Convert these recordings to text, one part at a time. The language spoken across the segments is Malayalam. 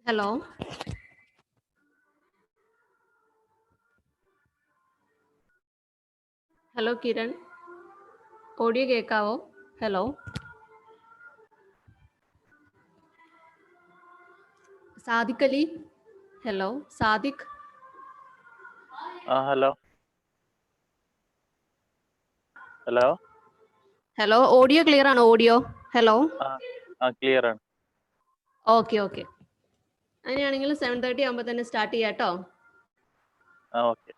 ഹലോ. ഹലോ കിരൺ. ഓഡിയോ കേൾക്കാവോ? Hello. Sadiq Ali. Hello Sadiq. Hello. Hello. Hello audio clear ആണോ? Audio hello. ക്ലിയർ ആണ്. Okay okay. അങ്ങനെയാണെങ്കിൽ 7:30 ആകുമ്പോൾ തന്നെ സ്റ്റാർട്ട് ചെയ്യാം കേട്ടോ. Okay.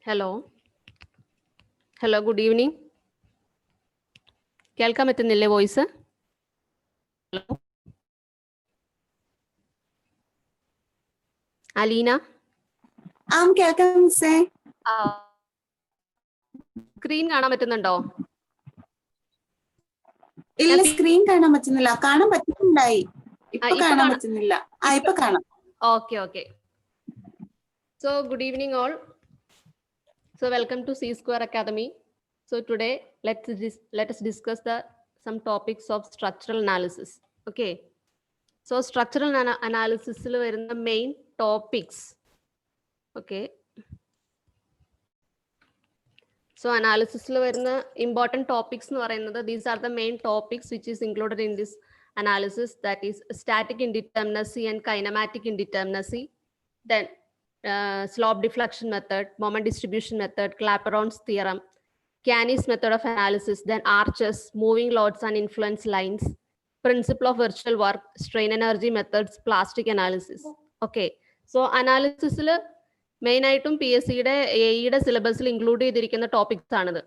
Hello hello good evening. കേൾക്കാൻ പറ്റുന്നില്ലേ വോയിസ്? ഹലോ അലീന. കേൾക്കാം മിസ്സേ. സ്ക്രീൻ കാണാൻ പറ്റുന്നുണ്ടോ? ഇല്ല, സ്ക്രീൻ കാണാൻ പറ്റുന്നില്ല. കാണാൻ പറ്റുന്നുണ്ടായി, ഇപ്പൊ കാണാൻ പറ്റുന്നില്ല. ഇപ്പൊ കാണാം. Okay, okay. So good evening all. So welcome to C Square Academy. So today let us discuss some topics of structural analysis. Okay. So structural analysis il varuna main topics. Okay. So analysis il varuna important topics nu parayunnathu, these are the main topics which is included in this analysis, that is static indeterminacy and kinematic indeterminacy, then slope deflection method, moment distribution method, Clapeyron's theorem, Canny's method of analysis, then arches, moving loads and influence lines, principle of virtual work, strain energy methods, plastic analysis. Okay. So analysis main ആയിട്ടും പി എസ് സിയുടെ എയുടെ സിലബസിൽ ഇൻക്ലൂഡ് ചെയ്തിരിക്കുന്ന ടോപ്പിക്സ് ആണിത്.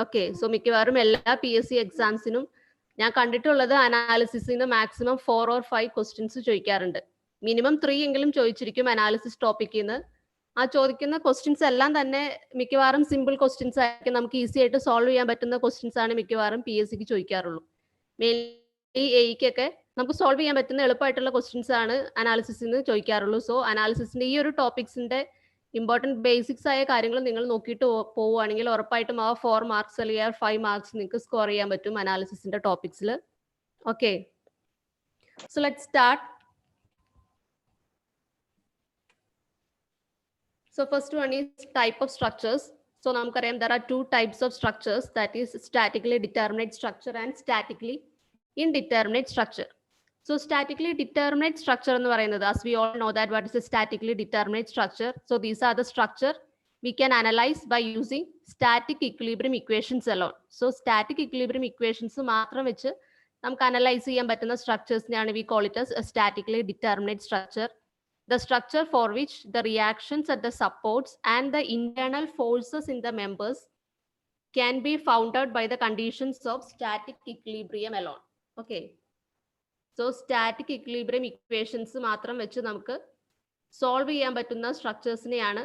ഓക്കെ. സോ മിക്കവാറും എല്ലാ പി എസ് സി എക്സാംസിനും ഞാൻ കണ്ടിട്ടുള്ളത് അനാലിസിസിൽ നിന്ന് മാക്സിമം 4 or 5 ക്വസ്റ്റ്യൻസ് ചോദിക്കാറുണ്ട്. മിനിമം 3 എങ്കിലും ചോദിച്ചിരിക്കും അനാലിസിസ് ടോപ്പിക്കിൽ നിന്ന്. ആ ചോദിക്കുന്ന ക്വസ്റ്റ്യൻസ് എല്ലാം തന്നെ മിക്കവാറും സിമ്പിൾ ക്വസ്റ്റ്യൻസ് ആയിരിക്കും, നമുക്ക് ഈസി ആയിട്ട് സോൾവ് ചെയ്യാൻ പറ്റുന്ന ക്വസ്റ്റ്യൻസ് ആണ് മിക്കവാറും പി എസ് സിക്ക് ചോദിക്കാറുള്ളൂ. മെയിൻലി എയ്ക്കൊക്കെ നമുക്ക് സോൾവ് ചെയ്യാൻ പറ്റുന്ന എളുപ്പമായിട്ടുള്ള ക്വസ്റ്റ്യൻസ് ആണ് അനാലിസിസിൽ നിന്ന് ചോദിക്കാറുള്ളൂ. സോ അനാലിസിസിന്റെ ഈ ഒരു ടോപ്പിക്സിന്റെ ഇമ്പോർട്ടൻറ്റ് ബേസിക്സ് ആയ കാര്യങ്ങൾ നിങ്ങൾ നോക്കിയിട്ട് പോവുകയാണെങ്കിൽ ഉറപ്പായിട്ടും ആ 4 മാർക്സ് അല്ലെങ്കിൽ 5 മാർക്സ് നിങ്ങൾക്ക് സ്കോർ ചെയ്യാൻ പറ്റും അനാലിസിസിന്റെ ടോപ്പിക്സിൽ. Okay. So let's start. So first one is type of structures. So namukariam there are 2 types of structures, that is statically determinate structure and statically indeterminate structure. So statically determinate structure ennu parayunnathu, as we all know that what is a statically determinate structure. So these are the structure we can analyze by using static equilibrium equations alone. So static equilibrium equations മാത്രം വെച്ച് നമുക്ക് അനലൈസ് ചെയ്യാൻ പറ്റുന്ന സ്ട്രക്ചേഴ്സിനെയാണ് we call it as a statically determinate structure. The structure for which the reactions at the supports and the internal forces in the members can be found out by the conditions of static equilibrium alone. Okay. So static equilibrium equations മാത്രം വെച്ച് നമുക്ക് സോൾവ് ചെയ്യാൻ പറ്റുന്ന സ്ട്രക്ചേഴ്സിനെയാണ്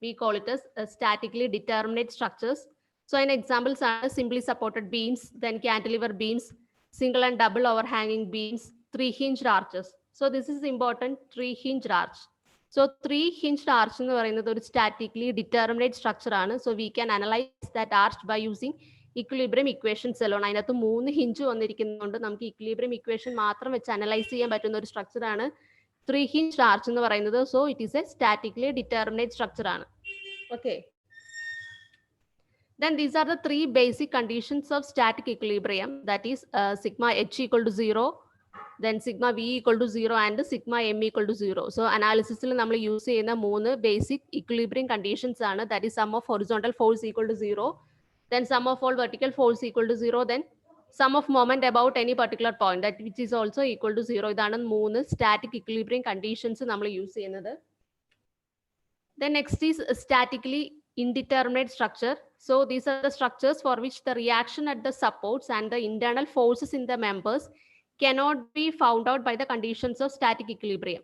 we call it as statically determinate structures. So in examples are simply supported beams, then cantilever beams, single and double overhanging beams, 3-hinged arches. So this is important, 3-hinged arch. So 3-hinged arch എന്ന് പറയുന്നത് ഒരു statically determinate structure ആണ്. So we can analyze that arch by using equilibrium equations alone. അതിനകത്ത് 3 ഹിഞ്ച് വന്നിരിക്കുന്നതുകൊണ്ട് നമുക്ക് equilibrium equation മാത്രം വെച്ച് അനലൈസ് ചെയ്യാൻ പറ്റുന്ന ഒരു സ്ട്രക്ചർ ആണ് 3-hinged arch എന്ന് പറയുന്നത്. So it is a statically determinate structure ആണ്. Okay. Then these are the 3 basic conditions of static equilibrium, that is sigma h equal to 0, then sigma v equal to 0 and sigma m equal to 0. So analysis il nammal use cheyna 3 basic equilibrium conditions aanu, that is sum of horizontal force equal to 0, then sum of all vertical force equal to 0, then sum of moment about any particular point, that which is also equal to 0. ഇതാണ് 3 static equilibrium conditions നമ്മൾ യൂസ് ചെയ്യുന്നത്. Then next is statically indeterminate structure. So these are the structures for which the reaction at the supports and the internal forces in the members cannot be found out by the conditions of static equilibrium.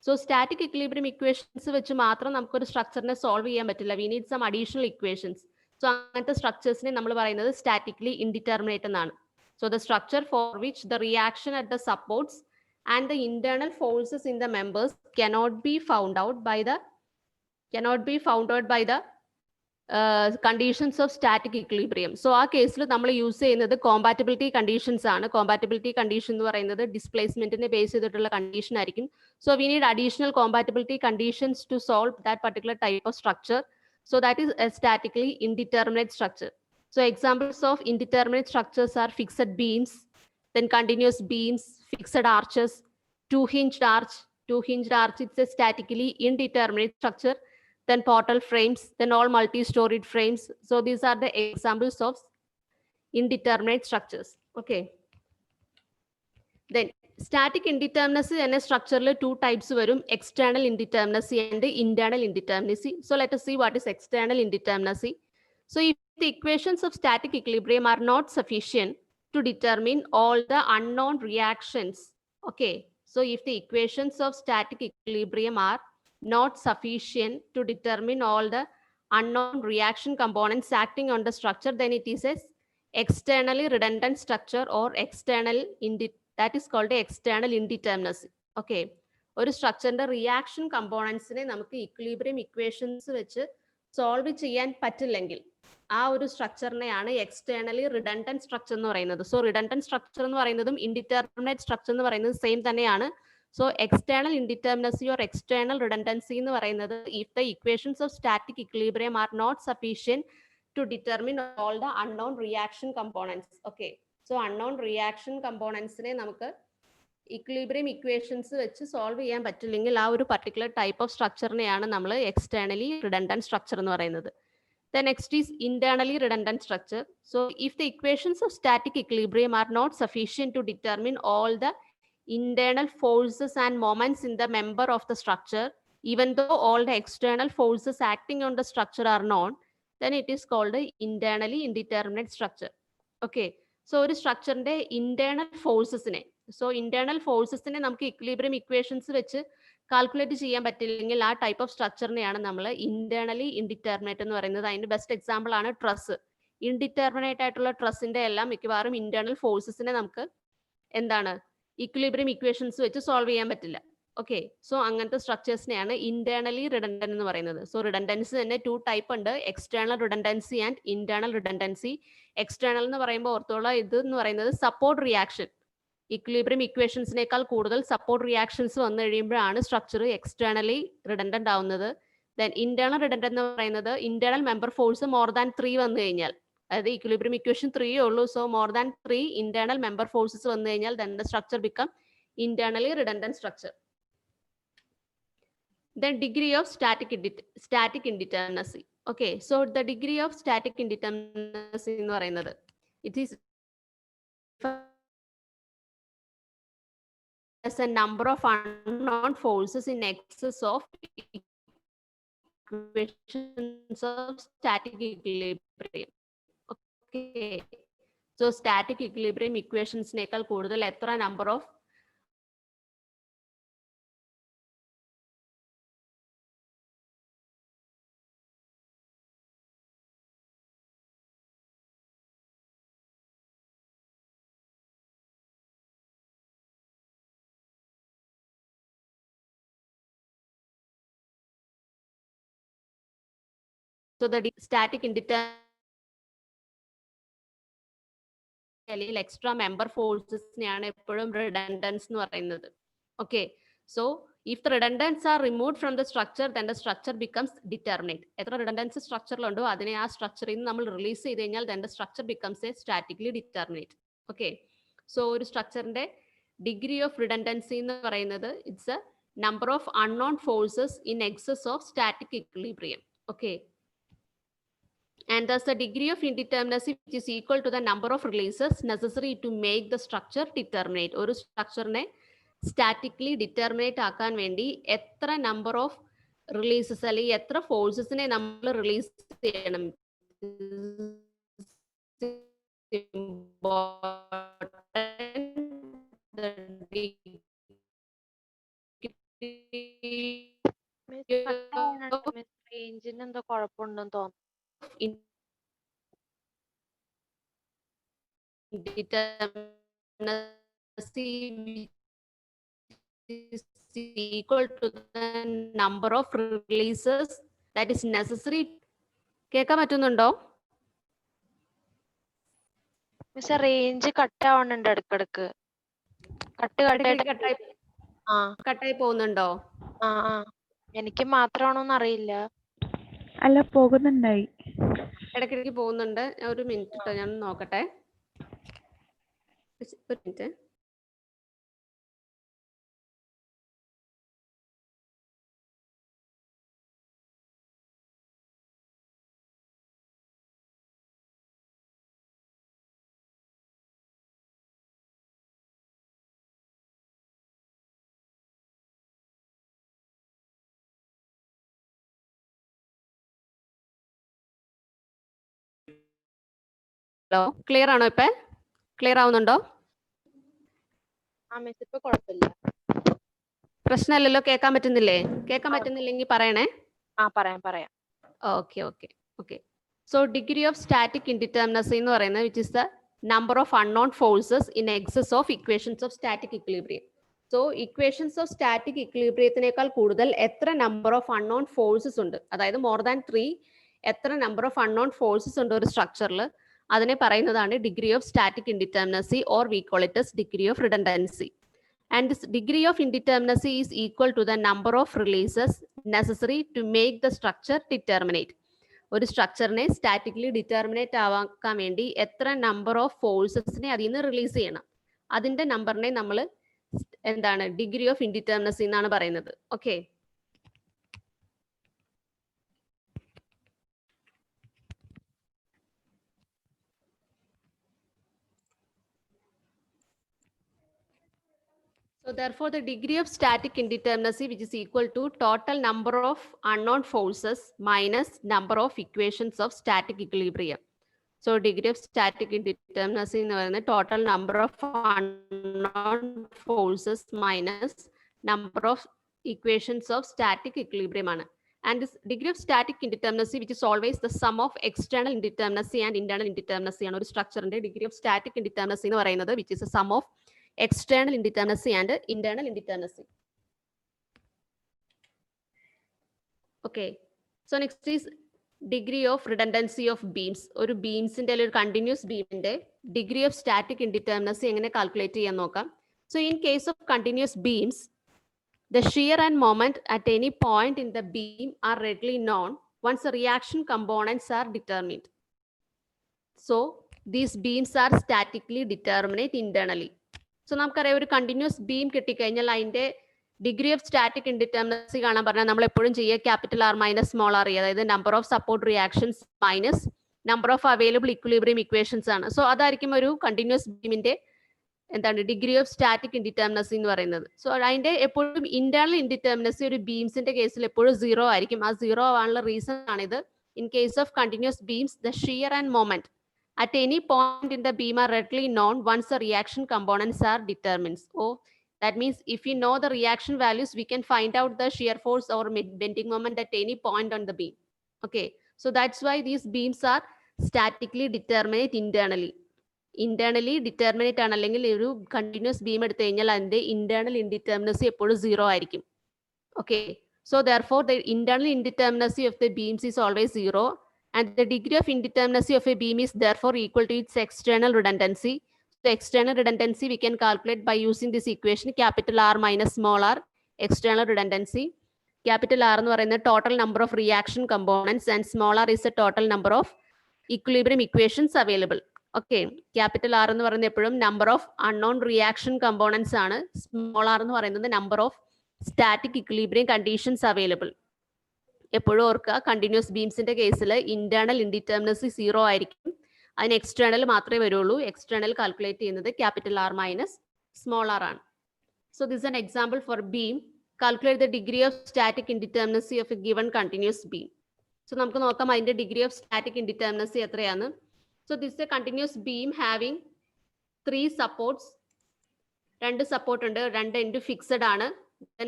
So static equilibrium equations വെച്ച് മാത്രം നമുക്കൊരു സ്ട്രക്ചറിനെ സോൾവ് ചെയ്യാൻ പറ്റില്ല. We need some additional equations. So അങ്ങനത്തെ സ്ട്രക്ചേഴ്സിനെ നമ്മൾ പറയുന്നത് statically indeterminate എന്നാണ്. So the structure for which the reaction at the supports and the internal forces in the members cannot be found out by the conditions of static equilibrium. So ആ കേസിൽ നമ്മൾ യൂസ് ചെയ്യുന്നത് കോമ്പാറ്റബിലിറ്റി കണ്ടീഷൻസ് ആണ്. കോമ്പാറ്റബിലിറ്റി കണ്ടീഷൻ എന്ന് പറയുന്നത് ഡിസ്പ്ലേസ്മെന്റിനെ ബേസ് ചെയ്തിട്ടുള്ള കണ്ടീഷൻ ആയിരിക്കും. So we need additional compatibility conditions to solve that particular type of structure. So that is a statically indeterminate structure. So examples of indeterminate structures are fixed beams, then continuous beams, fixed arches, 2-hinged arch. 2-hinged arch, it's a statically indeterminate structure. Then portal frames, then all multi-storied frames. So these are the examples of indeterminate structures. Okay. Then static indeterminacy തന്നെ സ്ട്രക്ചറിൽ ടു ടൈപ്സ് വരും, external indeterminacy and internal indeterminacy. So let us see what is external indeterminacy. So if the equations of static equilibrium are not sufficient to determine all the unknown reactions, okay, so if the equations of static equilibrium are not sufficient to determine all the unknown reaction components acting on the structure, then it is a externally redundant structure or external that is called a external indeterminacy. Okay, ഒരു സ്ട്രക്ചറിന്റെ റിയാക്ഷൻ കമ്പോണൻസിനെ നമുക്ക് ഇക്വിലിബ്രിയം ഇക്വേഷൻസ് വെച്ച് സോൾവ് ചെയ്യാൻ പറ്റില്ലെങ്കിൽ ആ ഒരു സ്ട്രക്ചറിനെയാണ് എക്സ്റ്റേണലി റിഡണ്ടന്റ് സ്ട്രക്ചർ എന്ന് പറയുന്നത്. സോ റിഡണ്ടന്റ് സ്ട്രക്ചർ എന്ന് പറയുന്നതും ഇൻഡിറ്റർമിനേറ്റ് സ്ട്രക്ചർ എന്ന് പറയുന്നത് സെയിം തന്നെയാണ്. So external indeterminacy or external redundancy എന്ന് പറയുന്നത് if the equations of static equilibrium are not sufficient to determine all the unknown reaction components. Okay, so unknown reaction components ne നമുക്ക് ഇക്വിലിബ്രിയം ഇക്വേഷൻസ് വെച്ച് സോൾവ് ചെയ്യാൻ പറ്റില്ലെങ്കിൽ ആ ഒരു പർട്ടിക്കുലർ ടൈപ്പ് ഓഫ് സ്ട്രക്ചറിനെയാണ് നമ്മൾ എക്സ്റ്റേണലി റിഡണ്ടന്റ് സ്ട്രക്ചർ എന്ന് പറയുന്നത്. The next is internally redundant structure. So if the equations of static equilibrium are not sufficient to determine all the internal forces and moments in the member of the structure, even though all the external forces acting on the structure are known, then it is called a internally indeterminate structure. Okay, so ഒരു സ്ട്രക്ചറിന്റെ ഇന്റേണൽ ഫോഴ്സസിനെ, സോ ഇന്റേണൽ ഫോഴ്സസിനെ നമുക്ക് ഇക്വിലിബ്രിയം ഇക്വേഷൻസ് വെച്ച് കാൽക്കുലേറ്റ് ചെയ്യാൻ പറ്റില്ലെങ്കിൽ ആ ടൈപ്പ് ഓഫ് സ്ട്രക്ചറിനെയാണ് നമ്മൾ ഇന്റേണലി ഇൻഡിറ്റർമിനേറ്റ് എന്ന് പറയുന്നത്. അതിന്റെ ബെസ്റ്റ് എക്സാമ്പിൾ ആണ് ട്രസ്. ഇൻഡിറ്റർമിനേറ്റ് ആയിട്ടുള്ള ട്രസിന്റെ എല്ലാം മിക്കവാറും ഇന്റേണൽ ഫോഴ്സസിനെ നമുക്ക് എന്താണ് ഇക്വിലിബ്രിയം ഇക്വേഷൻസ് വെച്ച് സോൾവ് ചെയ്യാൻ പറ്റില്ല. ഓക്കെ, സോ അങ്ങനത്തെ സ്ട്രക്ചേഴ്സിനെയാണ് ഇന്റേണലി റിഡണ്ടന്റ് എന്ന് പറയുന്നത്. സോ റിഡണ്ടൻസി തന്നെ ടു ടൈപ്പ് ഉണ്ട്, എക്സ്റ്റേണൽ റിഡണ്ടൻസി ആൻഡ് ഇന്റേണൽ റിഡണ്ടൻസി. എക്സ്റ്റേണൽ എന്ന് പറയുമ്പോൾ ഓർത്തോളം ഇത് എന്ന് പറയുന്നത് സപ്പോർട്ട് റിയാക്ഷൻ, ഇക്വിലിബ്രിയം ഇക്വേഷൻസിനേക്കാൾ കൂടുതൽ സപ്പോർട്ട് റിയാക്ഷൻസ് വന്നു കഴിയുമ്പോഴാണ് സ്ട്രക്ചർ എക്സ്റ്റേണലി റിഡണ്ടന്റ് ആവുന്നത്. ദെൻ ഇന്റേണൽ റിഡണ്ടന്റ് എന്ന് പറയുന്നത് internal member force more than 3 വന്നു കഴിഞ്ഞാൽ, അതായത് ഇക്വിലിബ്രിയം ഇക്വേഷൻ 3 ഉള്ളൂ, so more than 3 internal member forces വന്നു കഴിഞ്ഞാൽ then the structure become internally redundant structure. Then degree of static indeterminacy. Okay, so the degree of static indeterminacy എന്ന് പറയുന്നത് it is as a number of unknown forces in excess of equations of static equilibrium. Okay, so static equilibrium equations നേക്കാൾ കൂടുതൽ എത്ര number of so the static indeterminate അല്ലെങ്കിൽ എക്സ്ട്രാ മെമ്പർ ഫോഴ്സസിനെയാണ് എപ്പോഴും റിഡണ്ടൻസ് എന്ന് പറയുന്നത്. Okay, so if the redundants are removed from the structure then the structure becomes determinate. എത്ര റിഡണ്ടൻസ് സ്ട്രക്ചറിലുണ്ടോ അതിനെ ആ സ്ട്രക്ചറിൽ നിന്ന് നമ്മൾ റിലീസ് ചെയ്ത് കഴിഞ്ഞാൽ then the structure becomes a statically determinate. Okay, so ഒരു സ്ട്രക്ചറിന്റെ ഡിഗ്രി ഓഫ് റിഡണ്ടൻസി എന്ന് പറയുന്നത് it's a number of unknown forces in excess of static equilibrium. Okay, and thus the degree of indeterminacy which is equal to the number of releases necessary to make the structure determinate. ഒരു സ്ട്രക്ചറിനെ സ്റ്റാറ്റിക്കലി ഡിറ്റർമിനേറ്റ് ആക്കാൻ വേണ്ടി എത്ര നമ്പർ ഓഫ് റിലീസസ് അല്ലെങ്കിൽ എത്ര ഫോഴ്സസിനെ നമ്മൾ റിലീസ് ചെയ്യണം, റേഞ്ചിന് എന്തോ കുഴപ്പമുണ്ടെന്ന് തോന്നുന്നു. indeterminacy is equal to the number of releases that is necessary. കേൾക്കാൻ പറ്റുന്നുണ്ടോ? മിസ് റേഞ്ച് കട്ട് ആവുന്നുണ്ട് ഇടക്കിടക്ക്. കട്ടായി പോകുന്നുണ്ടോ? എനിക്ക് മാത്രമാണോന്ന് അറിയില്ല. അല്ല, പോകുന്നുണ്ടായി. ഇടയ്ക്കിടയ്ക്ക് പോകുന്നുണ്ട്. ഒരു മിനിറ്റ് ഞാൻ നോക്കട്ടെ. ഒരു മിനിറ്റ്. ഹലോ, ക്ലിയർ ആണോ? ഇപ്പൊ ക്ലിയർ ആവുന്നുണ്ടോ? ആ മിസ് ഇപ്പൊ കുഴപ്പമില്ല. പ്രശ്നമില്ലല്ലോ? കേൾക്കാൻ പറ്റുന്നില്ലേ? കേൾക്കാൻ പറ്റുന്നില്ലെങ്കിൽ പറയണേ. ആ പറയാം. Okay okay okay. So degree of static indeterminacy എന്ന് പറയുന്നത് which is the number of unknown forces in excess of equations of static equilibrium. So equations of static ഇക്വിലിബ്രിയത്തിനേക്കാൾ കൂടുതൽ എത്ര നമ്പർ ഓഫ് അൺനോൺ ഫോഴ്സസ് ഉണ്ട്, അതായത് മോർ ദാൻ 3 എത്ര നമ്പർ ഓഫ് അൺനോൺ ഫോഴ്സസ് ഉണ്ട് ഒരു സ്ട്രക്ചറിൽ, അതിനെ പറയുന്നതാണ് degree of static indeterminacy, or we call it as degree of redundancy. And this degree of indeterminacy is equal to the number of releases necessary to make the structure determinate. ഒരു സ്ട്രക്ചറിനെ സ്റ്റാറ്റിക്കലി ഡിറ്റർമിനേറ്റ് ആവാക്കാൻ വേണ്ടി എത്ര നമ്പർ ഓഫ് ഫോഴ്സസിനെ അതിൽ നിന്ന് റിലീസ് ചെയ്യണം, അതിന്റെ നമ്പറിനെ നമ്മൾ എന്താണ് ഡിഗ്രി ഓഫ് ഇൻഡിറ്റർമിനസി എന്നാണ് പറയുന്നത്. Okay. So therefore, the degree of static indeterminacy, which is equal to total number of unknown forces minus number of equations of static equilibrium. So degree of static indeterminacy എന്ന് പറയുന്നത് total number of unknown forces minus number of equations of static equilibrium ആണ്. And this degree of static indeterminacy, which is always the sum of external indeterminacy and internal indeterminacy ആണ് ഒരു സ്ട്രക്ചറിന്റെ degree of static indeterminacy എന്ന് പറയുന്നത്, which is a sum of external indeterminacy and internal indeterminacy. Okay, so next is degree of redundancy of beams. ഒരു ബീംസിന്റെ അല്ലെങ്കിൽ ഒരു കണ്ടിന്യൂസ് ബീമിന്റെ ഡിഗ്രി ഓഫ് സ്റ്റാറ്റിക് ഇൻഡിറ്റർമിനസി എങ്ങനെ കാൽക്കുലേറ്റ് ചെയ്യാൻ നോക്കാം. So in case of continuous beams, the shear and moment at any point in the beam are readily known once the reaction components are determined. So these beams are statically determinate internally. So നമുക്കറിയാം ഒരു കണ്ടിന്യൂസ് ബീം കിട്ടിക്കഴിഞ്ഞാൽ അതിന്റെ ഡിഗ്രി ഓഫ് സ്റ്റാറ്റിക് ഇൻഡിറ്റർമിനസി കാണാൻ പറഞ്ഞാൽ നമ്മൾ എപ്പോഴും ചെയ്യുക capital R minus small R, അതായത് number of support reactions minus number of available equilibrium equations ആണ്. സോ അതായിരിക്കും ഒരു കണ്ടിന്യൂസ് ബീമിന്റെ എന്താണ് ഡിഗ്രി ഓഫ് സ്റ്റാറ്റിക് ഇൻഡിറ്റർമിനസി എന്ന് പറയുന്നത്. സോ അതിന്റെ എപ്പോഴും ഇന്റേണൽ ഇൻഡിറ്റർമിനസി ഒരു ബീംസിന്റെ കേസിൽ എപ്പോഴും 0 ആയിരിക്കും. ആ 0 ആവാനുള്ള റീസൺ ആണിത്. In case of continuous beams, the shear and moment at any point in the beam are readily known once the reaction components are determined. So that means if we know the reaction values, we can find out the shear force or bending moment at any point on the beam. Okay, so that's why these beams are statically determinate internally. Internally determinate ആണ്, അല്ലെങ്കിൽ ഒരു കണ്ടിന്യൂസ് ബീം എടുത്തു കഴിഞ്ഞാൽ അതിന്റെ ഇന്റേണൽ ഇൻഡിറ്റർമിനസി എപ്പോഴും 0 ആയിരിക്കും. Okay, so therefore the internal indeterminacy of the beams is always 0. And the degree of indeterminacy of a beam is therefore equal to its external redundancy. The external redundancy we can calculate by using this equation, capital R minus small r, external redundancy. Capital R എന്ന് പറയുന്നത് total number of reaction components and small r is the total number of equilibrium equations available. Okay, capital R എന്ന് പറയുന്നത് എപ്പോഴും number of unknown reaction components ആണ്. Small r എന്ന് പറയുന്നത് number of static equilibrium conditions available. എപ്പോഴും ഓർക്കുക, കണ്ടിന്യൂസ് ബീംസിന്റെ കേസിൽ ഇന്റേണൽ ഇൻഡിറ്റർമിനസി 0 ആയിരിക്കും, അതിന് എക്സ്റ്റേണൽ മാത്രമേ വരുള്ളൂ. എക്സ്റ്റേണൽ കാൽക്കുലേറ്റ് ചെയ്യുന്നത് capital R minus small R ആണ്. So this an example for beam. Calculate the degree of static indeterminacy of a given continuous beam. So നമുക്ക് നോക്കാം അതിന്റെ ഡിഗ്രി ഓഫ് സ്റ്റാറ്റിക് ഇൻഡിറ്റർമിനസി എത്രയാണ്. So this a continuous beam having 3 supports. 2 support ഉണ്ട്, 2 എൻഡ് ഫിക്സഡ് ആണ്,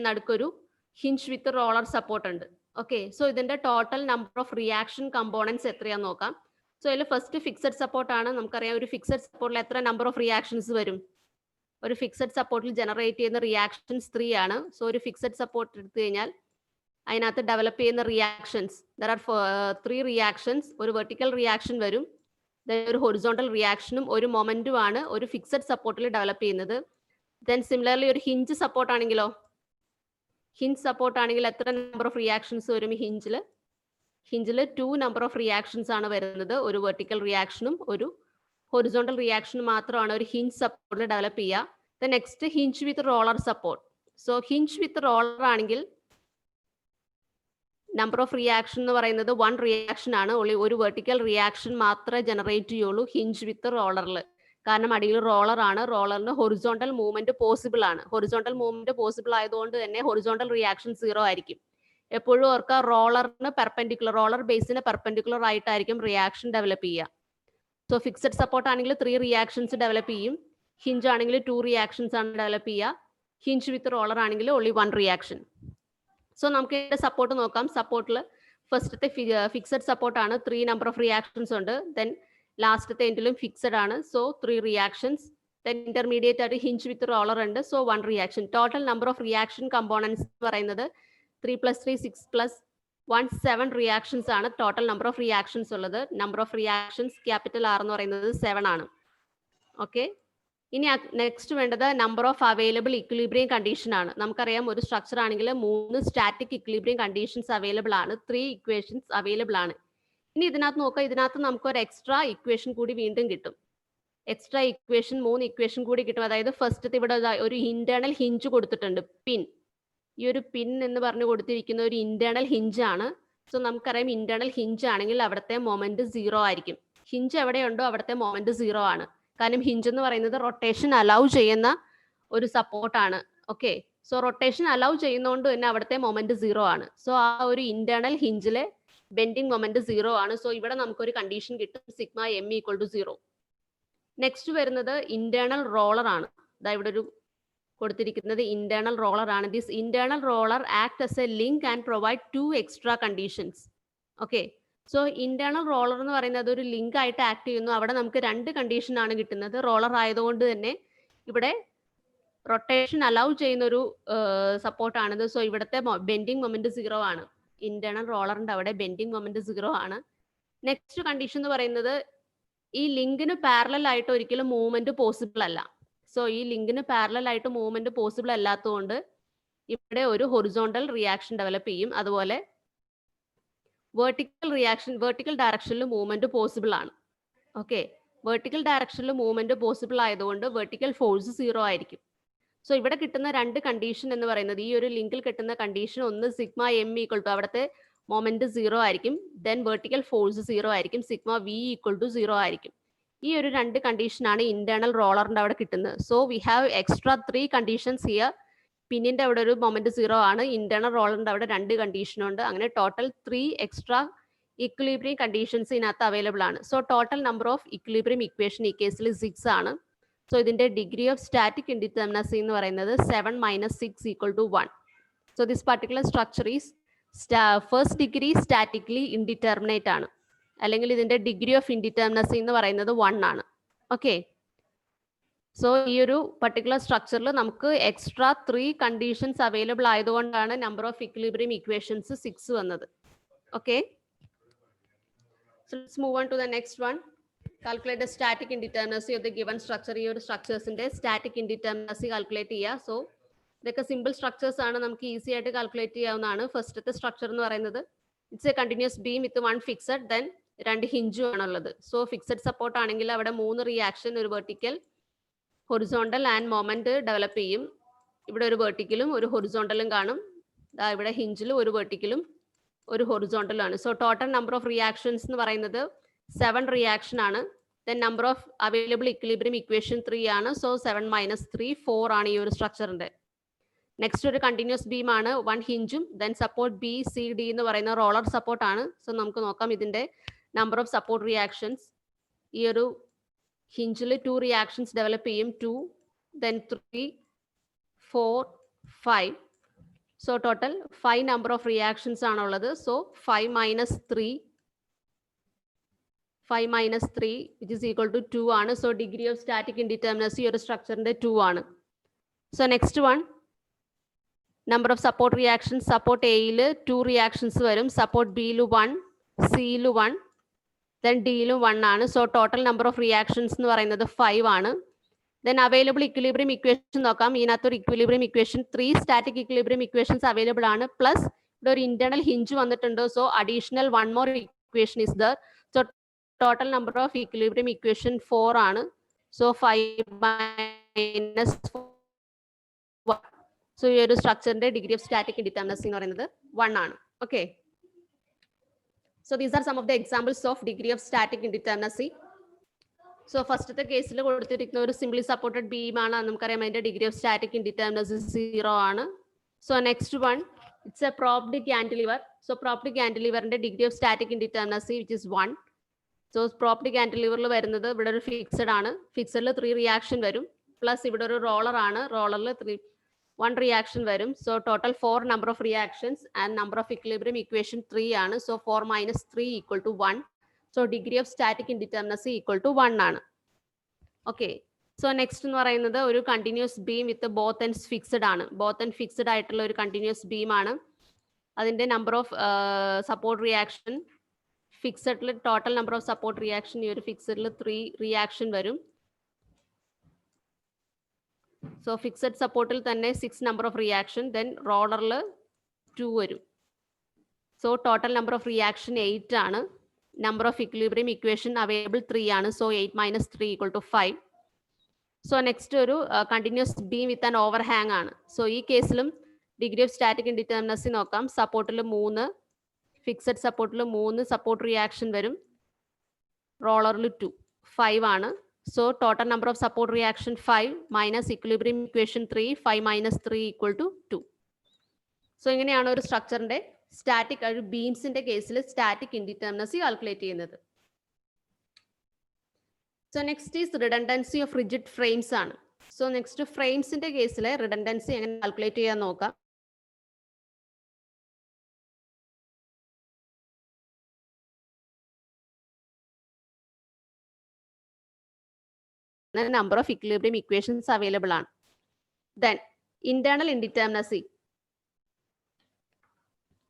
നടുക്കൊരു ഹിഞ്ച് വിത്ത് റോളർ സപ്പോർട്ട് ഉണ്ട്. ഓക്കെ, സോ ഇതിന്റെ total number of reaction components എത്രയാന്ന് നോക്കാം. സോ അതിൽ ഫസ്റ്റ് ഫിക്സഡ് സപ്പോർട്ട് ആണ്. നമുക്കറിയാം ഒരു ഫിക്സഡ് സപ്പോർട്ടിൽ എത്ര നമ്പർ ഓഫ് റിയാക്ഷൻസ് വരും. ഒരു ഫിക്സഡ് സപ്പോർട്ടിൽ ജനറേറ്റ് ചെയ്യുന്ന റിയാക്ഷൻസ് 3 ആണ്. സോ ഒരു ഫിക്സഡ് സപ്പോർട്ട് എടുത്തു കഴിഞ്ഞാൽ അതിനകത്ത് ഡെവലപ്പ് ചെയ്യുന്ന റിയാക്ഷൻസ്, ദർ ആർ 3 റിയാക്ഷൻസ്. ഒരു വെർട്ടിക്കൽ റിയാക്ഷൻ വരും, ഒരു ഹൊറിസോണ്ടൽ റിയാക്ഷനും ഒരു മൊമെന്റും ആണ് ഒരു ഫിക്സഡ് സപ്പോർട്ടിൽ ഡെവലപ്പ് ചെയ്യുന്നത്. ദെൻ സിമിലർലി ഒരു ഹിഞ്ച് സപ്പോർട്ട് ആണെങ്കിലോ, ഹിഞ്ച് സപ്പോർട്ട് ആണെങ്കിൽ എത്ര നമ്പർ ഓഫ് റിയാക്ഷൻസ് വരും? ഹിഞ്ചിൽ 2 നമ്പർ ഓഫ് റിയാക്ഷൻസ് ആണ് വരുന്നത്. ഒരു വെർട്ടിക്കൽ റിയാക്ഷനും ഒരു ഹൊറിസോണ്ടൽ റിയാക്ഷനും മാത്രമാണ് ഒരു ഹിഞ്ച് സപ്പോർട്ടിൽ ഡെവലപ്പ് ചെയ്യുക. Next hinge with roller support. So hinge with roller ആണെങ്കിൽ നമ്പർ ഓഫ് റിയാക്ഷൻ എന്ന് പറയുന്നത് 1 റിയാക്ഷൻ ആണ്. ഒരു വെർട്ടിക്കൽ റിയാക്ഷൻ മാത്രമേ ജനറേറ്റ് ചെയ്യുള്ളൂ ഹിഞ്ച് വിത്ത് റോളറിൽ. കാരണം അടിയിൽ റോളർ ആണ്, റോളറിന് ഹൊറിസോണ്ടൽ മൂവ്മെന്റ് പോസിബിൾ ആണ്. ഹൊറിസോണ്ടൽ മൂവ്മെന്റ് പോസിബിൾ ആയതുകൊണ്ട് തന്നെ ഹൊറിസോണ്ടൽ റിയാക്ഷൻ 0 ആയിരിക്കും. എപ്പോഴും ഓർക്കുക, റോളറിന് പെർപെൻഡിക്കുലർ, റോളർ ബേസിന് പെർപെൻഡിക്കുലർ ആയിട്ടായിരിക്കും റിയാക്ഷൻ ഡെവലപ്പ് ചെയ്യുക. സോ ഫിക്സഡ് സപ്പോർട്ട് ആണെങ്കിൽ 3 റിയാക്ഷൻസ് ഡെവലപ്പ് ചെയ്യും. ഹിഞ്ച് ആണെങ്കിൽ 2 റിയാക്ഷൻസ് ആണ് ഡെവലപ്പ് ചെയ്യുക. ഹിഞ്ച് വിത്ത് റോളർ ആണെങ്കിൽ ഓൺലി 1 റിയാക്ഷൻ. സോ നമുക്ക് ഇതിന്റെ സപ്പോർട്ട് നോക്കാം. സപ്പോർട്ടിൽ ഫസ്റ്റത്തെ ഫിക്സഡ് സപ്പോർട്ട് ആണ്, 3 നമ്പർ ഓഫ് റിയാക്ഷൻസ് ഉണ്ട്. ദെൻ ലാസ്റ്റത്തെ എൻഡിലും ഫിക്സഡ് ആണ്, സോ 3 റിയാക്ഷൻസ്. ദെൻ ഇന്റർമീഡിയറ്റ് ആയിട്ട് ഹിഞ്ച് വിത്ത് റോളർ ഉണ്ട്, so 1 reaction. Total number of reaction components എന്ന് പറയുന്നത് 3 + 3 6 + 1 7 റിയാക്ഷൻസ് ആണ് ടോട്ടൽ നമ്പർ ഓഫ് റിയാക്ഷൻസ് ഉള്ളത്. Number of reactions capital R എന്ന് പറയുന്നത് 7 ആണ്. ഓക്കെ, ഇനി നെക്സ്റ്റ് വേണ്ടത് number of available equilibrium condition ആണ്. നമുക്കറിയാം ഒരു സ്ട്രക്ചർ ആണെങ്കിൽ 3 സ്റ്റാറ്റിക് ഇക്വിലിബ്രിയം കണ്ടീഷൻസ് അവൈലബിൾ ആണ്, 3 ഇക്വേഷൻസ് അവൈലബിൾ ആണ്. ഇനി ഇതിനകത്ത് നോക്കാം, ഇതിനകത്ത് നമുക്ക് ഒരു എക്സ്ട്രാ ഇക്വേഷൻ കൂടി വീണ്ടും കിട്ടും. എക്സ്ട്രാ ഇക്വേഷൻ 3 ഇക്വേഷൻ കൂടി കിട്ടും. അതായത് ഫസ്റ്റ് ഇവിടെ ഒരു ഇന്റേണൽ ഹിഞ്ച് കൊടുത്തിട്ടുണ്ട്, പിൻ. ഈ ഒരു പിൻ എന്ന് പറഞ്ഞു കൊടുത്തിരിക്കുന്ന ഒരു ഇന്റേണൽ ഹിഞ്ച് ആണ്. സോ നമുക്കറിയാം ഇന്റേണൽ ഹിഞ്ച് ആണെങ്കിൽ അവിടുത്തെ മൊമെന്റ് 0 ആയിരിക്കും. ഹിഞ്ച് എവിടെയുണ്ടോ അവിടുത്തെ മൊമെന്റ് 0 ആണ്. കാരണം ഹിഞ്ച് എന്ന് പറയുന്നത് റൊട്ടേഷൻ അലൗ ചെയ്യുന്ന ഒരു സപ്പോർട്ടാണ്. ഓക്കെ, സോ റൊട്ടേഷൻ അലൗ ചെയ്യുന്നതുകൊണ്ട് തന്നെ അവിടുത്തെ മൊമെന്റ് 0 ആണ്. സോ ആ ഒരു ഇന്റേണൽ ഹിഞ്ചിലെ ബെൻഡിങ് മൊമെന്റ് 0 ആണ്. സോ ഇവിടെ നമുക്കൊരു കണ്ടീഷൻ കിട്ടും, sigma M equal to 0. Next വരുന്നത് ഇന്റേണൽ റോളർ ആണ്. ഇതാ ഇവിടെ ഒരു കൊടുത്തിരിക്കുന്നത് ഇന്റേണൽ റോളർ ആണ്. This internal roller act as a link and provide 2 extra conditions. Okay, so internal roller എന്ന് പറയുന്നത് ഒരു ലിങ്ക് ആയിട്ട് ആക്ട് ചെയ്യുന്നു. അവിടെ നമുക്ക് 2 കണ്ടീഷൻ ആണ് കിട്ടുന്നത്. റോളർ ആയതുകൊണ്ട് തന്നെ ഇവിടെ റൊട്ടേഷൻ അലൗ ചെയ്യുന്ന ഒരു സപ്പോർട്ടാണിത്. സോ ഇവിടുത്തെ ബെൻഡിങ് മൊമെന്റ് 0 ആണ്. ഇന്റേണൽ റോളറിന്റെ അവിടെ ബെൻഡിങ് മൊമെന്റ് 0 ആണ്. നെക്സ്റ്റ് കണ്ടീഷൻ എന്ന് പറയുന്നത് ഈ ലിങ്കിന് പാരലൽ ആയിട്ട് ഒരിക്കലും മൂവ്മെന്റ് പോസിബിൾ അല്ല. സോ ഈ ലിങ്കിന് പാരലൽ ആയിട്ട് മൂവ്മെന്റ് പോസിബിൾ അല്ലാത്തതുകൊണ്ട് ഇവിടെ ഒരു ഹൊറിസോണ്ടൽ റിയാക്ഷൻ ഡെവലപ്പ് ചെയ്യും. അതുപോലെ വെർട്ടിക്കൽ ഡയറക്ഷനിൽ മൂവ്മെന്റ് പോസിബിൾ ആണ്. ഓക്കെ, വെർട്ടിക്കൽ ഡയറക്ഷനിൽ മൂവ്മെന്റ് പോസിബിൾ ആയതുകൊണ്ട് വെർട്ടിക്കൽ ഫോഴ്സ് 0 ആയിരിക്കും. സോ ഇവിടെ കിട്ടുന്ന 2 കണ്ടീഷൻ എന്ന് പറയുന്നത്, ഈ ഒരു ലിങ്കിൽ കിട്ടുന്ന കണ്ടീഷൻ ഒന്ന് സിഗ്മ എം ഈക്വൽ ടു അവിടുത്തെ മൊമെന്റ് 0 ആയിരിക്കും. ദെൻ വെർട്ടിക്കൽ ഫോഴ്സ് 0 ആയിരിക്കും. സിഗ്മ വി ഈക്വൽ ടു 0 ആയിരിക്കും. ഈ ഒരു 2 കണ്ടീഷനാണ് ഇന്റേണൽ റോളറിന്റെ അവിടെ കിട്ടുന്നത്. So we have extra 3 conditions here. പിന്നിന്റെ അവിടെ ഒരു മൊമെന്റ് 0 ആണ്, ഇന്റേണൽ റോളറിന്റെ അവിടെ 2 കണ്ടീഷൻ ഉണ്ട്. അങ്ങനെ ടോട്ടൽ 3 എക്സ്ട്രാ ഇക്വിലിബ്രിയം കണ്ടീഷൻസ് ഇതിനകത്ത് അവൈലബിൾ ആണ്. So total number of equilibrium equation ഈ കേസിൽ 6 ആണ്. സോ ഇതിന്റെ ഡിഗ്രി ഓഫ് സ്റ്റാറ്റിക് ഇൻഡിറ്റർമിനസി എന്ന് പറയുന്നത് 7 - 6 = 1. So this particular structure is first degree statically indeterminate ആണ്, അല്ലെങ്കിൽ ഇതിന്റെ ഡിഗ്രി ഓഫ് ഇൻഡിറ്റർമിനസി എന്ന് പറയുന്നത് 1 ആണ്. ഓക്കെ, സോ ഈ ഒരു പർട്ടിക്കുലർ സ്ട്രക്ചറിൽ നമുക്ക് എക്സ്ട്രാ 3 കണ്ടീഷൻസ് അവൈലബിൾ ആയതുകൊണ്ടാണ് നമ്പർ ഓഫ് ഇക്വിലിബ്രിയം ഇക്വേഷൻസ് 6 വന്നത്. Okay, so let's move on to the next one. Calculate the static indeterminacy of the given structure. ഈ ഒരു സ്ട്രക്ചേഴ്സിന്റെ സ്റ്റാറ്റിക് ഇൻഡിറ്റർമിനസി കാൽക്കുലേറ്റ് ചെയ്യുക. സോ ഇതൊക്കെ സിമ്പിൾ സ്ട്രക്ചേഴ്സ് ആണ്, നമുക്ക് ഈസി ആയിട്ട് കാൽക്കുലേറ്റ് ചെയ്യാവുന്നതാണ്. ഫസ്റ്റത്തെ സ്ട്രക്ചർ എന്ന് പറയുന്നത് it's A continuous beam with 1 fixed, then 2 ഹിഞ്ചും ആണുള്ളത്. സോ ഫിക്സഡ് സപ്പോർട്ട് ആണെങ്കിൽ അവിടെ 3 റിയാക്ഷൻ, ഒരു vertical, horizontal and moment develop ചെയ്യും. ഇവിടെ ഒരു വെർട്ടിക്കലും ഒരു ഹൊറിസോണ്ടലും കാണും. ഇവിടെ ഹിഞ്ചിലും ഒരു വെർട്ടിക്കലും ഒരു ഹൊറിസോണ്ടലും ആണ്. So total number of reactions എന്ന് പറയുന്നത് 7 റിയാക്ഷൻ ആണ്. Then number of available equilibrium equation 3 ആണ്. സോ 7 - 3 4 ആണ് ഈ ഒരു സ്ട്രക്ചറിന്റെ. നെക്സ്റ്റ് ഒരു കണ്ടിന്യൂസ് ബീം ആണ്, 1 ഹിഞ്ചും. Then support B C D എന്ന് പറയുന്ന റോളർ സപ്പോർട്ട് ആണ്. സോ നമുക്ക് നോക്കാം ഇതിന്റെ നമ്പർ ഓഫ് സപ്പോർട്ട് റിയാക്ഷൻസ്. ഈ ഒരു ഹിഞ്ചിൽ 2 റിയാക്ഷൻസ് ഡെവലപ്പ് ചെയ്യും, 2, then 3, 4, 5. So total 5 number of reactions ആണുള്ളത്. So 5 - 3 which is equal to 2 ആണ്. So degree of static indeterminacy ഒരു സ്ട്രക്ചറിന്റെ 2 ആണ്. So next one, number of support reactions. Support എയിൽ 2 റിയാക്ഷൻസ് വരും, സപ്പോർട്ട് ബിയിൽ 1, സിയിൽ 1, ദെൻ ഡിയിലും 1 ആണ്. So total number of reactions എന്ന് പറയുന്നത് 5 ആണ്. ദെൻ അവൈലബിൾ ഇക്വിലിബ്രിയം ഇക്വേഷൻ നോക്കാം. ഇതിനകത്തൊരു equilibrium equation 3 static equilibrium equations available ആണ്. പ്ലസ് ഇവിടെ ഒരു ഇന്റേണൽ ഹിഞ്ച് വന്നിട്ടുണ്ട്. So additional 1 more equation is there. So total number of equilibrium equation 4 ആണ്. സോ 5 - 1. സോ ഈ ഒരു സ്ട്രക്ചറിന്റെ ഡിഗ്രി ഓഫ് സ്റ്റാറ്റിക് ഇൻഡിറ്റർമിനസി എന്ന് പറയുന്നത് 1 ആണ്. Okay, so these are some of the examples of degree of static indeterminacy. So ഫസ്റ്റത്തെ കേസിൽ കൊടുത്തിരിക്കുന്ന ഒരു സിംപ്ലി സപ്പോർട്ടഡ് ബീം ആണ്. നമുക്കറിയാം അതിന്റെ ഡിഗ്രി ഓഫ് സ്റ്റാറ്റിക് ഇൻഡിറ്റർമിനസി 0 ആണ്. So next one, it's a propped cantilever. So propped ക്യാന്റിലിവറിന്റെ degree of static indeterminacy which is 1. So property കാന്റിലിവറിൽ വരുന്നത് ഇവിടെ ഒരു ഫിക്സഡ് ആണ്, ഫിക്സഡിൽ 3 റിയാക്ഷൻ വരും, പ്ലസ് ഇവിടെ ഒരു റോളർ ആണ്, റോളറിൽ 1 റിയാക്ഷൻ വരും. So total 4 number of reactions and number of equilibrium equation 3 ആണ്. So 4 minus 3 equal to 1. So degree of static indeterminacy equal to 1 ആണ്. ഓക്കെ, സോ നെക്സ്റ്റ് എന്ന് പറയുന്നത് ഒരു continuous beam with both ends fixed ആണ്. ബോത്ത് എൻഡ് ഫിക്സഡ് ആയിട്ടുള്ള ഒരു കണ്ടിന്യൂസ് ബീം ആണ്. അതിന്റെ നമ്പർ ഓഫ് സപ്പോർട്ട് റിയാക്ഷൻ ഫിക്സഡിൽ total number of support reaction ഈ ഒരു ഫിക്സഡിൽ 3 റിയാക്ഷൻ വരും. സോ ഫിക്സഡ് സപ്പോർട്ടിൽ തന്നെ 6 നമ്പർ ഓഫ് റിയാക്ഷൻ, ദെൻ റോളറിൽ 2 വരും. So total number of reaction 8 ആണ്. Number of equilibrium equation available 3 ആണ്. So 8 minus 3 equal to 5. So next ഒരു continuous beam with an overhang ആണ്. സോ ഈ കേസിലും ഡിഗ്രി ഓഫ് സ്റ്റാറ്റിക് ഇൻഡിറ്റർമിനസി നോക്കാം. സപ്പോർട്ടിൽ 3, ഫിക്സഡ് സപ്പോർട്ടിൽ 3 സപ്പോർട്ട് റിയാക്ഷൻ വരും, റോളറിൽ 2, 5 ആണ്. So total number of support reaction 5 minus equilibrium equation 3, 5 minus 3 equal to 2. So ഇങ്ങനെയാണ് ഒരു സ്ട്രക്ചറിന്റെ സ്റ്റാറ്റിക് ഒരു ബീംസിന്റെ കേസിൽ സ്റ്റാറ്റിക് ഇൻഡിറ്റർമിനസി കാൽക്കുലേറ്റ് ചെയ്യുന്നത്. So next is redundancy of rigid frames ആണ്. സോ നെക്സ്റ്റ് ഫ്രെയിംസിന്റെ കേസിലെ റിഡൻഡൻസി എങ്ങനെ കാൽക്കുലേറ്റ് ചെയ്യാൻ നോക്കാം. Number of equilibrium equations available ആണ്. Then internal indeterminacy.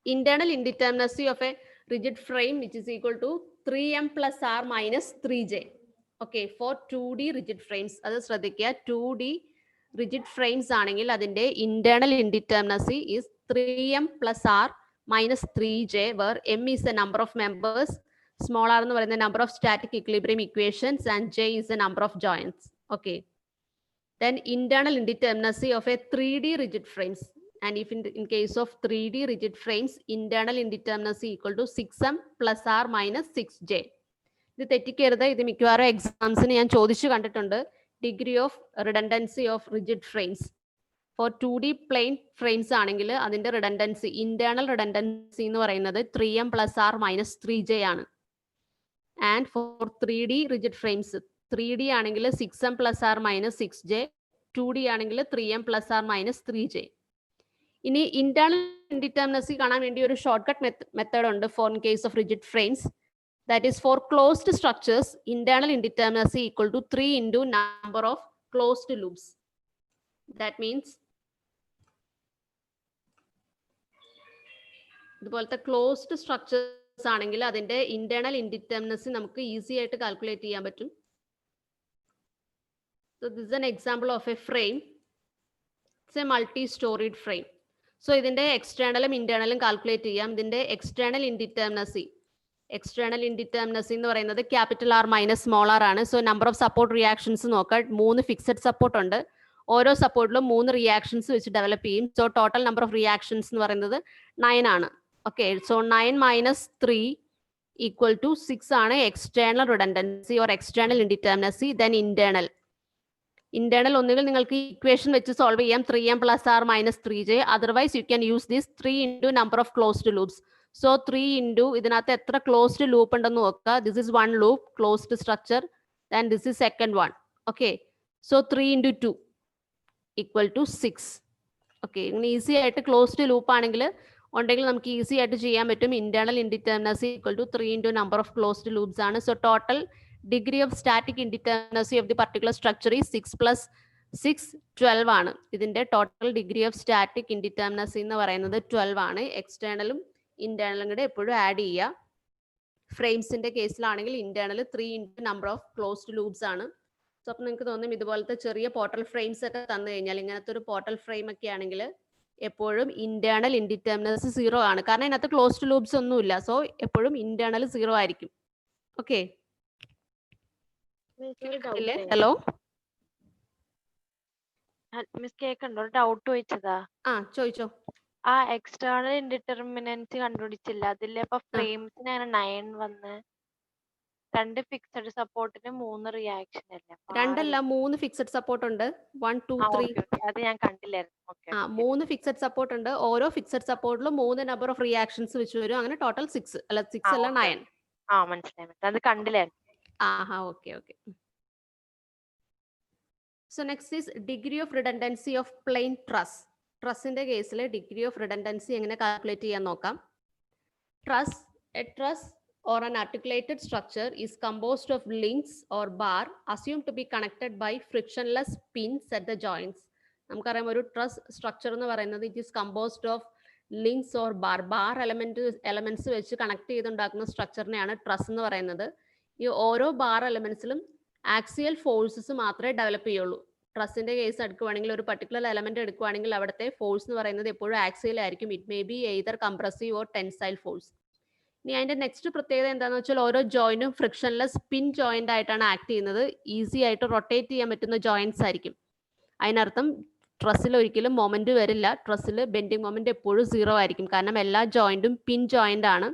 Internal indeterminacy of a rigid frame which is equal to 3m plus r minus 3j. Okay, for 2D rigid frames. അത് ശ്രദ്ധിക്കുക, 2D rigid frames ആണെങ്കിൽ അതിന്റെ internal indeterminacy is 3m plus r minus 3j, where m is the number of members, small r എന്ന് പറയുന്ന number of static equilibrium equations, and j is the number of joints. Okay. Then internal indeterminacy of a 3D rigid frames. And if in case of 3D rigid frames, internal indeterminacy equal to 6m plus r minus 6j. ഇത് തെറ്റിക്കരുത്, ഇത് മിക്കവാറും എക്സാംസിന് ഞാൻ ചോദിച്ചു കണ്ടിട്ടുണ്ട്. Degree of redundancy of rigid frames for 2D plane frames ആണെങ്കിൽ അതിന്റെ റിഡൻഡൻസി ഇന്റേണൽ റിഡൻഡൻസി എന്ന് പറയുന്നത് 3m plus r minus 3j ആണ്. And four 3D rigid frames 3D ആണെങ്കിൽ 6m plus r minus 6j, 2D ആണെങ്കിൽ 3m plus r minus 3j. ഇനി ഇന്റേണൽ ഇൻഡിറ്റർമിനസി കാണാൻ വേണ്ടി ഒരു ഷോർട്ട് കട്ട് മെത്തേഡ് ഉണ്ട് for in case of rigid frames. That is for closed structures, internal indeterminacy equal to 3 into number of closed loops. That means ഇതുപോലത്തെ ക്ലോസ്ഡ് സ്ട്രക്ചേഴ്സ് ആണെങ്കിൽ അതിന്റെ ഇന്റേണൽ ഇൻഡിറ്റർമിനസി നമുക്ക് ഈസി ആയിട്ട് കാൽക്കുലേറ്റ് ചെയ്യാൻ പറ്റും. So this is an example of a frame. It's a multi-storied frame. So ഇതിന്റെ എക്സ്റ്റേണലും ഇന്റേണലും കാൽക്കുലേറ്റ് ചെയ്യാം. ഇതിന്റെ എക്സ്റ്റേണൽ ഇൻഡിറ്റർമിനസി എന്ന് പറയുന്നത് capital R minus small R ആണ്. So number of support reactions നോക്കാം. 3 ഫിക്സഡ് സപ്പോർട്ട് ഉണ്ട്. ഓരോ സപ്പോർട്ടിലും 3 റിയാക്ഷൻസ് വെച്ച് ഡെവലപ്പ് ചെയ്യും. So total number of reactions എന്ന് പറയുന്നത് 9 ആണ്. Okay, so 9 minus 3 equal to 6 ആണ് external redundancy or external indeterminacy. Then internal ഒന്നുകിൽ നിങ്ങൾക്ക് ഇക്വേഷൻ വെച്ച് സോൾവ് ചെയ്യാം, 3m plus r minus 3j. Otherwise you can use this 3 into number of closed loops. So 3 into ഇതിനകത്ത് എത്ര ക്ലോസ്ഡ് ലൂപ്പ് ഉണ്ടെന്ന് നോക്കുക. This is 1 loop closed structure, then this is second one. Okay, so 3 into 2 equal to 6. Okay, ഇങ്ങനെ ഈസി ആയിട്ട് ക്ലോസ്ഡ് ലൂപ്പ് ആണെങ്കിൽ ഉണ്ടെങ്കിൽ നമുക്ക് ഈസി ആയിട്ട് ചെയ്യാൻ പറ്റും. Internal indeterminacy equal to 3 into number of closed loops ആണ്. So total degree of static indeterminacy of the particular structure is 6 plus 6 12 ആണ്. ഇതിന്റെ total degree of static indeterminacy എന്ന് പറയുന്നത് 12 ആണ്. എക്സ്റ്റേണലും ഇന്റേണലും കൂടെ എപ്പോഴും ആഡ് ചെയ്യുക. ഫ്രെയിംസിന്റെ കേസിലാണെങ്കിൽ internal 3 into number of closed loops ആണ്. സോ അപ്പം നിങ്ങൾക്ക് തോന്നും ഇതുപോലത്തെ ചെറിയ പോർട്ടൽ ഫ്രെയിംസ് ഒക്കെ തന്നു കഴിഞ്ഞാൽ, ഇങ്ങനത്തെ ഒരു പോർട്ടൽ ഫ്രെയിം ഒക്കെ ആണെങ്കിൽ എപ്പോഴും ഇന്റേണൽ ഇൻഡിറ്റർമിനസി 0 ആണ്. കാരണം ഇതിനകത്ത് ക്ലോസ്ഡ് ലൂപ്സ് ഒന്നുമില്ല. സോ എപ്പോഴും ഇന്റേണൽ 0 ആയിരിക്കും. ഓക്കെ, ഹലോ മിസ് കേക്കണ്ടോ? ഡൗട്ട് ചോദിച്ചതാ. ചോദിച്ചോ. ആ എക്സ്റ്റേണൽ ഇൻഡിറ്റർമിനൻസി കണ്ടുപിടിച്ചില്ല. അതിലെ ഇപ്പൊ ഫ്രെയിംസിന് അങ്ങനെ 9 വന്ന് 2 ഫിക്സഡ് സപ്പോർട്ടിന് 3 റിയാക്ഷൻ അല്ലേ? 2 അല്ല 3 ഫിക്സഡ് സപ്പോർട്ട് ഉണ്ട്. 1 2 3 അത് ഞാൻ കണ്ടില്ലായിരുന്നു. 3 ഫിക്സഡ് സപ്പോർട്ട് ഉണ്ട്. ഓരോ ഫിക്സഡ് സപ്പോർട്ടിലും 3 നമ്പർ ഓഫ് റിയാക്ഷൻസ് വെച്ച് വരും. അങ്ങനെ ടോട്ടൽ 6 അല്ല 6 അല്ല 9. ആ മനസ്സിലായി. അത് കണ്ടില്ലായിരുന്നു. ആഹാ, okay okay. So next is degree of redundancy of plane truss. ട്രസിന്റെ കേസിൽ ഡിഗ്രി ഓഫ് റിഡൻഡൻസി എങ്ങനെ കാൽക്കുലേറ്റ് ചെയ്യാൻ നോക്കാം. A truss or an articulated structure is composed of links or bar assumed to be connected by frictionless pins at the joints. നമുക്കറിയാം ഒരു ട്രസ് സ്ട്രക്ചർ എന്ന് പറയുന്നത് it is composed of links or bar elements വെച്ച് കണക്ട് ചെയ്തുണ്ടാക്കുന്ന സ്ട്രക്ചറിനെയാണ് ട്രസ് എന്ന് പറയുന്നത്. ഈ ഓരോ ബാർ എലമെന്റ്സിലും ആക്സിയൽ ഫോഴ്സസ് മാത്രമേ ഡെവലപ്പ് ചെയ്യുള്ളൂ. ട്രസിന്റെ കേസ് എടുക്കുവാണെങ്കിൽ ഒരു പർട്ടിക്കുലർ എലമെന്റ് എടുക്കുവാണെങ്കിൽ അവിടുത്തെ ഫോഴ്സ് എന്ന് പറയുന്നത് എപ്പോഴും ആക്സിയൽ ആയിരിക്കും. It may be either compressive or tensile force. ഇനി അതിന്റെ നെക്സ്റ്റ് പ്രത്യേകത എന്താണെന്ന് വെച്ചാൽ ഓരോ ജോയിന്റും ഫ്രിക്ഷൻലെസ് പിൻ ജോയിന്റ് ആയിട്ടാണ് ആക്ട് ചെയ്യുന്നത്. ഈസി ആയിട്ട് റൊട്ടേറ്റ് ചെയ്യാൻ പറ്റുന്ന ജോയിന്റ്സ് ആയിരിക്കും. അതിനർത്ഥം ട്രസ്സിൽ ഒരിക്കലും മൊമെന്റ് വരില്ല. ട്രസ്സിൽ ബെൻഡിങ് മൊമെന്റ് എപ്പോഴും 0 ആയിരിക്കും. കാരണം എല്ലാ ജോയിന്റും പിൻ ജോയിന്റ് ആണ്.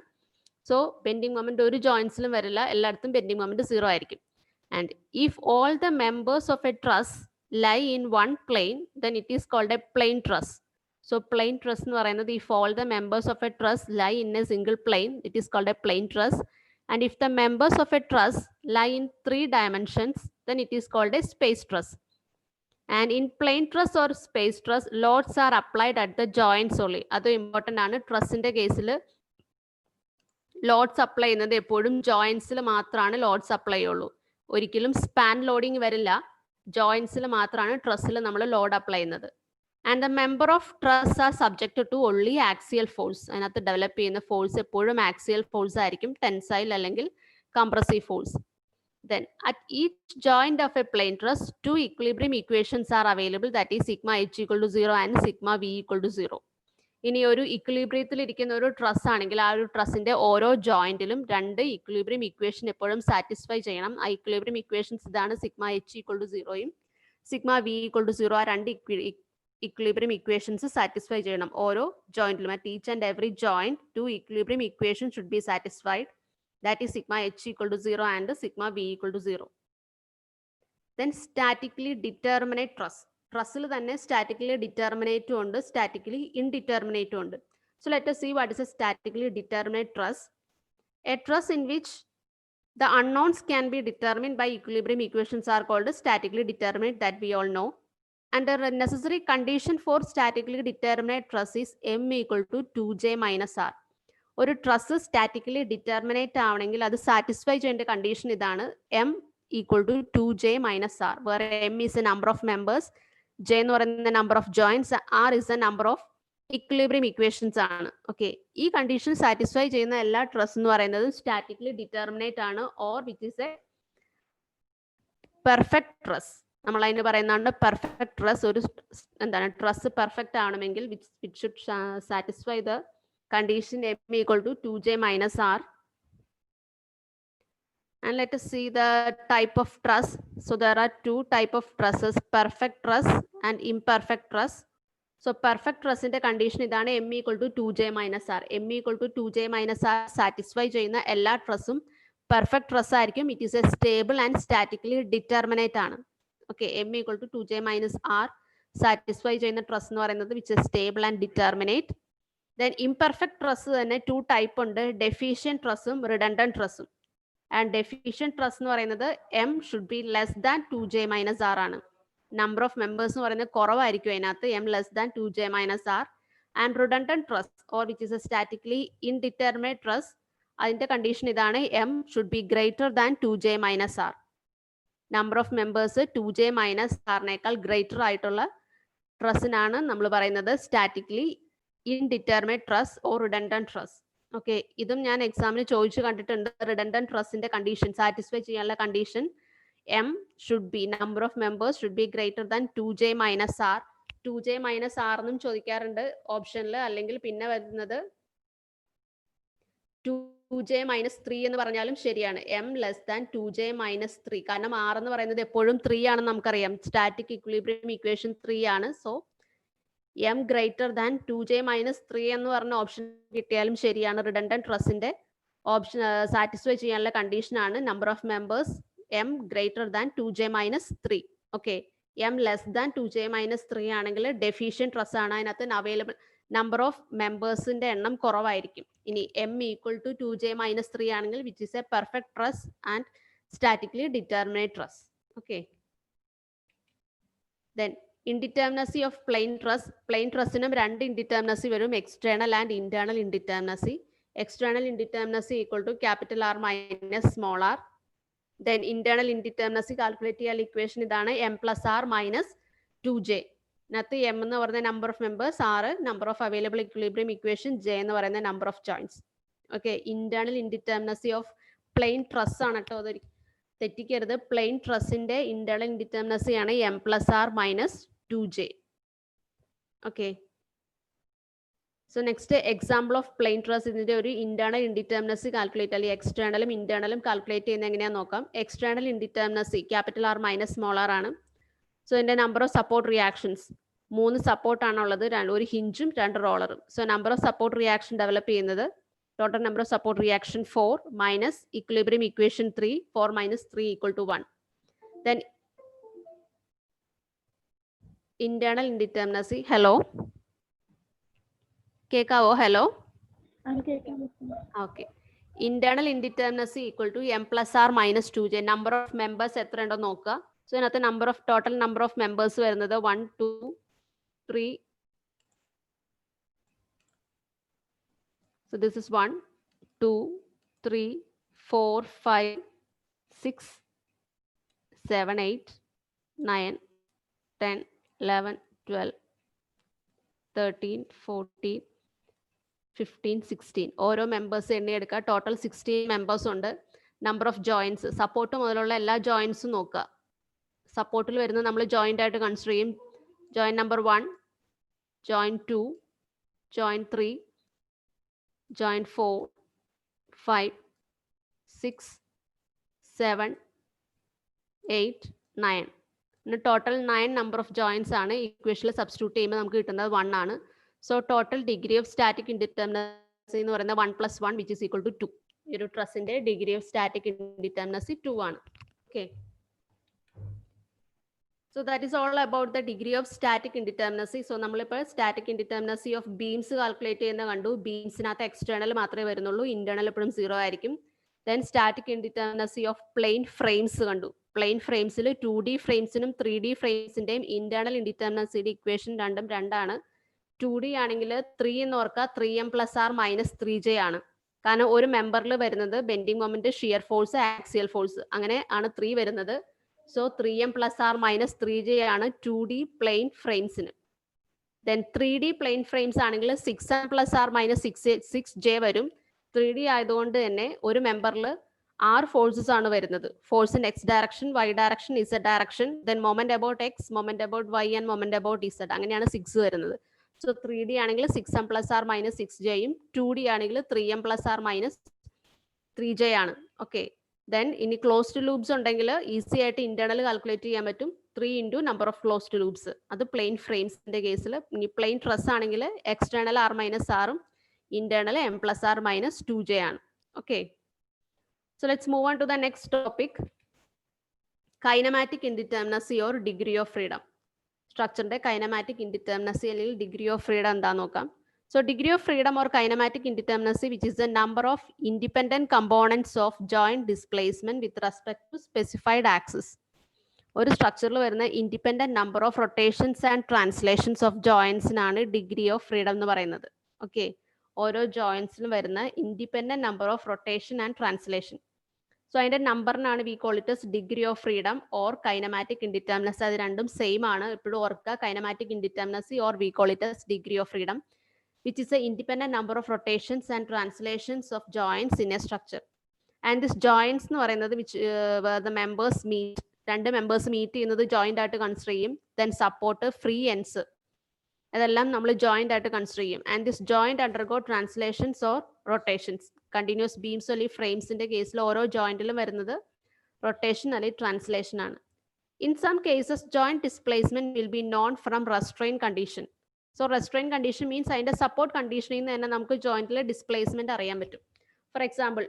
സോ ബെൻഡിങ് മൊമെന്റ് ഒരു ജോയിന്റ്സിലും വരില്ല. എല്ലായിടത്തും ബെൻഡിങ് മൊമെന്റ് 0 ആയിരിക്കും. And if all the members of a truss lie in one plane then it is called a plane truss. So plain truss എന്ന് പറയുന്നത് if all the members of a truss lie in a single plane, it is called a plain truss. And if the members of a truss lie in 3 dimensions, then it is called a space truss. And in plain truss or space truss, loads are applied at the joints only. അത് ഇമ്പോർട്ടൻ്റ് ആണ്. ട്രസ്സിന്റെ കേസിൽ ലോഡ്സ് അപ്ലൈ ചെയ്യുന്നത് എപ്പോഴും ജോയിൻസിൽ മാത്രമാണ് ലോഡ്സ് അപ്ലൈ ചെയ്യുള്ളൂ. ഒരിക്കലും സ്പാൻ ലോഡിങ് വരില്ല. ജോയിൻസിൽ മാത്രമാണ് ട്രസ്സിൽ നമ്മൾ ലോഡ് അപ്ലൈ ചെയ്യുന്നത്. And the member of truss are subjected to only axial force. അതിനകത്ത് ഡെവലപ്പ് ചെയ്യുന്ന ഫോഴ്സ് എപ്പോഴും ആക്സിയൽ ഫോഴ്സ് ആയിരിക്കും, ടെൻസൈൽ അല്ലെങ്കിൽ compressive force. Then at each joint of a plane truss, 2 equilibrium equations are available, that is sigma h equal to 0 and sigma v equal to 0. ഇനി ഒരു ഇക്വിലിബ്രിയത്തിൽ ഇരിക്കുന്ന ഒരു ട്രസ് ആണെങ്കിൽ ആ ഒരു ട്രസിന്റെ ഓരോ ജോയിന്റിലും 2 ഇക്വിലിബ്രിയം ഇക്വേഷൻ എപ്പോഴും സാറ്റിസ്ഫൈ ചെയ്യണം. ആ ഇക്വിലിബ്രിയം ഇക്വേഷൻസ് ഇതാണ് സിഗ്മ h ഈക്വൽ ടു 0യും സിഗ്മ v ഈക്വൽ ടു 0. ആ 2 equilibrium equations satisfy ചെയ്യണം ഓരോ ജോയിന്റിലും. at each and every joint 2 equilibrium equations should be satisfied, that is sigma h equal to 0 and sigma v equal to 0. Then statically determinate truss. ട്രസ്സിൽ തന്നെ സ്റ്റാറ്റിക്കലി ഡിറ്റർമിനേറ്റും ഉണ്ട്, സ്റ്റാറ്റിക്കലി ഇൻഡിറ്റർമിനേറ്റും ഉണ്ട്. So let us see what is a statically determinate truss. A truss in which the unknowns can be determined by equilibrium equations are called statically determinate, that we all know. And the necessary condition for statically determinate truss is m equal to 2j minus r. ഒരു ട്രസ് സ്റ്റാറ്റിക്കലി ഡിറ്റർമിനേറ്റ് ആവണമെങ്കിൽ അത് സാറ്റിസ്ഫൈ ചെയ്യേണ്ട കണ്ടീഷൻ ഇതാണ്, m equal to 2j minus r, where m is a number of members, j എന്ന് പറയുന്ന number of joints, r is a number of equilibrium equations ആണ്. ഓക്കെ, ഈ കണ്ടീഷൻ സാറ്റിസ്ഫൈ ചെയ്യുന്ന എല്ലാ ട്രസ് എന്ന് പറയുന്നത് സ്റ്റാറ്റിക്കലി ഡിറ്റർമിനേറ്റ് ആണ്, or which is a perfect truss. നമ്മൾ അതിന് പറയുന്നതാണ് പെർഫെക്റ്റ് ട്രസ്. ഒരു എന്താണ് ട്രസ് പെർഫെക്റ്റ് ആവണമെങ്കിൽ which should satisfy the condition m equal to 2j minus r. And let us see the type of truss. So there are 2 type of trusses, perfect truss and imperfect truss. So perfect truss ന്റെ condition ഇതാണ്, m equal to 2j minus r. m equal to 2j minus r satisfy ചെയ്യുന്ന എല്ലാ ട്രസ്സും പെർഫെക്റ്റ് ട്രസ് ആയിരിക്കും. It is a stable and statically determinate ആണ്. ഓക്കെ, m equal to 2j minus r satisfy ചെയ്യുന്ന ട്രസ് എന്ന് പറയുന്നത് which is stable and determinate. Then imperfect truss തന്നെ 2 ടൈപ്പ് ഉണ്ട്, ഡെഫിഷ്യന്റ് ട്രസ്സും റിഡൻഡന്റ് ട്രസ്സും. ആൻഡ് ഡെഫിഷ്യന്റ് ട്രസ് എന്ന് പറയുന്നത് m should be less than 2j minus r ആണ്. നമ്പർ ഓഫ് മെമ്പേഴ്സ് എന്ന് പറയുന്നത് കുറവായിരിക്കും അതിനകത്ത്, m less than 2j minus r. And redundant truss or which is a statically indeterminate truss, അതിന്റെ കണ്ടീഷൻ ഇതാണ്, m should be greater than 2j minus r. Number of members 2j minus r-നേക്കാൾ ഗ്രേറ്റർ ആയിട്ടുള്ള ട്രസ്സിനാണ് നമ്മൾ പറയുന്നത് statically indeterminate truss or redundant truss. Okay, ഇതും ഞാൻ എക്സാമിന് ചോദിച്ചു കണ്ടിട്ടുണ്ട്. റിഡൻഡന്റ് ട്രസിന്റെ കണ്ടീഷൻ സാറ്റിസ്ഫൈ ചെയ്യാനുള്ള condition m should be, number of members should be greater than 2j minus r. 2j minus r എന്നും ചോദിക്കാറുണ്ട് ഓപ്ഷനിൽ. അല്ലെങ്കിൽ പിന്നെ വരുന്നത് 2j minus 3 എന്ന് പറഞ്ഞാലും ശരിയാണ്, m less than 2j minus 3. കാരണം r എന്ന് പറയുന്നത് എപ്പോഴും 3 ആണെന്ന് നമുക്കറിയാം. സ്റ്റാറ്റിക് ഇക്വിലിബ്രിയം ഇക്വേഷൻ 3 ആണ്. So m greater than 2j minus 3 എന്ന് പറഞ്ഞ ഓപ്ഷൻ കിട്ടിയാലും ശരിയാണ്. റിഡൻഡന്റ് ട്രസിന്റെ ഓപ്ഷൻ സാറ്റിസ്ഫൈ ചെയ്യാനുള്ള കണ്ടീഷൻ ആണ് number of members m greater than 2j minus 3. Okay, m less than 2j minus 3 ആണെങ്കിൽ ഡെഫിഷ്യന്റ് ട്രസ് ആണ്. അതിനകത്ത് അവൈലബിൾ നമ്പർ ഓഫ് മെമ്പേഴ്സിന്റെ എണ്ണം കുറവായിരിക്കും. ഇനി m equal to 2j minus 3 ആണെങ്കിൽ which is a perfect truss and statically determinate truss. Okay. Then indeterminacy of plain trussനും രണ്ട് indeterminacy വരും, external and internal indeterminacy. External indeterminacy equal to capital R minus small r. Then internal indeterminacy calculate ചെയ്യാൻ equation ഇതാണ് m plus r minus 2j. ഇതിനകത്ത് m എന്ന് പറയുന്ന number of members, r number of available equilibrium equation, j എന്ന് പറയുന്ന number of joints. Okay, internal indeterminacy of plain truss ആണ് കേട്ടോ, അത് തെറ്റിക്കരുത്. പ്ലെയിൻ ട്രസ്സിന്റെ ഇന്റേണൽ ഇൻഡിറ്റർമിനസി ആണ് m plus r minus 2j. Okay, so next example of plane truss. ഇതിന്റെ ഒരു ഇന്റേണൽ ഇൻഡിറ്റർമിനസി കാൽക്കുലേറ്റ് അല്ലെങ്കിൽ എക്സ്റ്റേണലും ഇന്റേണലും കാൽക്കുലേറ്റ് ചെയ്യുന്നത് എങ്ങനെയാണെന്ന് നോക്കാം. External indeterminacy capital R minus small r ആണ്. സോ ഇതിന്റെ number of support reactions, 3 support ആണുള്ളത്, ഒരു ഹിഞ്ചും 2 റോളറും. So number of support reaction develop ചെയ്യുന്നത് total number of support reaction 4 minus equilibrium equation 3, 4 minus 3 equal to 1. Then internal indeterminacy, hello, kekavo, hello, okay, internal indeterminacy equal to m plus r minus 2j. number of members എത്ര ഉണ്ടോ നോക്കുക. സോ ഇതിനകത്ത് number of total number of members വരുന്നത് 1 2 3. So this is 1 2 3 4 5 6 7 8 9 10 11 12 13 14 15 16. ഓരോ മെമ്പേഴ്സ് എണ്ണിയെടുക്കുക. ടോട്ടൽ 16 മെമ്പേഴ്സ് ഉണ്ട്. നമ്പർ ഓഫ് ജോയിൻസ്, സപ്പോർട്ട് മുതലുള്ള എല്ലാ ജോയിൻസും നോക്കുക. സപ്പോർട്ടിൽ വരുന്നത് നമ്മൾ ജോയിന്റ് ആയിട്ട് കൺസിഡർ ചെയ്യും. Joint number 1, joint 2, joint 3, joint 4, 5, 6, 7, 8, 9. Total 9 number of joints ആണ്. ഇക്വേഷനിൽ സബ്സ്റ്റിറ്റ്യൂട്ട് ചെയ്യുമ്പോൾ നമുക്ക് കിട്ടുന്നത് 1 ആണ്. So total degree of static indeterminacy എന്ന് പറയുന്നത് 1 plus 1 which is equal to 2. ഈ ഒരു ട്രസ്സിന്റെ ഡിഗ്രി ഓഫ് സ്റ്റാറ്റിക് ഇൻഡിറ്റർമിനസി 2 ആണ്. Okay, so that is all about the degree of static indeterminacy. So നമ്മളിപ്പോൾ static indeterminacy of beams calculate ചെയ്യുന്ന കണ്ടു. ബീംസിനകത്ത് എക്സ്റ്റേണൽ മാത്രമേ വരുന്നുള്ളൂ, ഇന്റേണൽ എപ്പോഴും 0 ആയിരിക്കും. Then static indeterminacy of plane frames കണ്ടു. പ്ലെയിൻ ഫ്രെയിംസിൽ 2D ഫ്രെയിംസിനും 3D ഫ്രെയിംസിന്റെയും ഇന്റേണൽ ഇൻഡിറ്റർമിനസിയുടെ ഇക്വേഷൻ രണ്ടും 2 ആണ്. 2D ആണെങ്കിൽ 3 എന്ന് ഓർക്കുക, 3m plus r minus 3j ആണ്. കാരണം ഒരു മെമ്പറിൽ വരുന്നത് bending moment, shear force, axial force, അങ്ങനെ ആണ് 3 വരുന്നത്. So 3m plus r minus 3j ആണ് 2D പ്ലെയിൻ ഫ്രെയിംസിന്. ദെൻ 3D പ്ലെയിൻ ഫ്രെയിംസ് ആണെങ്കിൽ 6m plus r minus 6j വരും. 3D ആയതുകൊണ്ട് തന്നെ ഒരു മെമ്പറിൽ 6 ഫോഴ്സസ് ആണ് വരുന്നത്. Force in x direction, y direction, z direction, then moment about x, moment about y and moment about z, അങ്ങനെയാണ് 6 വരുന്നത്. സോ 3D ആണെങ്കിൽ 6m plus r minus 6jയും 2D ആണെങ്കിൽ 3m plus r minus 3j ആണ്. ഓക്കെ, ദെൻ ഇനി ക്ലോസ്ഡ് ലൂപ്സ് ഉണ്ടെങ്കിൽ ഈസി ആയിട്ട് ഇന്റേണൽ കാൽക്കുലേറ്റ് ചെയ്യാൻ പറ്റും. 3 into number of closed loops, അത് പ്ലെയിൻ ഫ്രെയിംസിന്റെ കേസിൽ. ഇനി പ്ലെയിൻ ട്രസ് ആണെങ്കിൽ എക്സ്റ്റേണൽ r minus rഉം internal m plus r minus 2j ആണ്. Okay, so let's move on to the next topic, kinematic indeterminacy or degree of freedom. സ്ട്രക്ചറിന്റെ കൈനമാറ്റിക് ഇൻഡിറ്റർമിനസി അല്ലെങ്കിൽ ഡിഗ്രി ഓഫ് ഫ്രീഡം എന്താന്ന് നോക്കാം. So degree of freedom or kinematic indeterminacy, which is the number of independent components of joint displacement with respect to specified axis. ഒരു സ്ട്രക്ചറിൽ വരുന്ന independent number of rotations and translations of ജോയിൻസിനാണ് ഡിഗ്രി ഓഫ് ഫ്രീഡം എന്ന് പറയുന്നത്. ഓക്കെ, ഓരോ ജോയിൻസിലും വരുന്ന independent number of rotation and translation. So അതിന്റെ നമ്പറിനാണ് we call it as degree of freedom or kinematic indeterminacy. അത് രണ്ടും സെയിം ആണ്, എപ്പോഴും ഓർക്കുക. Kinematic indeterminacy or we call it as degree of freedom, which is the independent number of rotations and translations of joints in a structure. And this joints എന്ന് പറയുന്നത് which where the members meet, രണ്ട് മെമ്പേഴ്സ് മീറ്റ് ചെയ്യുന്നത് ജോയിന്റ് ആയിട്ട് കൺസിഡർ ചെയ്യും. ദെൻ സപ്പോർട്ട്, ഫ്രീ എൻഡ്സ്, അതെല്ലാം നമ്മൾ ജോയിന്റ് ആയിട്ട് കൺസിഡർ ചെയ്യും. And this joint undergo translations or rotations. Continuous beams അല്ലെങ്കിൽ ഫ്രെയിംസിന്റെ കേസിൽ ഓരോ ജോയിന്റിലും വരുന്നത് റൊട്ടേഷൻ അല്ലെങ്കിൽ ട്രാൻസ്ലേഷൻ ആണ്. In some cases joint displacement will be known from restrain condition. So restrain condition means അതിന്റെ സപ്പോർട്ട് കണ്ടീഷനിൽ നിന്ന് തന്നെ നമുക്ക് ജോയിന്റിലെ ഡിസ്പ്ലേസ്മെന്റ് അറിയാൻ പറ്റും. ഫോർ എക്സാമ്പിൾ,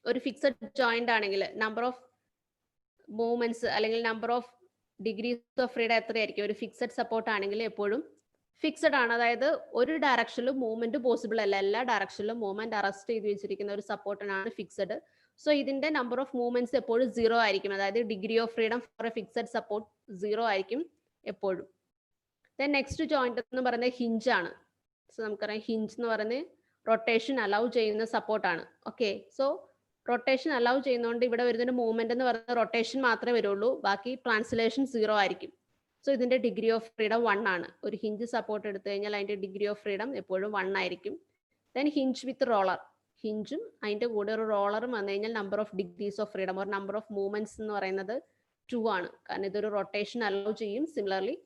ഒരു ഫിക്സഡ് ജോയിന്റ് ആണെങ്കിൽ നമ്പർ ഓഫ് മൂവ്മെന്റ്സ് അല്ലെങ്കിൽ number of degrees of freedom എത്രയായിരിക്കും? ഒരു ഫിക്സഡ് സപ്പോർട്ട് ആണെങ്കിൽ എപ്പോഴും ഫിക്സഡ് ആണ്, അതായത് ഒരു ഡയറക്ഷനിലും മൂവ്മെന്റ് പോസിബിൾ അല്ല, എല്ലാ ഡയറക്ഷനിലും മൂവ്മെന്റ് അറസ്റ്റ് ചെയ്ത് വെച്ചിരിക്കുന്ന ഒരു സപ്പോർട്ടിനാണ് ഫിക്സഡ്. സോ ഇതിന്റെ നമ്പർ ഓഫ് മൂവ്മെന്റ്സ് എപ്പോഴും 0 ആയിരിക്കും, അതായത് degree of freedom for A fixed support 0 ആയിരിക്കും എപ്പോഴും. ദെൻ നെക്സ്റ്റ് ജോയിന്റ് എന്ന് പറയുന്നത് ഹിഞ്ച് ആണ്. സോ നമുക്കറിയാം ഹിഞ്ച് എന്ന് പറയുന്നത് റൊട്ടേഷൻ അലൗ ചെയ്യുന്ന സപ്പോർട്ടാണ്. ഓക്കെ, സോ റൊട്ടേഷൻ അലൗ ചെയ്യുന്നതുകൊണ്ട് ഇവിടെ വരുന്ന മൂവ്മെന്റ് എന്ന് പറയുന്നത് റൊട്ടേഷൻ മാത്രമേ വരുള്ളൂ, ബാക്കി ട്രാൻസ്ലേഷൻ 0 ആയിരിക്കും. സോ ഇതിന്റെ ഡിഗ്രി ഓഫ് ഫ്രീഡം 1 ആണ്. ഒരു ഹിഞ്ച് സപ്പോർട്ട് എടുത്തു കഴിഞ്ഞാൽ അതിന്റെ ഡിഗ്രി ഓഫ് ഫ്രീഡം എപ്പോഴും 1 ആയിരിക്കും. ദെൻ ഹിഞ്ച് വിത്ത് റോളർ, ഹിഞ്ചും അതിന്റെ കൂടെ ഒരു റോളറും വന്നു കഴിഞ്ഞാൽ number of degrees of freedom or number of movements എന്ന് പറയുന്നത് 2 ആണ്, കാരണം ഇതൊരു റൊട്ടേഷൻ അലൗ ചെയ്യും. സിമിലർലി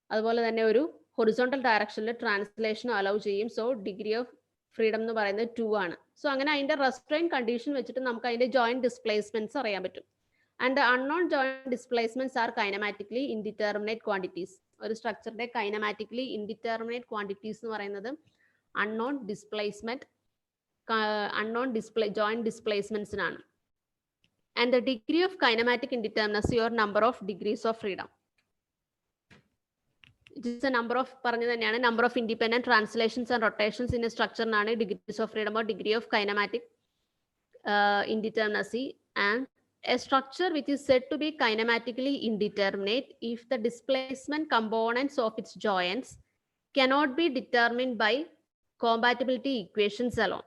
അതുപോലെ തന്നെ ഒരു ഹൊറിസോണ്ടൽ ഡയറക്ഷനിൽ ട്രാൻസ്ലേഷൻ അലൗ ചെയ്യും. സോ ഡിഗ്രി ഓഫ് ഫ്രീഡം എന്ന് പറയുന്നത് 2 ആണ്. സോ അങ്ങനെ അതിന്റെ റെസ്ട്രെയിൻ കണ്ടീഷൻ വെച്ചിട്ട് നമുക്ക് അതിന്റെ ജോയിന്റ് ഡിസ്പ്ലേസ്മെന്റ്സ് അറിയാൻ പറ്റും. And the unknown joint displacements are kinematically indeterminate quantities. ഒരു സ്ട്രക്ചറിന്റെ കൈനമാറ്റിക്കലി ഇൻഡിറ്റർമിനേറ്റ് ക്വാണ്ടിറ്റീസ് എന്ന് പറയുന്നത് joint displacementsനാണ്. And the degree of kinematic indeterminacy or number of degrees of freedom. It is a number of പറഞ്ഞു തന്നെയാണ്, number of independent translations and rotations in a structure എന്നാണ് degrees of freedom or degree of kinematic indeterminacy. And a structure which is said to be kinematically indeterminate if the displacement components of its joints cannot be determined by compatibility equations alone.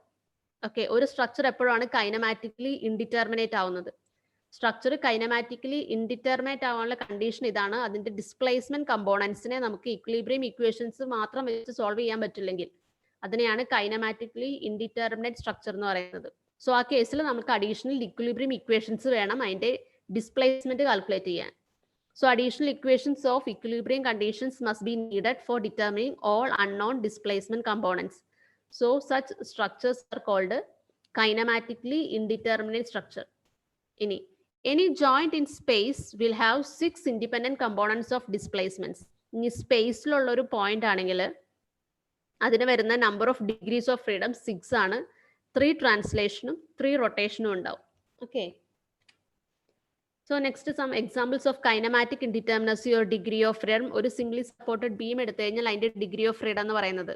Okay, ഒരു സ്ട്രക്ചർ എപ്പോഴാണ് കൈനമാറ്റിക്കലി ഇൻഡിറ്റർമിനേറ്റ് ആവുന്നത്? സ്ട്രക്ചർ കൈനമാറ്റിക്കലി ഇൻഡിറ്റർമിനേറ്റ് ആവാനുള്ള കണ്ടീഷൻ ഇതാണ്, അതിന്റെ ഡിസ്പ്ലേസ്മെന്റ് കമ്പോണൻസിനെ നമുക്ക് ഇക്വിലിബ്രിയം ഇക്വേഷൻസ് മാത്രം വെച്ച് സോൾവ് ചെയ്യാൻ പറ്റില്ലെങ്കിൽ അതിനെയാണ് കൈനമാറ്റിക്കലി ഇൻഡിറ്റർമിനേറ്റ് സ്ട്രക്ചർ എന്ന് പറയുന്നത്. സോ ആ കേസിൽ നമുക്ക് അഡീഷണൽ ഇക്വിലിബ്രിയം ഇക്വേഷൻസ് വേണം അതിന്റെ ഡിസ്പ്ലേസ്മെന്റ് കാൽക്കുലേറ്റ് ചെയ്യാൻ. So additional equations of equilibrium conditions must be needed for determining all unknown displacement components. So such structures are called kinematically indeterminate structure. ഇനി any joint in space will have 6 independent components of displacements. ഇനി സ്പേസിലുള്ള ഒരു പോയിന്റ് ആണെങ്കിൽ അതിന് വരുന്ന number of degrees of freedom 6 ആണ്. 3 ട്രാൻസ്ലേഷനും 3 റൊട്ടേഷനും ഉണ്ടാവും. Okay, so next some examples of kinematic indeterminacy or degree of freedom. ഒരു സിംഗ്ലി സപ്പോർട്ടഡ് ബീം എടുത്തു കഴിഞ്ഞാൽ അതിന്റെ ഡിഗ്രി ഓഫ് ഫ്രീഡം എന്ന് പറയുന്നത്,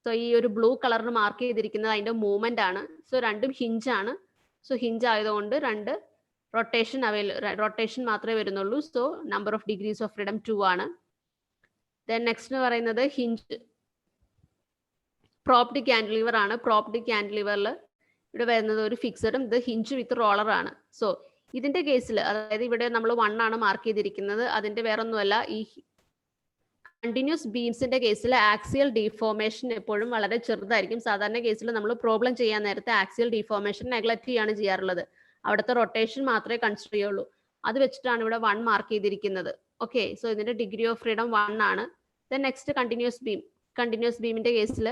സോ ഈ ഒരു ബ്ലൂ കളറിന് മാർക്ക് ചെയ്തിരിക്കുന്നത് അതിന്റെ മൂവ്മെന്റ് ആണ്. സോ രണ്ടും ഹിഞ്ച് ആണ്. സോ ഹിഞ്ച് ആയതുകൊണ്ട് 2 റൊട്ടേഷൻ മാത്രമേ വരുന്നുള്ളൂ. So number of degrees of freedom 2 ആണ്. ദെൻ നെക്സ്റ്റ് എന്ന് പറയുന്നത് ഹിഞ്ച് പ്രോപ്ഡ് ക്യാൻഡിലിവർ ആണ്. പ്രോപ്ഡ് ക്യാൻഡിലിവറിൽ ഇവിടെ വരുന്നത് ഒരു ഫിക്സഡും ഇത് ഹിഞ്ച് വിത്ത് റോളർ ആണ്. സോ ഇതിന്റെ കേസിൽ, അതായത് ഇവിടെ നമ്മൾ 1 ആണ് മാർക്ക് ചെയ്തിരിക്കുന്നത്, അതിന്റെ വേറെ ഒന്നുമല്ല, ഈ കണ്ടിന്യൂസ് ബീംസിന്റെ കേസിൽ ആക്സിയൽ ഡിഫോർമേഷൻ എപ്പോഴും വളരെ ചെറുതായിരിക്കും. സാധാരണ കേസിൽ നമ്മൾ പ്രോബ്ലം ചെയ്യാൻ നേരത്തെ ആക്സിയൽ ഡിഫോർമേഷൻ നെഗ്ലക്ട് ചെയ്യാണ് ചെയ്യാറുള്ളത്, അവിടുത്തെ റൊട്ടേഷൻ മാത്രമേ കൺസിഡർ ചെയ്യുള്ളൂ. അത് വെച്ചിട്ടാണ് ഇവിടെ 1 മാർക്ക് ചെയ്തിരിക്കുന്നത്. ഓക്കെ, സോ ഇതിന്റെ ഡിഗ്രി ഓഫ് ഫ്രീഡം 1 ആണ്. Then next continuous beam. Continuous ബീമിന്റെ കേസിൽ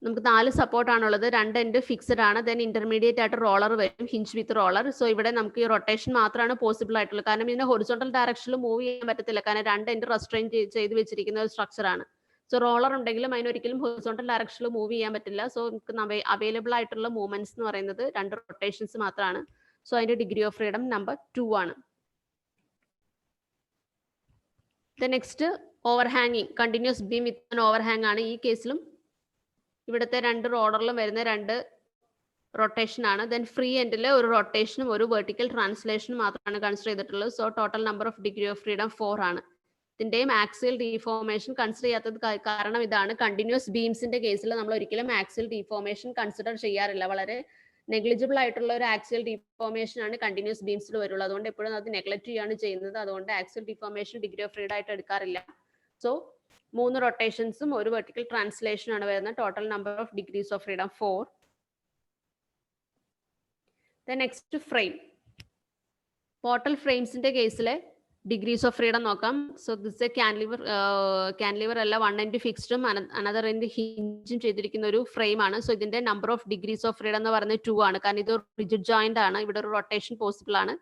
നമുക്ക് 4 സപ്പോർട്ടാണുള്ളത്, 2 എൻഡ് ഫിക്സഡ് ആണ്. ദെൻ ഇന്റർമീഡിയറ്റ് ആയിട്ട് റോളർ വരും, ഹിഞ്ച് വിത്ത് റോളർ. സോ ഇവിടെ നമുക്ക് ഈ റൊട്ടേഷൻ മാത്രമാണ് പോസിബിൾ ആയിട്ടുള്ളത്, കാരണം ഇതിനെ ഹൊറിസോണ്ടൽ ഡയറക്ഷനിൽ മൂവ് ചെയ്യാൻ പറ്റത്തില്ല, കാരണം 2 എൻഡ് റെസ്ട്രെയിൻ ചെയ്ത് വെച്ചിരിക്കുന്ന ഒരു സ്ട്രക്ചർ ആണ്. സോ റോളർ ഉണ്ടെങ്കിലും അതിനൊരിക്കലും ഹൊറിസോണ്ടൽ ഡയറക്ഷനിൽ മൂവ് ചെയ്യാൻ പറ്റില്ല. സോ നമുക്ക് അവൈലബിൾ ആയിട്ടുള്ള മൂവ്മെന്റ്സ് എന്ന് പറയുന്നത് 2 റൊട്ടേഷൻസ് മാത്രമാണ്. സോ അതിന്റെ ഡിഗ്രി ഓഫ് ഫ്രീഡം നമ്പർ 2 ആണ്. നെക്സ്റ്റ് ഓവർഹാങ്ങിങ്. കണ്ടിന്യൂസ് ബീം വിത്ത് ഓവർഹാങ് ആണ്. ഈ കേസിലും ഇവിടുത്തെ 2 റോളറിലും വരുന്ന 2 റൊട്ടേഷൻ ആണ്. ദെൻ ഫ്രീ എൻഡിൽ ഒരു റൊട്ടേഷനും ഒരു വെർട്ടിക്കൽ ട്രാൻസ്ലേഷനും മാത്രമാണ് കൺസിഡർ ചെയ്തിട്ടുള്ളത്. So total number of degree of freedom 4 ആണ്. ഇതിന്റെയും ആക്സിയൽ ഡിഫോർമേഷൻ കൺസിഡർ ചെയ്യാത്തത് കാരണം ഇതാണ്, കണ്ടിന്യൂസ് ബീംസിന്റെ കേസിൽ നമ്മൾ ഒരിക്കലും ആക്സിയൽ ഡിഫോർമേഷൻ കൺസിഡർ ചെയ്യാറില്ല. വളരെ നെഗ്ലിജിബിൾ ആയിട്ടുള്ള ഒരു ആക്സിയൽ ഡിഫോർമേഷൻ ആണ് കണ്ടിന്യൂസ് ബീംസിൽ വരുള്ളൂ. അതുകൊണ്ട് എപ്പോഴും അത് നെഗ്ലക്ട് ചെയ്യാണ് ചെയ്യുന്നത്. അതുകൊണ്ട് axial deformation degree of freedom ആയിട്ട് എടുക്കാറില്ല. സോ 3 റൊട്ടേഷൻസും ഒരു വെർട്ടിക്കൽ ട്രാൻസ്ലേഷൻ ആണ് വരുന്നത്. Total number of degrees of freedom 4. Next frame. Portal ഫ്രെയിംസിന്റെ കേസിലെ ഡിഗ്രീസ് ഓഫ് ഫ്രീഡം നോക്കാം. സോ ദിസ് എ ക്യാൻലിവർ അല്ല, 1 എൻഡ് ഫിക്സ്ഡും അനദർ എൻഡ് ഹിഞ്ചും ചെയ്തിരിക്കുന്ന ഒരു ഫ്രെയിം ആണ്. സോ ഇതിന്റെ number of degrees of freedom എന്ന് പറയുന്നത് 2 ആണ്, കാരണം ഇത് റിജിഡ് ജോയിന്റ് ആണ്. ഇവിടെ ഒരു റൊട്ടേഷൻ പോസിബിൾ ആണ്.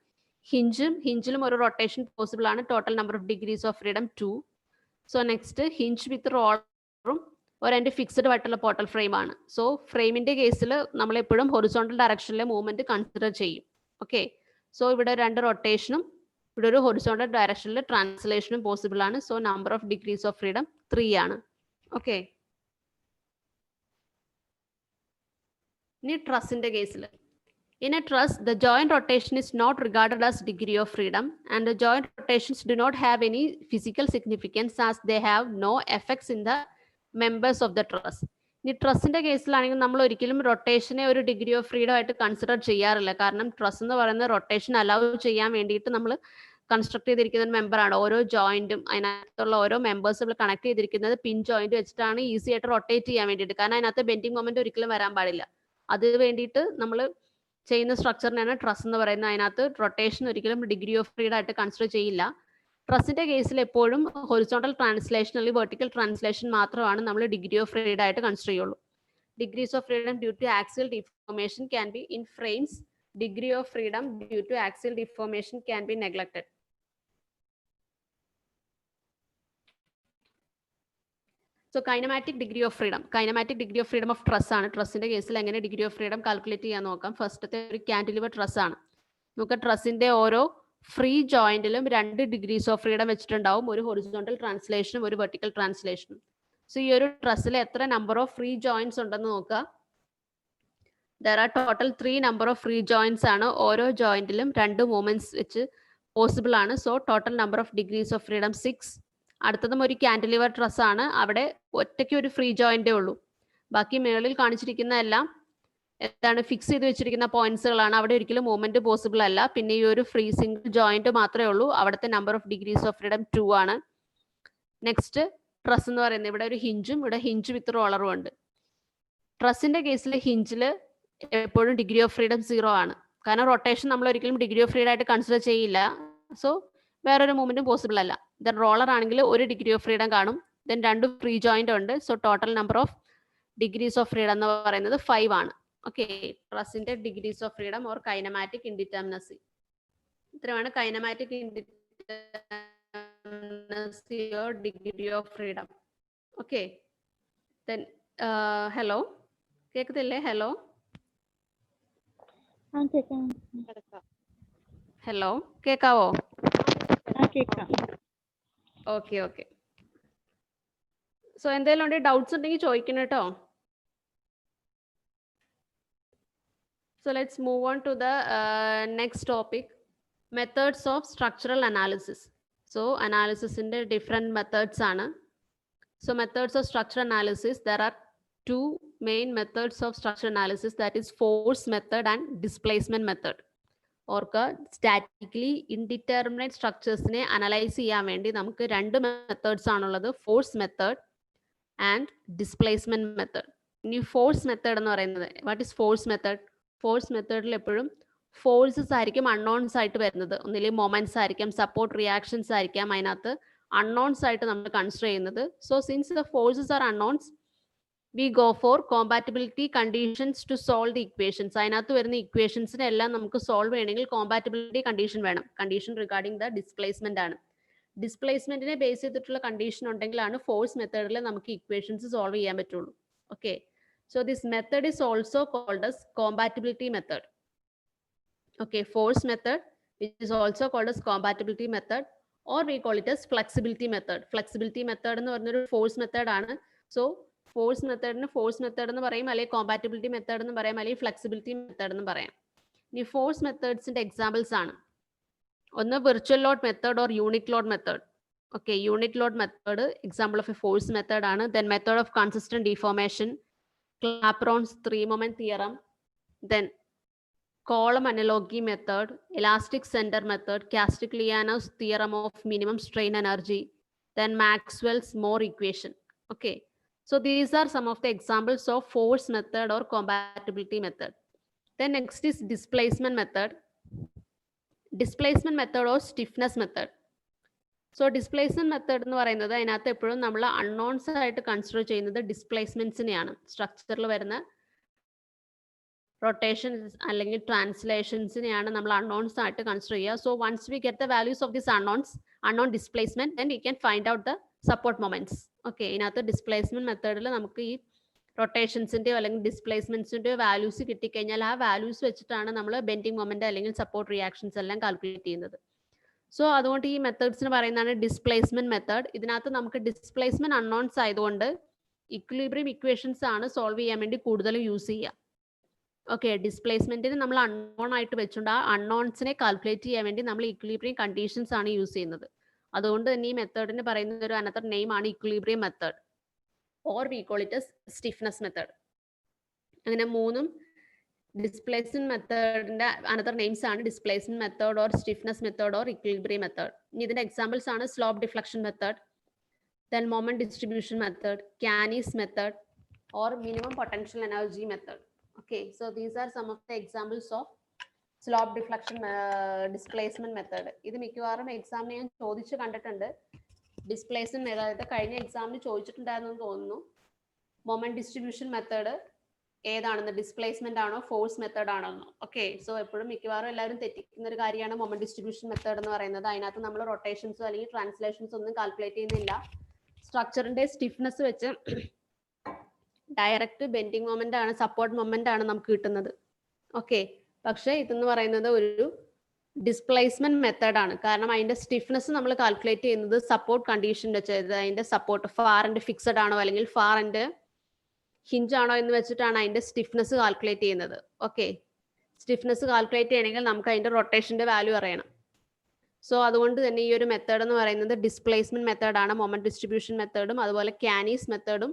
ഹിഞ്ചിലും ഒരു റൊട്ടേഷൻ പോസിബിൾ ആണ്. Total number of degrees of freedom 2. So next hinge with റോളറും ഒരു എൻഡ് ഫിക്സ്ഡ് ആയിട്ടുള്ള പോർട്ടൽ ഫ്രെയിം ആണ്. സോ ഫ്രെയിമിന്റെ കേസിൽ നമ്മൾ എപ്പോഴും ഹൊറിസോണ്ടൽ ഡയറക്ഷനിലെ മൂവ്മെന്റ് കൺസിഡർ ചെയ്യും. ഓക്കെ, സോ ഇവിടെ 2 റൊട്ടേഷനും ഇവിടെ ഒരു ഹൊറിസോണ്ടൽ ഡയറക്ഷനിൽ ട്രാൻസ്ലേഷനും പോസിബിൾ ആണ്. So number of degrees of freedom 3 ആണ്. ഓക്കെ, ഇനി ട്രസിന്റെ കേസിൽ, in a truss, the joint rotation is not regarded as degree of freedom, and the joint rotations do not have any physical significance as they have no effects in the members of the truss. ഇനി ട്രസിന്റെ കേസിലാണെങ്കിൽ നമ്മൾ ഒരിക്കലും റൊട്ടേഷനെ ഒരു ഡിഗ്രി ഓഫ് ഫ്രീഡം ആയിട്ട് കൺസിഡർ ചെയ്യാറില്ല. കാരണം ട്രസ് എന്ന് പറയുന്ന റൊട്ടേഷൻ അലൗ ചെയ്യാൻ വേണ്ടിയിട്ട് നമ്മൾ കൺസ്ട്രക്ട് ചെയ്തിരിക്കുന്ന ഒരു മെമ്പറാണ്. ഓരോ ജോയിന്റും അതിനകത്തുള്ള ഓരോ മെമ്പേഴ്സ് കണക്ട് ചെയ്തിരിക്കുന്നത് പിൻ ജോയിന്റ് വെച്ചിട്ടാണ് ഈസി ആയിട്ട് റൊട്ടേറ്റ് ചെയ്യാൻ വേണ്ടിയിട്ട്. കാരണം അതിനകത്ത് ബെൻഡിങ് മൊമെന്റ് ഒരിക്കലും വരാൻ പാടില്ല. അത് വേണ്ടിയിട്ട് നമ്മൾ ചെയ്യുന്ന സ്ട്രക്ചറിനാണ് ട്രസ് എന്ന് പറയുന്നത്. അതിനകത്ത് റൊട്ടേഷൻ ഒരിക്കലും ഡിഗ്രി ഓഫ് ഫ്രീഡം ആയിട്ട് കൺസിഡർ ചെയ്യില്ല. ട്രസിന്റെ കേസിൽ എപ്പോഴും ഹൊറിസോണ്ടൽ ട്രാൻസ്ലേഷൻ അല്ലെങ്കിൽ വെർട്ടിക്കൽ ട്രാൻസ്ലേഷൻ മാത്രമാണ് നമ്മൾ ഡിഗ്രി ഓഫ് ഫ്രീഡം ആയിട്ട് കൺസിഡർ ചെയ്യുള്ളൂ. Degrees of freedom due to axial deformation can be in frames. Degree of freedom due to axial deformation can be neglected. So kinematic degree of freedom, kinematic degree of freedom of truss ആണ്. ട്രസിന്റെ കേസിൽ എങ്ങനെ ഡിഗ്രി ഓഫ് ഫ്രീഡം കാൽക്കുലേറ്റ് ചെയ്യാൻ നോക്കാം. ഫസ്റ്റത്തെ ഒരു ക്യാന്റിലിവർ ട്രസ് ആണ്. നമുക്ക് ട്രസിന്റെ ഓരോ ഫ്രീ ജോയിന്റിലും 2 ഡിഗ്രീസ് ഓഫ് ഫ്രീഡം വെച്ചിട്ടുണ്ടാവും, ഒരു ഹൊറിസോണ്ടൽ ട്രാൻസ്ലേഷനും ഒരു വെർട്ടിക്കൽ ട്രാൻസ്ലേഷനും. സോ ഈ ഒരു ട്രസ്സിൽ എത്ര നമ്പർ ഓഫ് ഫ്രീ ജോയിന്റ്സ് ഉണ്ടെന്ന് നോക്കുക. There are total 3 number of free joints ആണ്. ഓരോ ജോയിന്റിലും 2 മൂവ്മെന്റ്സ് വെച്ച് പോസിബിൾ ആണ്. So total number of degrees of freedom 6. അടുത്തതും ഒരു ക്യാന്റിലിവർ ട്രസ് ആണ്. അവിടെ ഒറ്റയ്ക്ക് ഒരു ഫ്രീ ജോയിന്റേ ഉള്ളൂ. ബാക്കി മേളിൽ കാണിച്ചിരിക്കുന്ന എല്ലാം എന്താണ് ഫിക്സ് ചെയ്ത് വെച്ചിരിക്കുന്ന പോയിന്റ്സുകളാണ്. അവിടെ ഒരിക്കലും മൂവ്മെന്റ് പോസിബിൾ അല്ല. പിന്നെ ഈ ഒരു ഫ്രീ സിംഗിൾ ജോയിന്റ് മാത്രമേ ഉള്ളൂ. അവിടുത്തെ number of degrees of freedom 2 ആണ്. നെക്സ്റ്റ് ട്രസ് എന്ന് പറയുന്നത് ഇവിടെ ഒരു ഹിഞ്ചും ഇവിടെ ഹിഞ്ച് വിത്ത് റോളറും ഉണ്ട്. ട്രസിന്റെ കേസിൽ ഹിഞ്ചിൽ എപ്പോഴും ഡിഗ്രി ഓഫ് ഫ്രീഡം 0 ആണ്. കാരണം റൊട്ടേഷൻ നമ്മൾ ഒരിക്കലും ഡിഗ്രി ഓഫ് ഫ്രീഡം ആയിട്ട് കൺസിഡർ ചെയ്യില്ല. സോ വേറൊരു മൂവ്മെന്റും പോസിബിൾ അല്ല. ദെൻ റോളർ ആണെങ്കിൽ ഒരു ഡിഗ്രി ഓഫ് ഫ്രീഡം കാണും. ദെൻ 2 ഫ്രീ ജോയിന്റ് ഉണ്ട്. So total number of degrees of freedom എന്ന് പറയുന്നത് 5 ആണ്. ഓക്കെ, ട്രസിന്റെ degrees of freedom or kinematic indeterminacy. ഇത്രയാണ് kinematic indeterminacy or degree of freedom. Okay, then hello, കേൾക്കത്തില്ലേ? ഹലോ ഹലോ, കേൾക്കാവോ? Okay okay. സോ എന്തെങ്കിലും ഡൗട്ട്സ് ഉണ്ടെങ്കിൽ ചോദിക്കണം കേട്ടോ. So let's move on to the next topic, methods of structural analysis. So analysis in the different methods ആണ്. So methods of structural analysis, there are 2 main methods of structural analysis, that is force method and displacement method. ഓർക്കുക, സ്റ്റാറ്റിക്കലി ഇൻഡിറ്റർമിനേറ്റ് സ്ട്രക്ചേഴ്സിനെ അനലൈസ് ചെയ്യാൻ വേണ്ടി നമുക്ക് 2 മെത്തേഡ്സ് ആണുള്ളത്, force method and displacement method. ഇനി ഫോഴ്സ് മെത്തേഡ് എന്ന് പറയുന്നത്, what is force method? Force മെത്തേഡിൽ എപ്പോഴും ഫോഴ്സസ് ആയിരിക്കും അൺനോൺസ് ആയിട്ട് വരുന്നത്. ഒന്നില്ലെങ്കിൽ മൊമെന്റ്സ് ആയിരിക്കാം, സപ്പോർട്ട് റിയാക്ഷൻസ് ആയിരിക്കാം, അതിനകത്ത് അൺനോൺസ് ആയിട്ട് നമ്മൾ കൺസിഡർ ചെയ്യുന്നത്. So since the forces are unknowns, we go for compatibility conditions to solve the equations. അതിനകത്ത് വരുന്ന ഇക്വേഷൻസിനെ എല്ലാം നമുക്ക് സോൾവ് ചെയ്യണമെങ്കിൽ കോമ്പാറ്റബിലിറ്റി കണ്ടീഷൻ വേണം. കണ്ടീഷൻ റിഗാർഡിംഗ് ദ ഡിസ്പ്ലേസ്മെന്റ് ആണ്. ഡിസ്പ്ലേസ്മെന്റിനെ ബേസ് ചെയ്തിട്ടുള്ള കണ്ടീഷൻ ഉണ്ടെങ്കിലാണ് ഫോഴ്സ് മെത്തേഡിൽ നമുക്ക് ഇക്വേഷൻസ് സോൾവ് ചെയ്യാൻ പറ്റുള്ളൂ. Okay, so this method is also called as compatibility method. Okay, force method, which is also called as compatibility method, or we call it as flexibility method. Flexibility method എന്ന് പറഞ്ഞൊരു ഫോഴ്സ് മെത്തേഡ് ആണ്. സോ ഫോഴ്സ് മെത്തേഡിന് ഫോഴ്സ് മെത്തേഡ് എന്ന് പറയും, അല്ലെങ്കിൽ കോമ്പാറ്റബിലിറ്റി മെത്തേഡ് എന്ന് പറയാം, അല്ലെങ്കിൽ ഫ്ലെക്സിബിലിറ്റി മെത്തേഡ് എന്ന് പറയാം. ഇനി ഫോഴ്സ് മെത്തേഡ്സിന്റെ എക്സാമ്പിൾസ് ആണ്. ഒന്ന് virtual load method or unit load method. Okay, unit load method example of a force method ആണ്. Then method of consistent deformation, Clapeyron's 3-moment theorem, then column analogy method, elastic center method, Castigliano's theorem of minimum strain energy, then Maxwell's Moore equation. Okay, so these are some of the examples of force method or compatibility method. Then next is displacement method. Displacement method or stiffness method. So displacement method എന്ന് പറയുന്നത്, അതിനകത്ത് എപ്പോഴും നമ്മൾ അൺനോൺസ് ആയിട്ട് കൺസിഡർ ചെയ്യുന്നത് ഡിസ്പ്ലേസ്മെന്റ്സിനെയാണ്. സ്ട്രക്ചറിൽ വരുന്ന റൊട്ടേഷൻസ് അല്ലെങ്കിൽ ട്രാൻസ്ലേഷൻസിനെയാണ് നമ്മൾ അൺനോൺസ് ആയിട്ട് കൺസിഡർ ചെയ്യുക. So once we get the values of this unknown displacement, then we can find out the support moments. Okay, ഇതിനകത്ത് ഡിസ്പ്ലേസ്മെന്റ് മെത്തേഡിൽ നമുക്ക് ഈ റൊട്ടേഷൻസിന്റെയോ അല്ലെങ്കിൽ ഡിസ്പ്ലേസ്മെന്റ്സിന്റെയോ വാല്യൂസ് കിട്ടിക്കഴിഞ്ഞാൽ ആ വാല്യൂസ് വെച്ചിട്ടാണ് നമ്മൾ ബെൻഡിങ് മൊമെന്റ് അല്ലെങ്കിൽ സപ്പോർട്ട് റിയാക്ഷൻസ് എല്ലാം കാൽക്കുലേറ്റ് ചെയ്യുന്നത്. സോ അതുകൊണ്ട് ഈ മെത്തേഡ്സിന് പറയുന്നതാണ് ഡിസ്പ്ലേസ്മെന്റ് മെത്തേഡ്. ഇതിനകത്ത് നമുക്ക് ഡിസ്പ്ലേസ്മെന്റ് അൺനോൺസ് ആയതുകൊണ്ട് ഇക്വിലിബ്രിയം ഇക്വേഷൻസ് ആണ് സോൾവ് ചെയ്യാൻ വേണ്ടി കൂടുതലും യൂസ് ചെയ്യുക. ഓക്കെ, ഡിസ്പ്ലേസ്മെന്റിന് നമ്മൾ അൺനോൺ ആയിട്ട് വെച്ചുകൊണ്ട് ആ അൺനോൺസിനെ കാൽക്കുലേറ്റ് ചെയ്യാൻ വേണ്ടി നമ്മൾ ഇക്വിലിബ്രിയം കണ്ടീഷൻസ് ആണ് യൂസ് ചെയ്യുന്നത്. അതുകൊണ്ട് തന്നെ ഈ മെത്തേഡിന് പറയുന്ന ഒരു അനദർ നെയിം ആണ് equilibrium method, or we call it stiffness method. അങ്ങനെ മൂന്നും ഡിസ്പ്ലേസ്മെന്റ് മെത്തേഡിന്റെ അനദർ നെയിംസ് ആണ് displacement method, or stiffness method, or equilibrium method. ഇനി ഇതിന്റെ എക്സാമ്പിൾസ് ആണ് slope deflection method, then moment distribution method, Canny's method, or minimum potential energy method. Okay, so these are some of the examples of slope deflection displacement method. ഇത് മിക്കവാറും എക്സാമിന് ഞാൻ ചോദിച്ചു കണ്ടിട്ടുണ്ട്. ഡിസ്പ്ലേസ്മെന്റ് അതായത് കഴിഞ്ഞ എക്സാമിന് ചോദിച്ചിട്ടുണ്ടായിരുന്നു തോന്നുന്നു. മൊമെന്റ് ഡിസ്ട്രിബ്യൂഷൻ മെത്തേഡ് ഏതാണെന്ന്, ഡിസ്പ്ലേസ്മെന്റ് ആണോ ഫോഴ്സ് മെത്തേഡ് ആണോ? ഓക്കെ, സോ എപ്പോഴും മിക്കവാറും എല്ലാവരും തെറ്റിക്കുന്ന ഒരു കാര്യമാണ് മൊമെന്റ് ഡിസ്ട്രിബ്യൂഷൻ മെത്തേഡ് എന്ന് പറയുന്നത്. അതിനകത്ത് നമ്മൾ റൊട്ടേഷൻസോ അല്ലെങ്കിൽ ട്രാൻസ്ലേഷൻസ് ഒന്നും കാൽക്കുലേറ്റ് ചെയ്യുന്നില്ല. സ്ട്രക്ചറിന്റെ സ്റ്റിഫ്നെസ് വെച്ച് ഡയറക്റ്റ് ബെൻഡിങ് മൊമെന്റ് ആണ്, സപ്പോർട്ട് മൊമെന്റ് ആണ് നമുക്ക് കിട്ടുന്നത്. ഓക്കെ, പക്ഷേ ഇതെന്ന് പറയുന്നത് ഒരു ഡിസ്പ്ലേസ്മെന്റ് മെത്തേഡ് ആണ്. കാരണം അതിന്റെ സ്റ്റിഫ്നെസ് നമ്മൾ കാൽക്കുലേറ്റ് ചെയ്യുന്നത് സപ്പോർട്ട് കണ്ടീഷൻ വെച്ച്, അതിന്റെ സപ്പോർട്ട് ഫാർ ആൻഡ് ഫിക്സഡ് ആണോ അല്ലെങ്കിൽ ഫാർ ആൻഡ് ഹിഞ്ച് ആണോ എന്ന് വെച്ചിട്ടാണ് അതിന്റെ സ്റ്റിഫ്നെസ് കാൽക്കുലേറ്റ് ചെയ്യുന്നത്. ഓക്കെ, സ്റ്റിഫ്നെസ് കാൽക്കുലേറ്റ് ചെയ്യണമെങ്കിൽ നമുക്ക് അതിന്റെ റൊട്ടേഷന്റെ വാല്യൂ അറിയണം. സോ അതുകൊണ്ട് തന്നെ ഈ ഒരു മെത്തേഡ് എന്ന് പറയുന്നത് ഡിസ്പ്ലേസ്മെന്റ് മെത്തേഡാണ്. മൊമെന്റ് ഡിസ്ട്രിബ്യൂഷൻ മെത്തേഡും അതുപോലെ ക്യാനീസ് മെത്തേഡും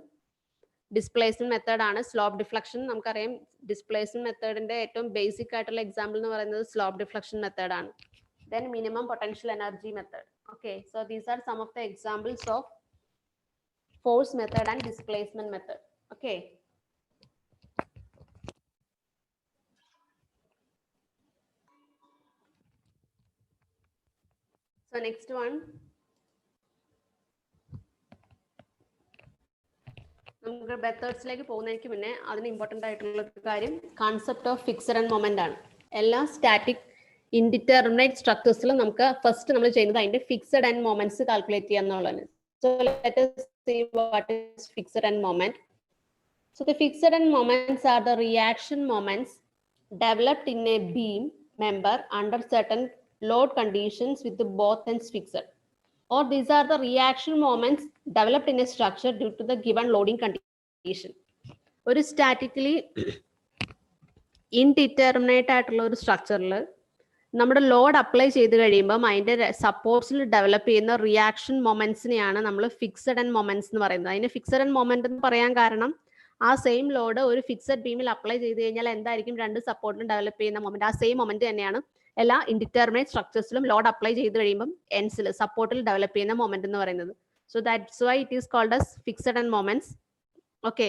ഡിസ്പ്ലേസ്മെന്റ് മെത്തേഡാണ്. സ്ലോപ്പ് ഡിഫ്ലക്ഷൻ നമുക്കറിയാം, ഡിസ്പ്ലേസ്മെന്റ് മെത്തേഡിന്റെ ഏറ്റവും ബേസിക് ആയിട്ടുള്ള എക്സാമ്പിൾ എന്ന് പറയുന്നത് സ്ലോപ്പ് ഡിഫ്ലക്ഷൻ മെത്തേഡാണ്. Then minimum potential energy method. Okay, so these are some of the examples of force method and displacement method. Okay, so next one, നമുക്ക് മെത്തേഡ്സിലേക്ക് പോകുന്നതിന് മുന്നേ അതിന് ഇമ്പോർട്ടൻ്റ് ആയിട്ടുള്ള കാര്യം concept of fixed end moment ആണ്. എല്ലാ സ്റ്റാറ്റിക് ഇൻഡിറ്റർമിനേറ്റ് സ്ട്രക്ചേഴ്സിലും നമുക്ക് ഫസ്റ്റ് നമ്മൾ ചെയ്യുന്നത് അതിന്റെ ഫിക്സഡ് ആൻഡ് മൊമെന്റ്സ് കാൽക്കുലേറ്റ് ചെയ്യുക എന്നുള്ളതാണ്. So let us see what is fixed and moment. So the fixed and moments are the reaction moments developed in a beam member under certain load conditions with the both ends fixed, or these are the reaction moments developed in a structure due to the given loading condition. ഒരു സ്റ്റാറ്റിക്കലി ഇൻഡിറ്റർമിനേറ്റ് ആയിട്ടുള്ള ഒരു സ്ട്രക്ചറിൽ നമ്മുടെ ലോഡ് അപ്ലൈ ചെയ്ത് കഴിയുമ്പം അതിൻ്റെ സപ്പോർട്ട്സിൽ ഡെവലപ്പ് ചെയ്യുന്ന റിയാക്ഷൻ മൊമെന്റ്സിനെയാണ് നമ്മൾ ഫിക്സഡ് ആൻഡ് മൊമെന്റ്സ് എന്ന് പറയുന്നത്. അതിന് ഫിക്സഡ് ആൻഡ് മൊമെന്റ് എന്ന് പറയാൻ കാരണം ആ സെയിം ലോഡ് ഒരു ഫിക്സഡ് ബീമിൽ അപ്ലൈ ചെയ്ത് കഴിഞ്ഞാൽ എന്തായിരിക്കും രണ്ട് സപ്പോർട്ടിലും ഡെവലപ്പ് ചെയ്യുന്ന മൊമെന്റ്, ആ സെയിം മൊമെന്റ് തന്നെയാണ് എല്ലാ ഇൻഡിറ്റർമിനേറ്റ് സ്ട്രക്ചേഴ്സിലും ലോഡ് അപ്ലൈ ചെയ്ത് കഴിയുമ്പം എൻസിൽ സപ്പോർട്ടിൽ ഡെവലപ്പ് ചെയ്യുന്ന മൊമെന്റ് എന്ന് പറയുന്നത്. So that's why it is called as fixed end moments. Okay,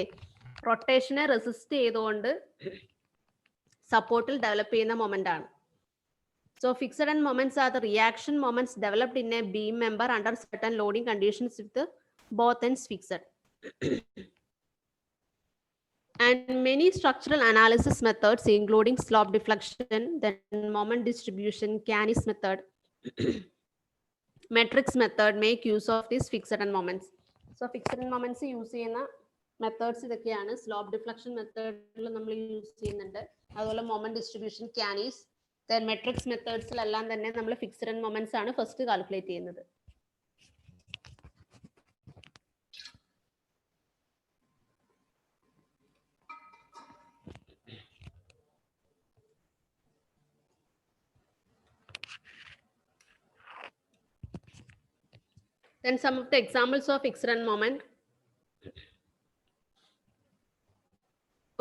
റൊട്ടേഷനെ റെസിസ്റ്റ് ചെയ്തുകൊണ്ട് സപ്പോർട്ടിൽ ഡെവലപ്പ് ചെയ്യുന്ന മൊമെന്റ് ആണ്. So fixed and moments are the reaction moments developed in a beam member under certain loading conditions with the both ends fixed. And many structural analysis methods, including slope deflection, then moment distribution, Canny's method, matrix method, make use of these fixed and moments. So fixed and moments use ചെയ്യുന്ന methods ഇതൊക്കെയാണ്. സ്ലോപ്പ് ഡിഫ്ലക്ഷൻ മെത്തേഡിൽ നമ്മൾ യൂസ് ചെയ്യുന്നുണ്ട്. അതുപോലെ moment distribution, Canny's, then matrix മെത്തേഡ്സിലെല്ലാം തന്നെ നമ്മൾ ഫിക്സഡ് ആൻഡ് മൊമെന്റ്സ് ആണ് ഫസ്റ്റ് കാൽക്കുലേറ്റ് ചെയ്യുന്നത്. Then some of the examples of fixed and moment.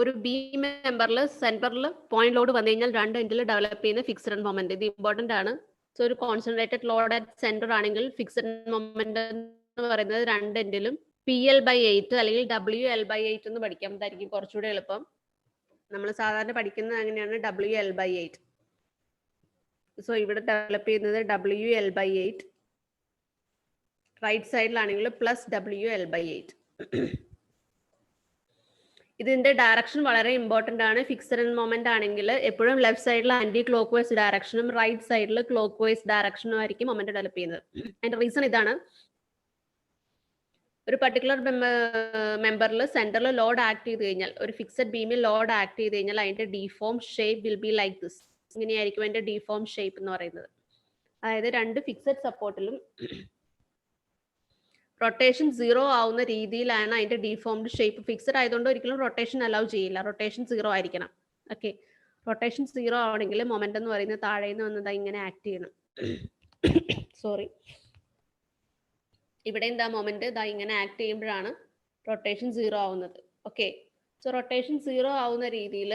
ഒരു ബീം മെമ്പറിൽ സെന്ററിൽ പോയിന്റ് ലോഡ് വന്നു കഴിഞ്ഞാൽ രണ്ട് എൻഡിൽ ഡെവലപ്പ് ചെയ്യുന്ന ഫിക്സഡ് ആൻഡ് മൊമെന്റ്, ഇത് ഇമ്പോർട്ടന്റ് ആണ്. സോ ഒരു കോൺസെൻട്രേറ്റഡ് ലോഡ് അറ്റ് സെന്റർ ആണെങ്കിൽ ഫിക്സഡ് മൊമെന്റ് എന്ന് പറയുന്നത് രണ്ട് എൻഡിലും PL/8 അല്ലെങ്കിൽ WL/8 എന്ന് പഠിക്കാം. അതായിരിക്കും കുറച്ചുകൂടെ എളുപ്പം. നമ്മൾ സാധാരണ പഠിക്കുന്നത് അങ്ങനെയാണ്, WL/8. സോ ഇവിടെ ഡെവലപ്പ് ചെയ്യുന്നത് WL/8, റൈറ്റ് സൈഡിലാണെങ്കിൽ +WL/8. ഇതിന്റെ ഡയറക്ഷൻ വളരെ ഇമ്പോർട്ടന്റ് ആണ്. ഫിക്സഡ് ആൻഡ് മൊമെന്റ് ആണെങ്കിൽ എപ്പോഴും ലെഫ്റ്റ് സൈഡിൽ ആന്റി ക്ലോക്ക് വൈസ് ഡയറക്ഷനും റൈറ്റ് സൈഡിൽ ക്ലോക്ക് വൈസ് ഡയറക്ഷനും ആയിരിക്കും മൊമെന്റ് ഡെവലപ്പ് ചെയ്യുന്നത്. അതിന്റെ റീസൺ ഇതാണ്, ഒരു പർട്ടിക്കുലർ മെമ്പറിൽ സെന്ററിൽ ലോഡ് ആക്ട് ചെയ്ത് കഴിഞ്ഞാൽ, ഒരു ഫിക്സഡ് ബീമിൽ ലോഡ് ആക്ട് ചെയ്ത് കഴിഞ്ഞാൽ അതിന്റെ deform shape will be like this. ഇങ്ങനെയായിരിക്കും അതിന്റെ ഡിഫോം ഷേപ്പ് എന്ന് പറയുന്നത്. അതായത് രണ്ട് ഫിക്സഡ് സപ്പോർട്ടിലും റൊട്ടേഷൻ 0 ആവുന്ന രീതിയിലാണ് അതിന്റെ ഡിഫോംഡ് ഷേപ്പ്. ഫിക്സഡ് ആയതുകൊണ്ട് ഒരിക്കലും റൊട്ടേഷൻ അലൗ ചെയ്യില്ല, റൊട്ടേഷൻ 0 ആയിരിക്കണം. ഓക്കെ, റൊട്ടേഷൻ 0 ആവണമെങ്കിൽ മൊമെന്റ് എന്ന് പറയുന്നത് താഴെ നിന്ന് വന്നത് ഇങ്ങനെ ആക്ട് ചെയ്യണം. സോറി, ഇവിടെ എന്താ മൊമെന്റ് ഇതാ ഇങ്ങനെ ആക്ട് ചെയ്യുമ്പോഴാണ് റൊട്ടേഷൻ 0 ആവുന്നത്. ഓക്കെ, സോ റൊട്ടേഷൻ 0 ആവുന്ന രീതിയിൽ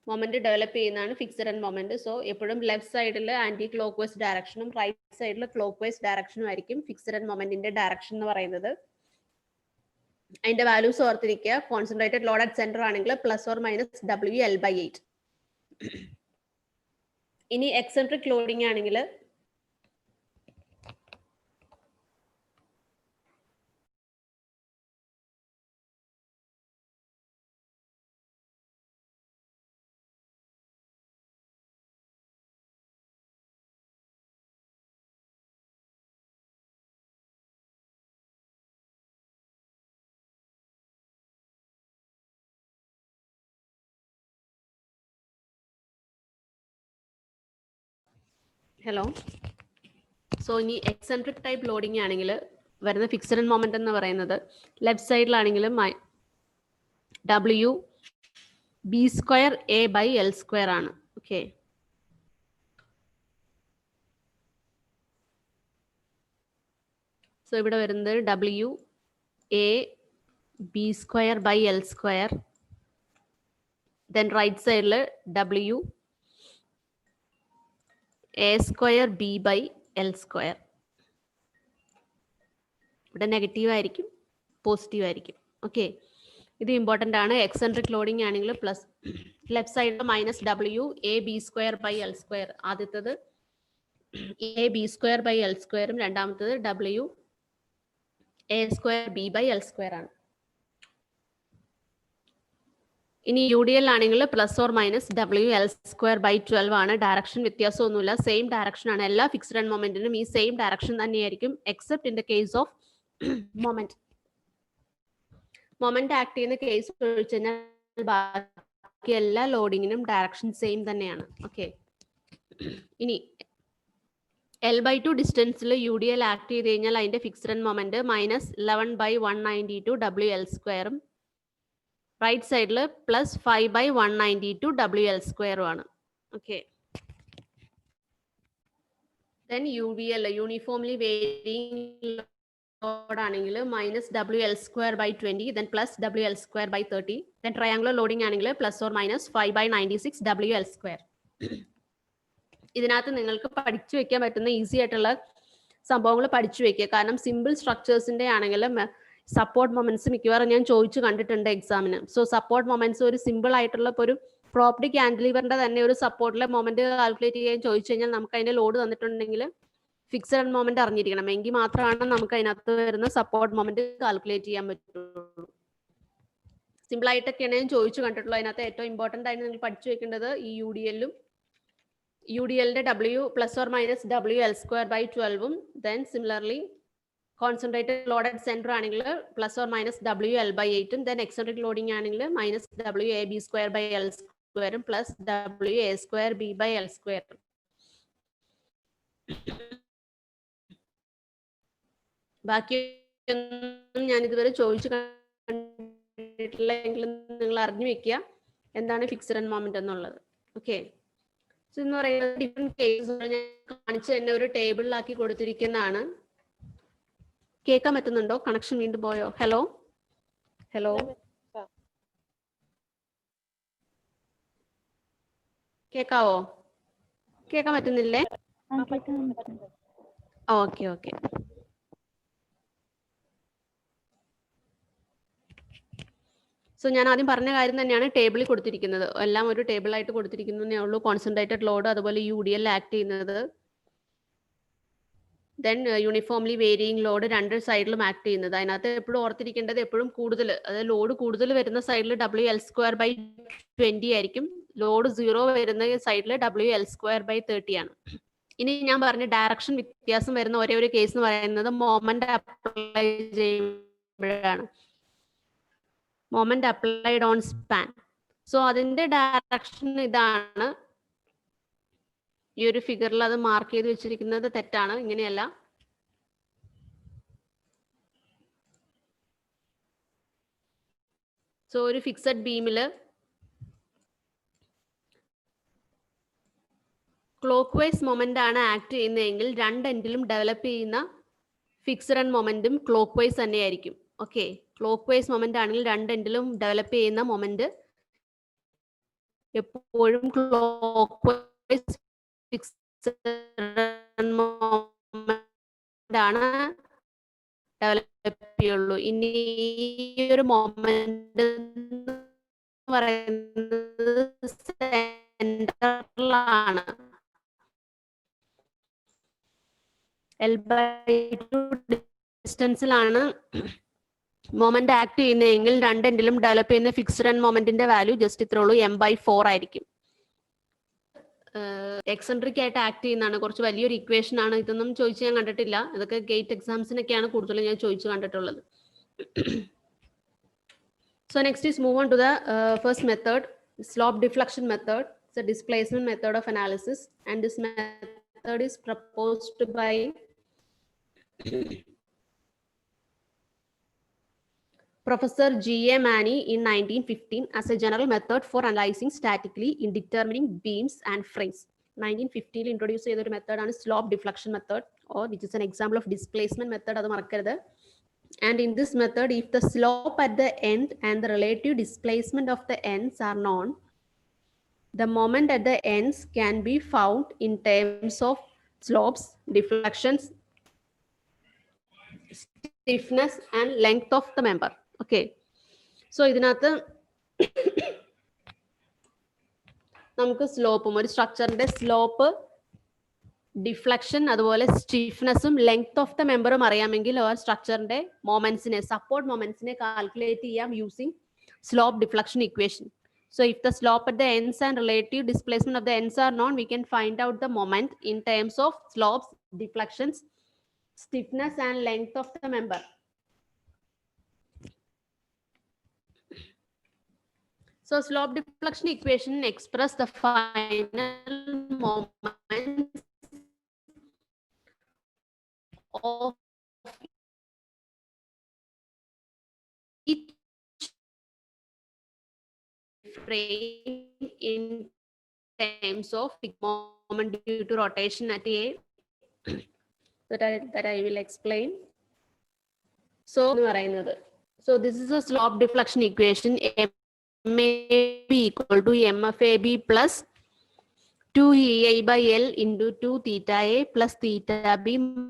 മൊമെന്റ് ഡെവലപ്പ് ചെയ്യുന്നതാണ് ഫിക്സഡ് ആൻഡ് മൊമെന്റ്. സോ എപ്പോഴും ലെഫ്റ്റ് സൈഡിൽ ആന്റി ക്ലോക്ക് വൈസ് ഡയറക്ഷനും റൈറ്റ് സൈഡിൽ ക്ലോക്ക് വൈസ് ഡയറക്ഷനും ആയിരിക്കും ഫിക്സഡ് ആൻഡ് മൊമെന്റിന്റെ ഡയറക്ഷൻ എന്ന് പറയുന്നത്. അതിന്റെ വാല്യൂസ് ഓർത്തിരിക്കുക. കോൺസെൻട്രേറ്റഡ് ലോഡ് അറ്റ് സെന്റർ ആണെങ്കിൽ +or-WL/8. ഇനി എക്സെൻട്രിക് ലോഡിംഗ് ആണെങ്കിൽ ഹലോ, സോ ഇനി എക്സെൻട്രിക് ടൈപ്പ് ലോഡിംഗ് ആണെങ്കിൽ വരുന്ന ഫിക്സഡ് ആൻഡ് മൊമെന്റ് എന്ന് പറയുന്നത് ലെഫ്റ്റ് സൈഡിലാണെങ്കിലും WB²A/L² ആണ്. ഓക്കെ, സോ ഇവിടെ വരുന്നത് WAB²/L². ദെൻ റൈറ്റ് സൈഡിൽ WA²B/L². ഇവിടെ നെഗറ്റീവ് ആയിരിക്കും, പോസിറ്റീവ് ആയിരിക്കും. ഓക്കെ, ഇത് ഇമ്പോർട്ടൻ്റ് ആണ്. എക്സെൻട്രിക് ലോഡിംഗ് ആണെങ്കിൽ പ്ലസ് ലെഫ്റ്റ് സൈഡിൽ -WAB²/L². ആദ്യത്തത് AB²/L², രണ്ടാമത്തത് WA²B/L² ആണ്. ഇനി UDL ആണെങ്കിൽ +or-WL²/12 ആണ്. ഡയറക്ഷൻ വ്യത്യാസമൊന്നുമില്ല, സെയിം ഡയറക്ഷൻ ആണ്. എല്ലാ ഫിക്സഡ് ആൻഡ് മൊമെന്റിനും ഈ സെയിം ഡയറക്ഷൻ തന്നെയായിരിക്കും, except in the case of moment. Moment act ചെയ്യുന്ന കേസ് ഒഴിച്ച് കഴിഞ്ഞാൽ ബാക്കി എല്ലാ ലോഡിങ്ങിനും ഡയറക്ഷൻ സെയിം തന്നെയാണ്. ഓക്കെ, ഇനി L/2 ഡിസ്റ്റൻസിൽ UDL ആക്ട് ചെയ്ത് കഴിഞ്ഞാൽ അതിന്റെ fixed end moment -11/192 WL², right സൈഡിൽ +5/192 WL² ആണ്. Okay, then UVL uniformly varying load ആണെങ്കിൽ -WL²/20, then +WL²/30. Then triangular loading ആണെങ്കിൽ +or-5/96 WL². ഇതിനകത്ത് നിങ്ങൾക്ക് പഠിച്ചു വെക്കാൻ പറ്റുന്ന ഈസി ആയിട്ടുള്ള സംഭവങ്ങൾ പഠിച്ചു വെക്കുക. കാരണം സിമ്പിൾ സ്ട്രക്ചേഴ്സിന്റെ ആണെങ്കിലും സപ്പോർട്ട് മൊമെന്റ്സ് മിക്കവാറും ഞാൻ ചോദിച്ചു കണ്ടിട്ടുണ്ട് എക്സാമിന്. സോ സപ്പോർട്ട് മൊമെന്റ്സ് ഒരു സിമ്പിൾ ആയിട്ടുള്ള ഒരു പ്രോപ്പർട്ടി ക്യാൻഡിലിവറിന്റെ തന്നെ ഒരു സപ്പോർട്ടിലെ മൊമെന്റ് കാൽക്കുലേറ്റ് ചെയ്യാൻ ചോദിച്ചു കഴിഞ്ഞാൽ നമുക്ക് അതിന്റെ ലോഡ് തന്നിട്ടുണ്ടെങ്കിൽ ഫിക്സഡ് മൊമെന്റ് അറിഞ്ഞിരിക്കണം, എങ്കിൽ മാത്രമാണ് നമുക്ക് അതിനകത്ത് വരുന്ന സപ്പോർട്ട് മൊമെന്റ് കാൽക്കുലേറ്റ് ചെയ്യാൻ പറ്റുള്ളൂ. സിമ്പിൾ ആയിട്ടൊക്കെയാണ് ഞാൻ ചോദിച്ചു കണ്ടിട്ടുള്ളൂ. അതിനകത്ത് ഏറ്റവും ഇമ്പോർട്ടന്റ് ആയിട്ട് നിങ്ങൾ പഠിച്ചു വെക്കേണ്ടത് ഈ UDLന്റെ +or-WL²/12, then similarly concentrated load at centre ആണെങ്കിൽ +or-WL/8, ദെൻ എക്സെൻട്രിക് ലോഡിംഗ് ആണെങ്കിൽ -WAB²/L² +WA²B/L². ബാക്കിയൊന്നും ഞാൻ ഇതുവരെ ചോദിച്ചു കണ്ടിട്ടില്ലെങ്കിലും നിങ്ങൾ അറിഞ്ഞു വെക്കുക എന്താണ് ഫിക്സഡ് ആൻഡ് മൊമെന്റ് എന്നുള്ളത്. ഓക്കെ, എന്ന് പറയുന്നത് ഡിഫറെന്റ് കേസുകൾ ഞാൻ കാണിച്ച് തന്നെ ഒരു ടേബിളിലാക്കി കൊടുത്തിരിക്കുന്നതാണ്. കേൾക്കാൻ പറ്റുന്നുണ്ടോ? കണക്ഷൻ വീണ്ടും പോയോ? ഹലോ ഹലോ, കേൾക്കാവോ? കേൾക്കാൻ പറ്റുന്നില്ലേ? ഓക്കെ ഓക്കെ, സോ ഞാൻ ആദ്യം പറഞ്ഞ കാര്യം തന്നെയാണ് ടേബിളിൽ കൊടുത്തിരിക്കുന്നത്. എല്ലാം ഒരു ടേബിളായിട്ട് കൊടുത്തിരിക്കുന്നതേ ഉള്ളൂ. കോൺസെൻട്രേറ്റഡ് ലോഡ്, അതുപോലെ UDL ആക്ട് ചെയ്യുന്നത്, ദെൻ യൂണിഫോംലി വേരിയിങ് ലോഡ് രണ്ട് സൈഡിലും ആക്ട് ചെയ്യുന്നത്. അതിനകത്ത് എപ്പോഴും ഓർത്തിരിക്കേണ്ടത് എപ്പോഴും കൂടുതൽ, അതായത് ലോഡ് കൂടുതൽ വരുന്ന സൈഡിൽ WL²/20 ആയിരിക്കും, ലോഡ് 0 വരുന്ന സൈഡിൽ WL²/30 ആണ്. ഇനി ഞാൻ പറഞ്ഞ ഡയറക്ഷൻ വ്യത്യാസം വരുന്ന ഒരേ ഒരു കേസ് എന്ന് പറയുന്നത് മൊമെന്റ് അപ്ലൈ ചെയ്യുമ്പോഴാണ്. Moment applied on span. So അതിന്റെ ഡയറക്ഷൻ ഇതാണ്. ഈ ഒരു ഫിഗറിൽ അത് മാർക്ക് ചെയ്ത് വെച്ചിരിക്കുന്നത് തെറ്റാണ്, ഇങ്ങനെയല്ല. സോ ഒരു ഫിക്സഡ് ബീമില് ക്ലോക്ക് വൈസ് മൊമെന്റ് ആണ് ആക്ട് ചെയ്യുന്നതെങ്കിൽ രണ്ട് എൻഡിലും ഡെവലപ്പ് ചെയ്യുന്ന fixed and momentum clock vice തന്നെയായിരിക്കും. ഓക്കെ, ക്ലോക്ക് വൈസ് മൊമെന്റ് ആണെങ്കിൽ രണ്ട് എൻഡിലും ഡെവലപ്പ് ചെയ്യുന്ന മൊമെന്റ് എപ്പോഴും ക്ലോക്ക് വൈസ് ഫിക്സഡ് മൊമെന്റ് ആണ് ഡെവലപ്പ് ചെയ്യുള്ളൂ. ഇനി ഈ ഒരു മൊമെന്റ് പറയുന്നത് സെന്ററിലാണ്, L/2 ഡിസ്റ്റൻസിലാണ് മൊമെന്റ് ആക്ട് ചെയ്യുന്നതെങ്കിൽ രണ്ടെൻഡിലും ഡെവലപ്പ് ചെയ്യുന്ന ഫിക്സ്ഡ് ആൻഡ് മൊമെന്റിന്റെ വാല്യൂ ജസ്റ്റ് ഇത്രേ ഉള്ളൂ, m/4 ആയിരിക്കും. എക്സെൻട്രിക് ആയിട്ട് ആക്ട് ചെയ്യുന്നതാണ്, കുറച്ച് വലിയൊരു ഇക്വേഷൻ ആണ്. ഇതൊന്നും ചോദിച്ച് ഞാൻ കണ്ടിട്ടില്ല, ഇതൊക്കെ ഗേറ്റ് എക്സാംസിനൊക്കെയാണ് കൂടുതലും ഞാൻ ചോദിച്ചു കണ്ടിട്ടുള്ളത്. So next is move on to the first method, slope deflection method. It's a displacement method of analysis, and this method is proposed by Professor G.A. Mani in 1915 as a general method for analyzing statically in determining beams and frames. 1915 introduced a method on slope deflection method, or which is an example of displacement method. And in this method, if the slope at the end and the relative displacement of the ends are known, the moment at the ends can be found in terms of slopes, deflections, stiffness and length of the member. Okay, so ഇതിനകത്ത് നമുക്ക് സ്ലോപ്പും ഒരു സ്ട്രക്ചറിന്റെ സ്ലോപ്പ്, ഡിഫ്ലക്ഷൻ, അതുപോലെ സ്റ്റിഫ്നെസ്സും ലെങ്ത് ഓഫ് ദ മെമ്പറും അറിയാമെങ്കിൽ ആ സ്ട്രക്ചറിന്റെ മൊമെന്റ്സിനെ, സപ്പോർട്ട് മൊമെന്റ്സിനെ കാൽക്കുലേറ്റ് ചെയ്യാം using slope deflection equation. So if the slope at the ends and relative displacement of the ends are known, we can find out the moment in terms of slopes, deflections, stiffness and length of the member. So slope deflection equation express the final moment of each frame in terms of moment due to rotation at A. that I will explain. So this is a slope deflection equation. MAB equal to MFAB plus 2EI by L into 2 theta A plus theta B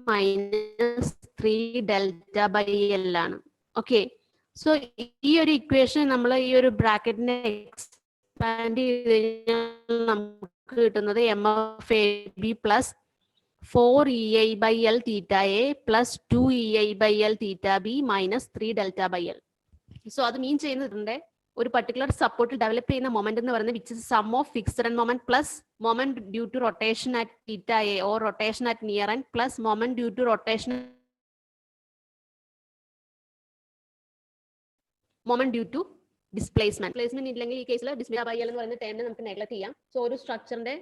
minus 3 delta by L ആണ്. ഓക്കെ, സോ ഈ ഒരു ഇക്വേഷൻ നമ്മൾ ഈ ഒരു ബ്രാക്കറ്റിനെ എക്സ്പാൻഡ് ചെയ്ത് കഴിഞ്ഞാൽ നമുക്ക് കിട്ടുന്നത് MFAB plus 4EI by L theta A plus 2EI by L theta B minus 3 delta by L. So അത് മീൻ ചെയ്യുന്നതിന്റെ ഒരു പർട്ടിക്കുലർ സപ്പോർട്ടിൽ ഡെവലപ്പ് ചെയ്യുന്ന മൊമെന്റ് എന്ന് പറയുന്നത് which is sum of fixed end moment plus moment due to rotation at theta A or rotation at near end plus moment due to rotation moment due to displacement ഇല്ലെങ്കിൽ ഈ കേസിൽ ഡിസ്പ്ലേസ്മെന്റ് ബൈ എൽ എന്ന് പറയുന്ന ടേമിനെ നമുക്ക് നെഗ്ലക്ട് ചെയ്യാം. സോ ഒരു സ്ട്രക്ചറിന്റെ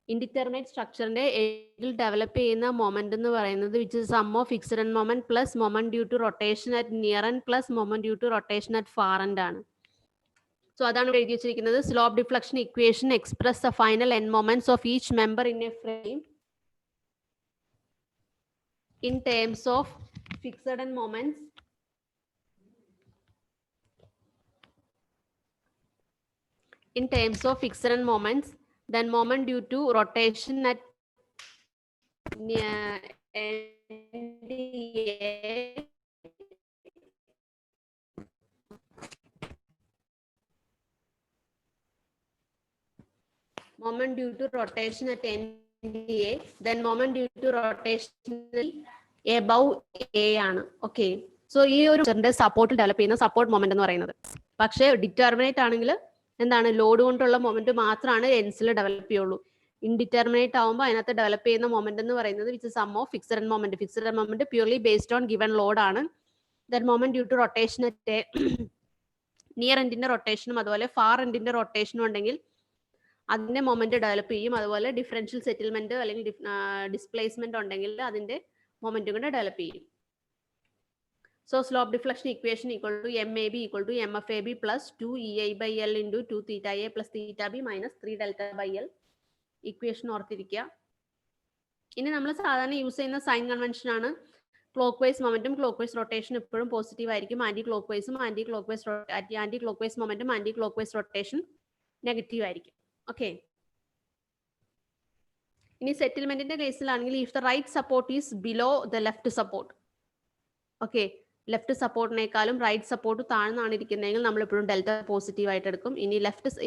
ഇൻഡിറ്റർമിനേറ്റ് സ്ട്രക്ചറിന്റെ ഏരിയയിൽ ഡെവലപ്പ് ചെയ്യുന്ന മൊമെന്റ് എന്ന് പറയുന്നത് which is sum of fixed end moment plus moment due to rotation at near end plus moment due to rotation at far end ആണ്. സോ അതാണ് എഴുതി വെച്ചിരിക്കുന്നത്. Slope deflection equation express the final end moments of each member in a frame in terms of fixed end moments in terms of fixed and moments, then moment due to rotation at NDA moment due to rotation at NDA, then moment due to rotation above A ആണ്. ഓക്കെ, സോ ഈ ഒരു സപ്പോർട്ടിൽ ഡെവലപ്പ് ചെയ്യുന്ന സപ്പോർട്ട് മൊമെന്റ് എന്ന് പറയുന്നത്, പക്ഷേ ഡിറ്റർമിനേറ്റ് ആണെങ്കിൽ എന്താണ്, ലോഡ് കൊണ്ടുള്ള മൊമെന്റ് മാത്രമാണ് എൻസിൽ ഡെവലപ്പ് ചെയ്യുള്ളൂ. ഇൻഡിറ്റർമിനേറ്റ് ആവുമ്പോൾ അതിനകത്ത് ഡെവലപ്പ് ചെയ്യുന്ന മൊമെന്റ് എന്ന് പറയുന്നത് which sum of fixed end moment. Fixed end moment purely based on given load ആണ്. Then moment due to rotation at near എൻഡിന്റെ റൊട്ടേഷനും അതുപോലെ ഫാർ എൻഡിന്റെ റൊട്ടേഷനും ഉണ്ടെങ്കിൽ അതിന്റെ മൊമെന്റ് ഡെവലപ്പ് ചെയ്യും. അതുപോലെ ഡിഫറൻഷ്യൽ സെറ്റിൽമെന്റ് അല്ലെങ്കിൽ ഡിസ്പ്ലേസ്മെന്റ് ഉണ്ടെങ്കിൽ അതിന്റെ മൊമെന്റും കൂടെ ഡെവലപ്പ് ചെയ്യും. So slope deflection equation equal to MAB equal to MFAB plus 2 EI/L into 2 theta A plus theta B minus 3 delta by L. Equation ഓർത്തിരിക്കുക. ഇനി നമ്മൾ സാധാരണ യൂസ് ചെയ്യുന്ന സൈൻ കൺവെൻഷൻ ആണ് ക്ലോക്ക് വൈസ് മൊമെന്റും ക്ലോക്ക് വൈസ് റൊട്ടേഷൻ എപ്പോഴും പോസിറ്റീവ് ആയിരിക്കും. ആന്റി ക്ലോക്ക് വൈസും ആന്റി ക്ലോക്ക് വൈസ് മൊമെന്റും anti clock vice rotation negative ആയിരിക്കും. ഓക്കെ. ഇനി സെറ്റിൽമെന്റിന്റെ കേസിലാണെങ്കിൽ if the right support is below the left support, okay, left സപ്പോർട്ടിനേക്കാളും റൈറ്റ് സപ്പോർട്ട് താഴ്ന്നാണ് ഇരിക്കുന്നതെങ്കിൽ നമ്മൾ എപ്പോഴും ഡെൽറ്റ പോസിറ്റീവ് ആയിട്ട് എടുക്കും. ഇനി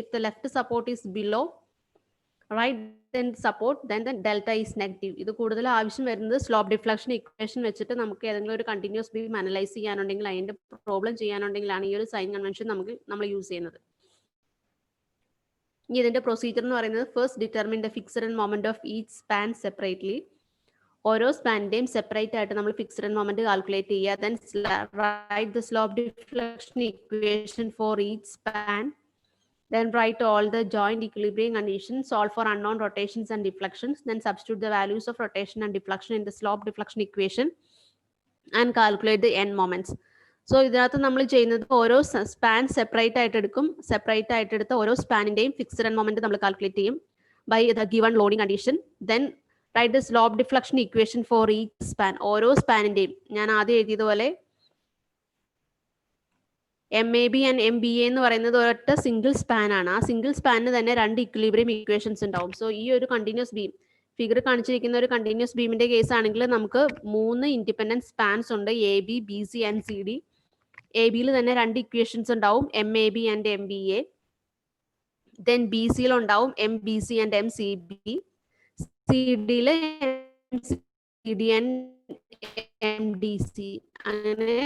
if the left support is below right support then delta is negative. ഇത് കൂടുതൽ ആവശ്യം വരുന്നത് സ്ലോപ്പ് ഡിഫ്ലക്ഷൻ ഇക്വേഷൻ വെച്ചിട്ട് നമുക്ക് ഏതെങ്കിലും ഒരു കണ്ടിന്യൂസ് ബീം അനലൈസ് ചെയ്യാനുണ്ടെങ്കിൽ അതിന്റെ പ്രോബ്ലം ചെയ്യാനുണ്ടെങ്കിലാണ് ഈ ഒരു സൈൻ കൺവെൻഷൻ നമ്മൾ യൂസ് ചെയ്യുന്നത്. ഇനി ഇതിന്റെ പ്രൊസീജിയർ എന്ന് പറയുന്നത് first determine the fixed end moment of each span separately. ഓരോ സ്പാനിന്റെയും സെപ്പറേറ്റ് ആയിട്ട് നമ്മൾ ഫിക്സഡ് ആൻഡ് മൊമെന്റ് കാൽക്കുലേറ്റ് ചെയ്യുക. Then write the slope deflection equation for each span. Then write all the joint equilibrium conditions, solve for unknown rotations and deflections, then substitute the values of rotation and deflection in the slope deflection equation and calculate the end moments. So ഇതിനകത്ത് നമ്മൾ ചെയ്യുന്നത് ഓരോ സ്പാൻ സെപ്പറേറ്റ് ആയിട്ട് എടുക്കും. സെപ്പറേറ്റ് ആയിട്ട് എടുത്ത ഓരോ സ്പാനിന്റെയും ഫിക്സഡ് ആൻഡ് മൊമെന്റ് നമ്മൾ കാൽക്കുലേറ്റ് ചെയ്യും by the given loading condition. Then write the slope deflection equation for each span. ഓരോ സ്പാനിന്റെയും ഞാൻ ആദ്യം എഴുതിയതുപോലെ MAB ആൻഡ് MBA എന്ന് പറയുന്നത് ഒരൊറ്റ സിംഗിൾ സ്പാൻ ആണ്. ആ സിംഗിൾ സ്പാനിന് തന്നെ 2 ഇക്വിലിബ്രിയം ഇക്വേഷൻസ് ഉണ്ടാവും. സോ ഈ ഒരു കണ്ടിന്യൂസ് ബീം ഫിഗർ കാണിച്ചിരിക്കുന്ന ഒരു കണ്ടിന്യൂസ് ബീമിന്റെ കേസ് ആണെങ്കിൽ നമുക്ക് 3 ഇൻഡിപെൻഡന്റ് സ്പാൻസ് ഉണ്ട്, AB, BC ആൻഡ് CD. ABയിൽ തന്നെ 2 ഇക്വേഷൻസ് ഉണ്ടാവും, MAB ആൻഡ് MBA. ദെൻ BCയിൽ ഉണ്ടാവും MBC and MCB. CDയിൽ MCD and MDC. അങ്ങനെ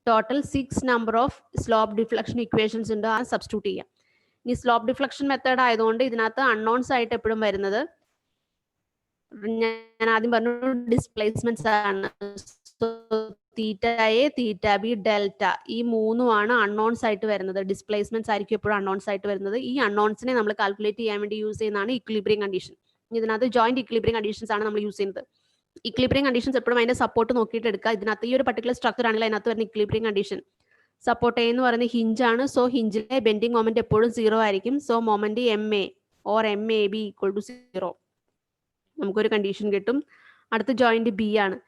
total 6 number of slope deflection equations ഉണ്ട്. ആ സബ്സ്റ്റിറ്റ്യൂട്ട് ചെയ്യാം. ഇനി സ്ലോപ്പ് ഡിഫ്ലക്ഷൻ മെത്തേഡ് ആയതുകൊണ്ട് ഇതിനകത്ത് അൺനോൺസ് ആയിട്ട് എപ്പോഴും വരുന്നത് ഞാൻ ആദ്യം പറഞ്ഞു ഡിസ്പ്ലേസ്മെന്റ്സ് ആണ്. തീറ്റ എ, തീറ്റ ബി, ഡെൽറ്റ, ഈ 3 അൺനോൺസ് ആയിട്ട് വരുന്നത്. ഡിസ്പ്ലേസ്മെന്റ്സ് ആയിരിക്കും എപ്പോഴും അൺനോൺസ് ആയിട്ട് വരുന്നത്. ഈ അൺനോൺസിനെ നമ്മൾ കാൽക്കുലേറ്റ് ചെയ്യാൻ വേണ്ടി യൂസ് ചെയ്യുന്നതാണ് ഇക്വിലിബ്രിയം കണ്ടീഷൻ. ഇതിനകത്ത് ജോയിന്റ് ഇക്വിലിബ്രിയം കണ്ടീഷൻസ് ആണ് നമ്മൾ യൂസ് ചെയ്യുന്നത്. ഇക്വിലിബ്രിയം കണ്ടീഷൻസ് എപ്പോഴും അതിന്റെ സപ്പോർട്ട് നോക്കിയിട്ട് എടുക്കുക. ഇതിനകത്ത് ഈ ഒരു പർട്ടിക്കുലർ സ്ട്രക്ചർ ആണെങ്കിൽ അതിനകത്ത് വരുന്ന ഇക്വിലിബ്രിയം കണ്ടീഷൻ സപ്പോർട്ട് എ എന്ന് പറയുന്നത് ഹിഞ്ച് ആണ്. സോ ഹിഞ്ചിലെ ബെൻഡിങ് മൊമെന്റ് എപ്പോഴും 0 ആയിരിക്കും. So moment MA or MAB equal to 0 നമുക്കൊരു കണ്ടീഷൻ കിട്ടും. അടുത്ത ജോയിന്റ് ബി ആണ്.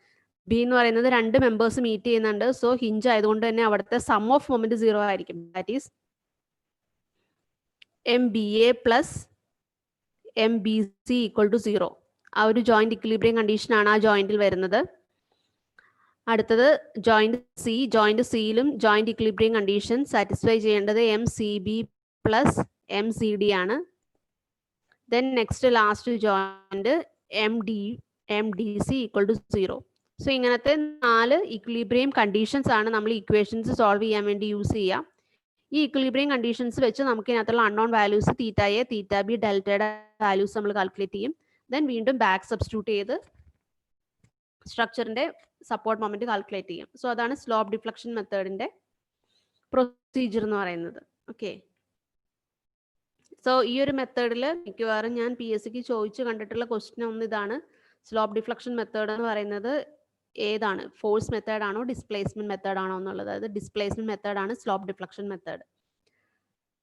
ബി എന്ന് പറയുന്നത് 2 മെമ്പേഴ്സ് മീറ്റ് ചെയ്യുന്നുണ്ട്. സോ ഹിഞ്ച് ആയതുകൊണ്ട് തന്നെ അവിടുത്തെ സം ഓഫ് മൊമെന്റ് 0 ആയിരിക്കും. That is MBA plus MBC equal to 0. ആ ഒരു ജോയിന്റ് ഇക്വിലിബ്രിയം കണ്ടീഷൻ ആണ് ആ ജോയിന്റിൽ വരുന്നത്. അടുത്തത് ജോയിന്റ് സി. ജോയിന്റ് സിയിലും ജോയിന്റ് ഇക്വിലിബ്രിയം കണ്ടീഷൻ സാറ്റിസ്ഫൈ ചെയ്യേണ്ടത് MCB പ്ലസ് MCD ആണ്. Then next last joint MDC equal to 0. So ഇങ്ങനത്തെ 4 ഇക്വിലിബ്രിയം കണ്ടീഷൻസ് ആണ് നമ്മൾ ഇക്വേഷൻസ് സോൾവ് ചെയ്യാൻ വേണ്ടി യൂസ് ചെയ്യുക. ഈ ഇക്വിലിബ്രിയം കണ്ടീഷൻസ് വെച്ച് നമുക്ക് ഇതിനകത്തുള്ള unknown values theta A, theta B, ഡെൽറ്റയുടെ വാല്യൂസ് നമ്മൾ കാൽക്കുലേറ്റ് ചെയ്യും. ദെൻ വീണ്ടും ബാക്ക് സബ്സ്റ്റിറ്റ്യൂട്ട് ചെയ്ത് സ്ട്രക്ചറിന്റെ സപ്പോർട്ട് മൊമെന്റ് കാൽക്കുലേറ്റ് ചെയ്യും. സോ അതാണ് സ്ലോപ്പ് ഡിഫ്ലക്ഷൻ മെത്തേഡിന്റെ പ്രൊസീജിയർ എന്ന് പറയുന്നത്. ഓക്കെ. സോ ഈ ഒരു മെത്തേഡിൽ മിക്കവാറും ഞാൻ PSCക്ക് ചോദിച്ചു കണ്ടിട്ടുള്ള ക്വസ്റ്റ്യൻ ഒന്ന് ഇതാണ്. സ്ലോപ്പ് ഡിഫ്ലക്ഷൻ മെത്തേഡ് എന്ന് പറയുന്നത് ഏതാണ്, ഫോഴ്സ് മെത്തേഡ് ആണോ ഡിസ്പ്ലേസ്മെന്റ് മെത്തേഡ് ആണോ എന്നുള്ളത്. അതായത് ഡിസ്പ്ലേസ്മെന്റ് മെത്തേഡ് ആണ് സ്ലോപ്പ് ഡിഫ്ലക്ഷൻ മെത്തേഡ്.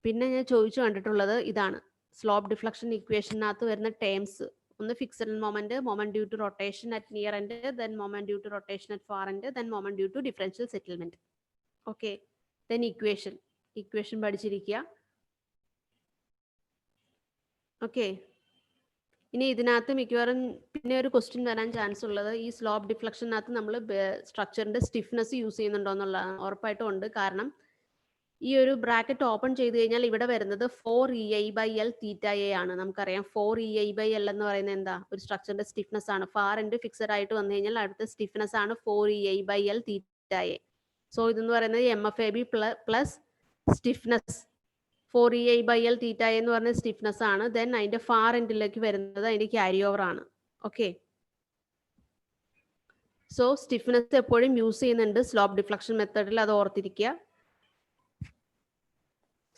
പിന്നെ ഞാൻ ചോദിച്ചു കണ്ടിട്ടുള്ളത് ഇതാണ്. സ്ലോപ്പ് ഡിഫ്ലക്ഷൻ ഇക്വേഷനകത്ത് വരുന്ന ടേംസ് ഒന്ന് fixed moment, moment due to rotation at near end, then moment due to rotation at far end, then moment due to differential settlement. Okay. Then equation പഠിച്ചിരിക്കുക. ഓക്കെ. ഇനി ഇതിനകത്ത് മിക്കവാറും പിന്നെ ഒരു ക്വസ്റ്റ്യൻ വരാൻ ചാൻസ് ഉള്ളത് ഈ സ്ലോപ്പ് ഡിഫ്ലക്ഷനകത്ത് നമ്മൾ സ്ട്രക്ചറിന്റെ സ്റ്റിഫ്നെസ് യൂസ് ചെയ്യുന്നുണ്ടോ എന്നുള്ളതാണ്. ഉറപ്പായിട്ടും ഉണ്ട്. കാരണം ഈ ഒരു ബ്രാക്കറ്റ് ഓപ്പൺ ചെയ്ത് കഴിഞ്ഞാൽ ഇവിടെ വരുന്നത് 4EI/L തീറ്റ എ ആണ്. നമുക്കറിയാം 4EI/L എന്ന് പറയുന്നത് എന്താ, ഒരു സ്ട്രക്ചറിന്റെ സ്റ്റിഫ്നെസ് ആണ്. ഫാർ എൻഡ് ഫിക്സഡ് ആയിട്ട് വന്നു കഴിഞ്ഞാൽ അടുത്ത സ്റ്റിഫ്നെസ് ആണ് 4EI/L തീറ്റ എ. സോ ഇതെന്ന് പറയുന്നത് MFAB plus stiffness 4EI/L theta A എന്ന് പറയുന്നത് സ്റ്റിഫ്നെസ് ആണ്. ദെൻ അതിന്റെ ഫാർ എൻഡിലേക്ക് വരുന്നത് അതിന്റെ ക്യാരി ഓവർ ആണ്. ഓക്കെ. സോ സ്റ്റിഫ്നെസ് എപ്പോഴും യൂസ് ചെയ്യുന്നുണ്ട് സ്ലോപ്പ് ഡിഫ്ലക്ഷൻ മെത്തേഡിൽ, അത് ഓർത്തിരിക്കുക.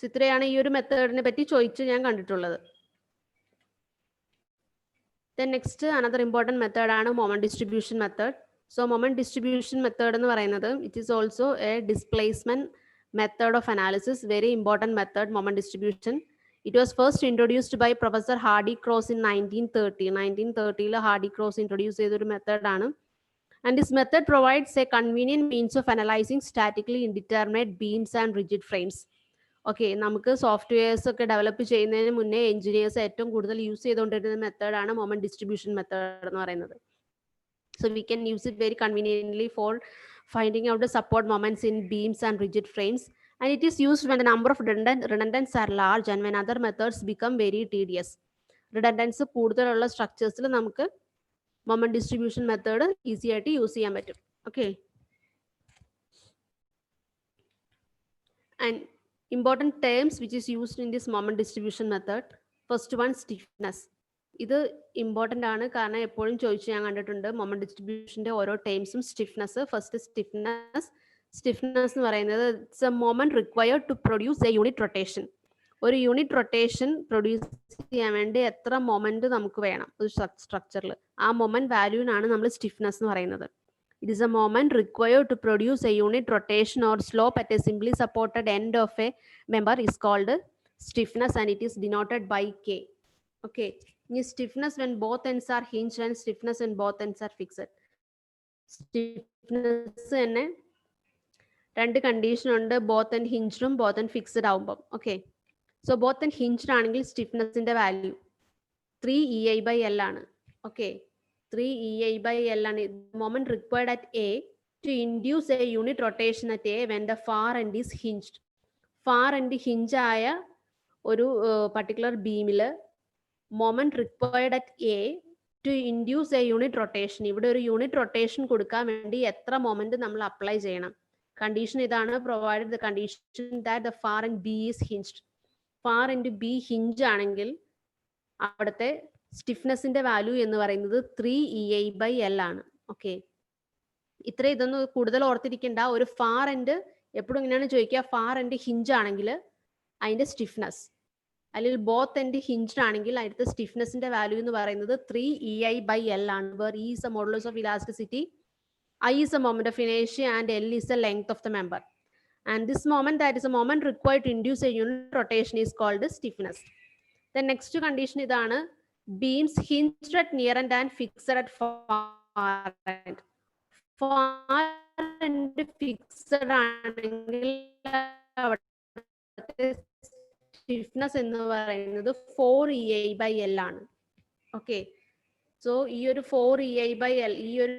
ഇത്രയാണ് ഈ ഒരു മെത്തേഡിനെ പറ്റി ചോദിച്ച് ഞാൻ കണ്ടിട്ടുള്ളത്. Then next another important method ആണ് moment distribution method. So moment distribution method എന്ന് പറയുന്നത് it is also a displacement method of analysis, very important method, moment distribution. It was first introduced by Professor Hardy Cross in 1930. 1930 Hardy Cross introduced ചെയ്തൊരു method ആണ്. And this method provides a convenient means of analyzing statically indeterminate beams and rigid frames. Okay, നമുക്ക് സോഫ്റ്റ്വെയർസ് ഒക്കെ ഡെവലപ്പ് ചെയ്യുന്നതിന് മുന്നേ എഞ്ചിനീയേഴ്സ് ഏറ്റവും കൂടുതൽ യൂസ് ചെയ്തുകൊണ്ടിരുന്ന മെത്തേഡാണ് മൊമെന്റ് ഡിസ്ട്രിബ്യൂഷൻ മെത്തേഡ് എന്ന് പറയുന്നത്. So we can use it very conveniently for finding out the support moments in beams and rigid frames. And it is used when the number of redundants are large and when other methods become very tedious. Redundants കൂടുതലുള്ള സ്ട്രക്ചേഴ്സിൽ നമുക്ക് മൊമെന്റ് ഡിസ്ട്രിബ്യൂഷൻ മെത്തേഡ് ഈസി ആയിട്ട് യൂസ് ചെയ്യാൻ പറ്റും. Okay, and important terms which is used in this moment distribution method. First one, stiffness. ഇത് ഇമ്പോർട്ടൻ്റ് ആണ്, കാരണം എപ്പോഴും ചോദിച്ചു ഞാൻ കണ്ടിട്ടുണ്ട് മൊമെന്റ് ഡിസ്ട്രിബ്യൂഷൻ്റെ ഓരോ ടേംസും. സ്റ്റിഫ്നെസ്, ഫസ്റ്റ് സ്റ്റിഫ്നെസ് എന്ന് പറയുന്നത് it's a moment required to produce a unit rotation. ഒരു യൂണിറ്റ് റൊട്ടേഷൻ പ്രൊഡ്യൂസ് ചെയ്യാൻ വേണ്ടി എത്ര മൊമെന്റ് നമുക്ക് വേണം ഒരു സ്ട്രക്ചറിൽ, ആ മൊമെന്റ് വാല്യൂവിനാണ് നമ്മൾ സ്റ്റിഫ്നെസ് എന്ന് പറയുന്നത്. It is a moment required to produce a unit rotation or slope at a simply supported end of a member is called stiffness, and it is denoted by K. Okay, stiffness when both ends are hinged and stiffness when both ends are fixed. Stiffness തന്നെ രണ്ട് കണ്ടീഷൻ ഉണ്ട്, both end hinged both end fixed ആവുമ്പം. Okay, so both end hinged ആണെങ്കിൽ സ്റ്റിഫ്നെസിന്റെ വാല്യൂ 3 EI/L ആണ്. ഓക്കെ, 3 EI/L ആണ്. Moment required at A to induce a unit rotation at A when the far end is hinged. Far end hinge ആയ ഒരു particular ബീമിൽ moment required at A to induce a unit rotation. ഇവിടെ ഒരു യൂണിറ്റ് റൊട്ടേഷൻ കൊടുക്കാൻ വേണ്ടി എത്ര മൊമെന്റ് നമ്മൾ അപ്ലൈ ചെയ്യണം. കണ്ടീഷൻ ഇതാണ്, provided the condition that the far end B is hinged. far end B hinge ആണെങ്കിൽ അവിടുത്തെ സ്റ്റിഫ്നെസിന്റെ വാല്യൂ എന്ന് പറയുന്നത് 3 EI/L ആണ്. ഓക്കെ, ഇതൊന്നും കൂടുതൽ ഓർത്തിരിക്കേണ്ട. ഒരു ഫാർ എൻഡ് എപ്പോഴും ഇങ്ങനെയാണ് ചോദിക്കുക, ഫാർ എൻഡ് ഹിഞ്ച് ആണെങ്കിൽ അതിന്റെ സ്റ്റിഫ്നെസ്, അല്ലെങ്കിൽ ബോത്ത് എൻഡ് ഹിഞ്ച്ഡ് ആണെങ്കിൽ അതിന്റെ സ്റ്റിഫ്നെസിന്റെ വാല്യൂ എന്ന് പറയുന്നത് 3 EI/L ആണ്. Where E is the modulus of elasticity, I is the moment of inertia, and L is the length of the member. And this moment, that is a moment required to induce a unit rotation, is called stiffness. The next condition ഇതാണ്, beams hinged at near end and fixed at far end. Far end fixed ആണെങ്കിൽ സ്റ്റിഫ്നെസ് എന്ന് പറയുന്നത് 4 EI/L ആണ്. ഓക്കെ, സോ ഈ ഒരു 4 EI/L ഈ ഒരു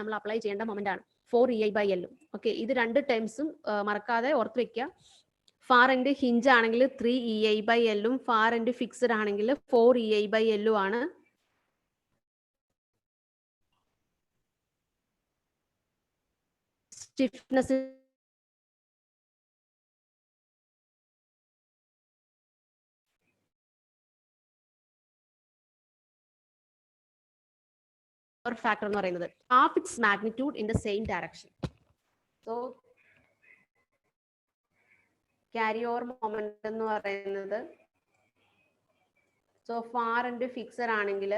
നമ്മൾ അപ്ലൈ ചെയ്യേണ്ട മൊമെന്റ് ആണ് 4 EI/L. ഓക്കെ, ഇത് രണ്ട് ടേംസും മറക്കാതെ ഓർത്ത് വെക്കുക. ഫാർ എൻഡ് ഹിഞ്ച് ആണെങ്കിൽ 3 EI/L, ഫാർ എൻഡ് ഫിക്സ്ഡ് ആണെങ്കിൽ 4 EI/L ആണ്. സ്റ്റിഫ്നെസ് ഫാക്ടർ എന്ന് പറയുന്നത് half its magnitude in the same direction. So carry over moment എന്ന് പറയുന്നത്, സോ ഫാർ എൻഡ് ഫിക്സഡ് ആണെങ്കിൽ,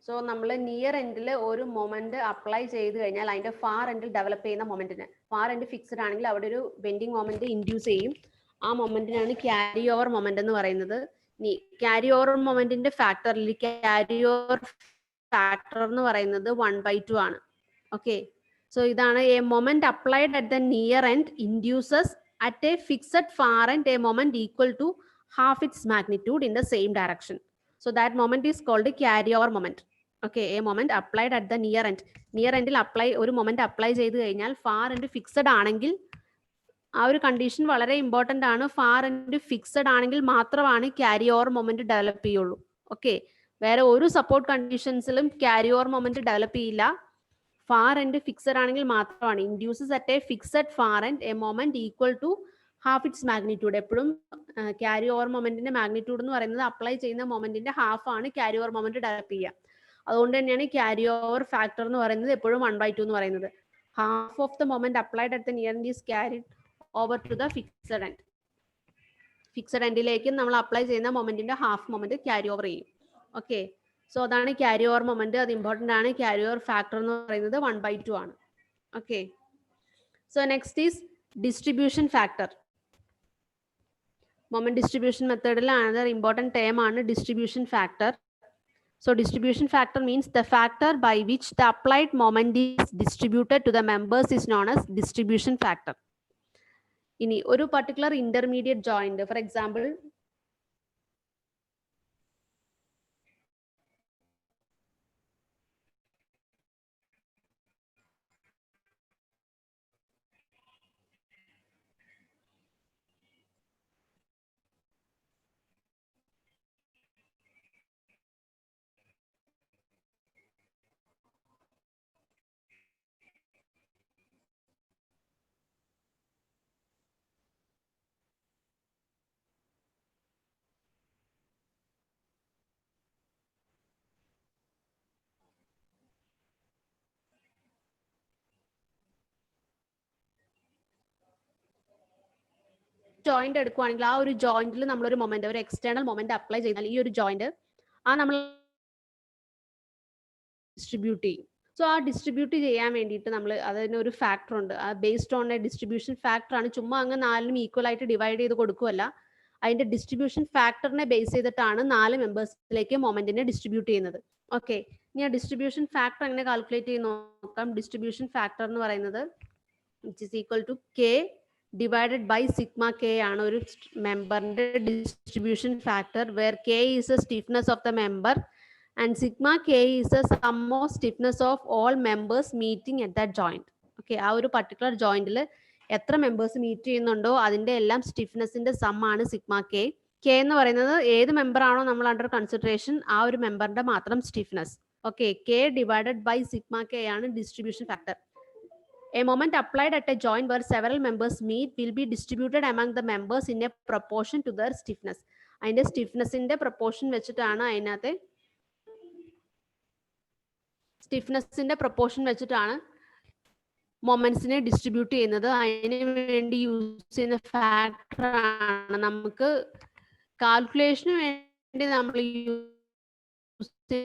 സോ നമ്മൾ നിയർ എൻഡിൽ ഒരു മൊമെന്റ് അപ്ലൈ ചെയ്ത് കഴിഞ്ഞാൽ അതിന്റെ ഫാർ എൻഡിൽ ഡെവലപ്പ് ചെയ്യുന്ന മൊമെന്റിന്, ഫാർ എൻഡ് ഫിക്സഡ് ആണെങ്കിൽ അവിടെ ഒരു ബെൻഡിങ് മൊമെന്റ് ഇൻഡ്യൂസ് ചെയ്യും. ആ മൊമെന്റിനാണ് ക്യാരി ഓവർ മൊമെന്റ് എന്ന് പറയുന്നത്. ക്യാരി ഓവർ മൊമെന്റിന്റെ ഫാക്ടറിൽ ക്യാരി ഓവർ ഫാക്ടർ എന്ന് പറയുന്നത് 1/2 ആണ്. ഓക്കെ, so ഇതാണ് a moment applied at the near end induces at a fixed far end a moment equal to half its magnitude in the same direction. So that moment is called carry over moment. Okay, a moment applied at the near end. Near end apply ഒരു moment apply ചെയ്ത് കഴിഞ്ഞാൽ far end fixed ആണെങ്കിൽ, ആ ഒരു കണ്ടീഷൻ വളരെ ഇമ്പോർട്ടന്റ് ആണ്. ഫാർ എൻഡ് ഫിക്സഡ് ആണെങ്കിൽ മാത്രമാണ് ക്യാരി ഓവർ മൊമെന്റ് ഡെവലപ്പ് ചെയ്യുള്ളൂ. ഓക്കെ, വേറെ ഒരു സപ്പോർട്ട് കണ്ടീഷൻസിലും ക്യാരി ഓവർ മൊമെന്റ് ഡെവലപ്പ് ചെയ്യില്ല. ഫാർ എൻഡ് ഫിക്സഡ് ആണെങ്കിൽ മാത്രമാണ്. Induces at a fixed far end a moment equal to half its magnitude. എപ്പോഴും ക്യാരി ഓവർ മൊമെന്റിന്റെ മാഗ്നിറ്റ്യൂഡ് എന്ന് പറയുന്നത് അപ്ലൈ ചെയ്യുന്ന മൊമെന്റിന്റെ ഹാഫ് ആണ് ക്യാരി ഓവർ മൊമെന്റ് ഡെവലപ്പ് ചെയ്യുക. അതുകൊണ്ട് തന്നെയാണ് ക്യാരി ഓവർ ഫാക്ടർ എന്ന് പറയുന്നത് എപ്പോഴും 1/2 എന്ന് പറയുന്നത്. Half of the moment applied at the near end is carried over to the fixed end. Fixed എൻഡിലേക്ക് നമ്മൾ അപ്ലൈ ചെയ്യുന്ന മൊമെന്റിന്റെ ഹാഫ് മൊമെന്റ് ക്യാരി ഓവർ ചെയ്യും. ഓക്കെ, സോ അതാണ് ക്യാരി ഓവർ മൊമെന്റ്. അത് ഇമ്പോർട്ടന്റ് ആണ്. ക്യാരി ഓവർ ഫാക്ടർ എന്ന് പറയുന്നത് 1/2 ആണ്. Okay, so next is distribution factor. Moment distribution മെത്തേഡിൽ another important term ആണ് distribution factor. So distribution factor means the factor by which the applied moment is distributed to the members is known as distribution factor. ഇനി ഒരു particular intermediate joint, for example, joint എടുക്കുവാണെങ്കിൽ ആ ഒരു ജോയിന്റിൽ നമ്മളൊരു മൊമെന്റ്, ഒരു എക്സ്റ്റേണൽ മൊമെന്റ് അപ്ലൈ ചെയ്താൽ ഈ ഒരു ജോയിന്റ് നമ്മൾ ഡിസ്ട്രിബ്യൂട്ട് ചെയ്യും. സോ ആ ഡിസ്ട്രിബ്യൂട്ട് ചെയ്യാൻ വേണ്ടിയിട്ട് നമ്മൾ അതിനൊരു ഫാക്ടർ ഉണ്ട്. Based on A distribution factor ആണ്. ചുമ്മാ അങ്ങ് 4നും ഈക്വൽ ആയിട്ട് ഡിവൈഡ് ചെയ്ത് കൊടുക്കുകയല്ല. അതിന്റെ ഡിസ്ട്രിബ്യൂഷൻ ഫാക്ടറിനെ ബേസ് ചെയ്തിട്ടാണ് 4 മെമ്പേഴ്സിലേക്ക് മൊമെന്റിനെ ഡിസ്ട്രിബ്യൂട്ട് ചെയ്യുന്നത്. ഓക്കെ, ഇനി ആ ഡിസ്ട്രിബ്യൂഷൻ ഫാക്ടർ എങ്ങനെ കാൽക്കുലേറ്റ് ചെയ്ത് നോക്കാം. ഡിസ്ട്രിബ്യൂഷൻ ഫാക്ടർ എന്ന് പറയുന്നത് which is equal to k divided by sigma k ആണ് ഒരു മെമ്പറിന്റെ distribution factor, where k is the stiffness of the member and sigma k is the sum of stiffness of all members meeting at that joint. Okay, ആ ഒരു പർട്ടിക്കുലർ ജോയിന്റിൽ എത്ര മെമ്പേഴ്സ് മീറ്റ് ചെയ്യുന്നുണ്ടോ അതിന്റെ എല്ലാം സ്റ്റിഫ്നെസിന്റെ സം ആണ് സിഗ്മ കെ. കെ എന്ന് പറയുന്നത് ഏത് മെമ്പർ ആണോ നമ്മൾ അണ്ടർ കൺസിഡറേഷൻ ആ ഒരു മെമ്പറിന്റെ മാത്രം stiffness. Okay, K divided by sigma K ആണ് distribution factor. A moment applied at a joint where several members meet will be distributed among the members in a proportion to their stiffness. അതിന്റെ സ്റ്റിഫ്നെസിന്റെ പ്രൊപ്പോർഷൻ വെച്ചിട്ടാണ് മൊമെന്റ്സിനെ ഡിസ്ട്രിബ്യൂട്ട് ചെയ്യുന്നത്. അതിന് വേണ്ടി യൂസ് ചെയ്യുന്ന ഫാക്ടർ ആണ് നമുക്ക് കാൽക്കുലേഷന് വേണ്ടി നമ്മൾ യൂസ്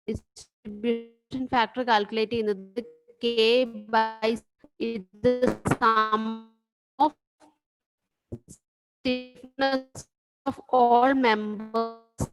ഡിസ്ട്രിബ്യൂഷൻ ഫാക്ടർ കാൽക്കുലേറ്റ് ചെയ്യുന്നത് കെ ബൈ ഇത് sum of stiffness of all members.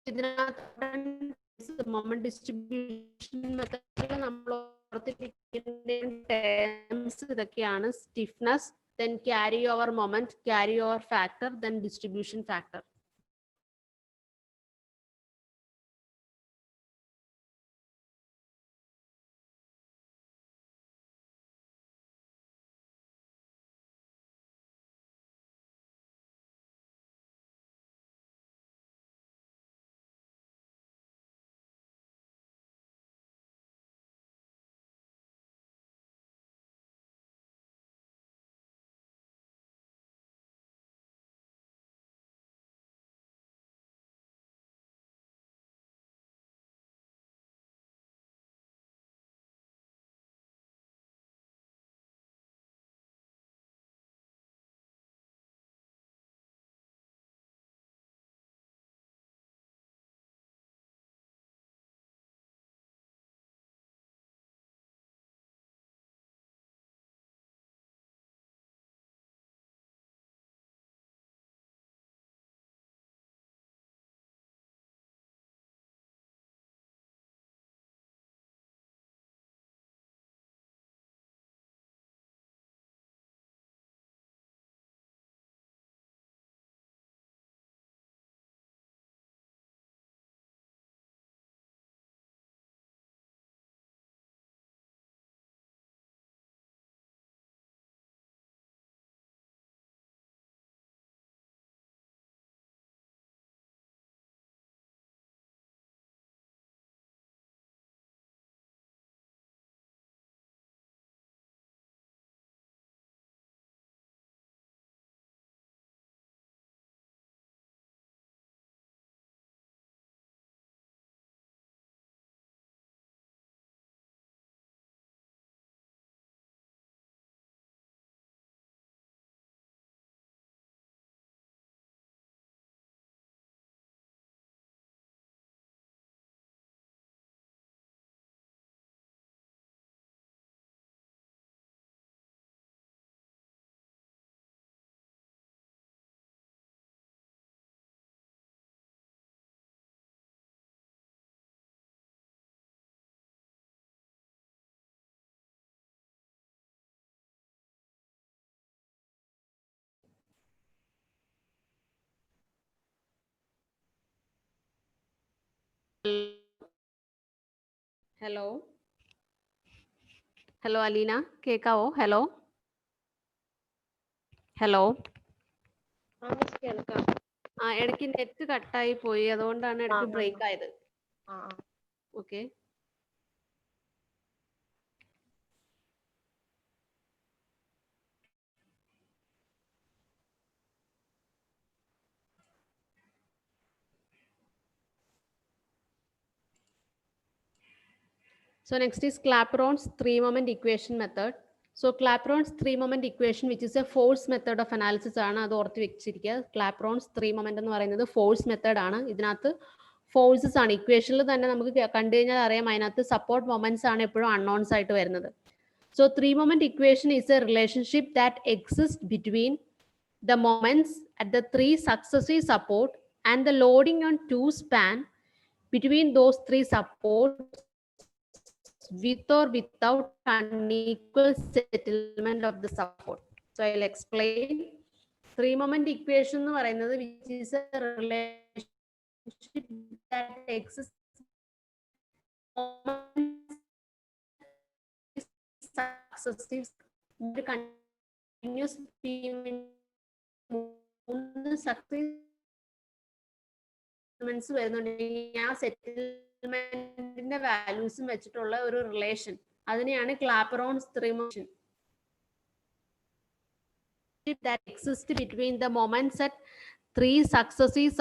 ഇതിനകത്ത് മൊമെന്റ് ഡിസ്ട്രിബ്യൂഷൻ മെത്തേഡിൽ നമ്മൾ ഓർത്തിരിക്കേണ്ട ടേംസ് ഇതൊക്കെയാണ്. Stiffness, then carry over moment, carry over factor, then distribution factor. Hello hello Aleena കേക്കാവോ? ഹലോ ഹലോ ആ മിസ് കേൾക്കാം. ആ ഇടയ്ക്ക് നെറ്റ് കട്ടായി പോയി, അതുകൊണ്ടാണ് ഇടയ്ക്ക് ബ്രേക്ക് ആയത്. ആ okay. So next is Clapeyron's three-moment equation method. So Clapeyron's three-moment equation, which is a force method of analysis, ആണ് അത് ഓർത്ത് വെച്ചിരിക്കുക. Clapeyron's three-moment എന്ന് പറയുന്നത് ഫോഴ്സ് മെത്തേഡ് ആണ്. ഇതിനകത്ത് ഫോഴ്സസ് ആണ്. ഇക്വേഷനിൽ തന്നെ നമുക്ക് കണ്ടു കഴിഞ്ഞാൽ അറിയാം, അതിനകത്ത് സപ്പോർട്ട് മൊമെന്റ്സ് ആണ് എപ്പോഴും അൺനോൺസ് ആയിട്ട് വരുന്നത്. So three-moment equation is a relationship that exists between the moments at the three successive support and the loading on two span between those three supports with or without unequal settlement of the support. So I'll explain. Three moment equation എന്ന് പറയുന്നത് which is a relationship that exists successive continuous beam മൂന്ന് സെറ്റിൽമെന്റ്സ് വരുന്നുണ്ടെങ്കിൽ ആ സെറ്റിൽമെന്റിന്റെ വാല്യൂസും വെച്ചിട്ടുള്ള ഒരു റിലേഷൻ, അതിനെയാണ് ക്ലാപ്പറോൺസ് three-motion that exists between the moments at three successive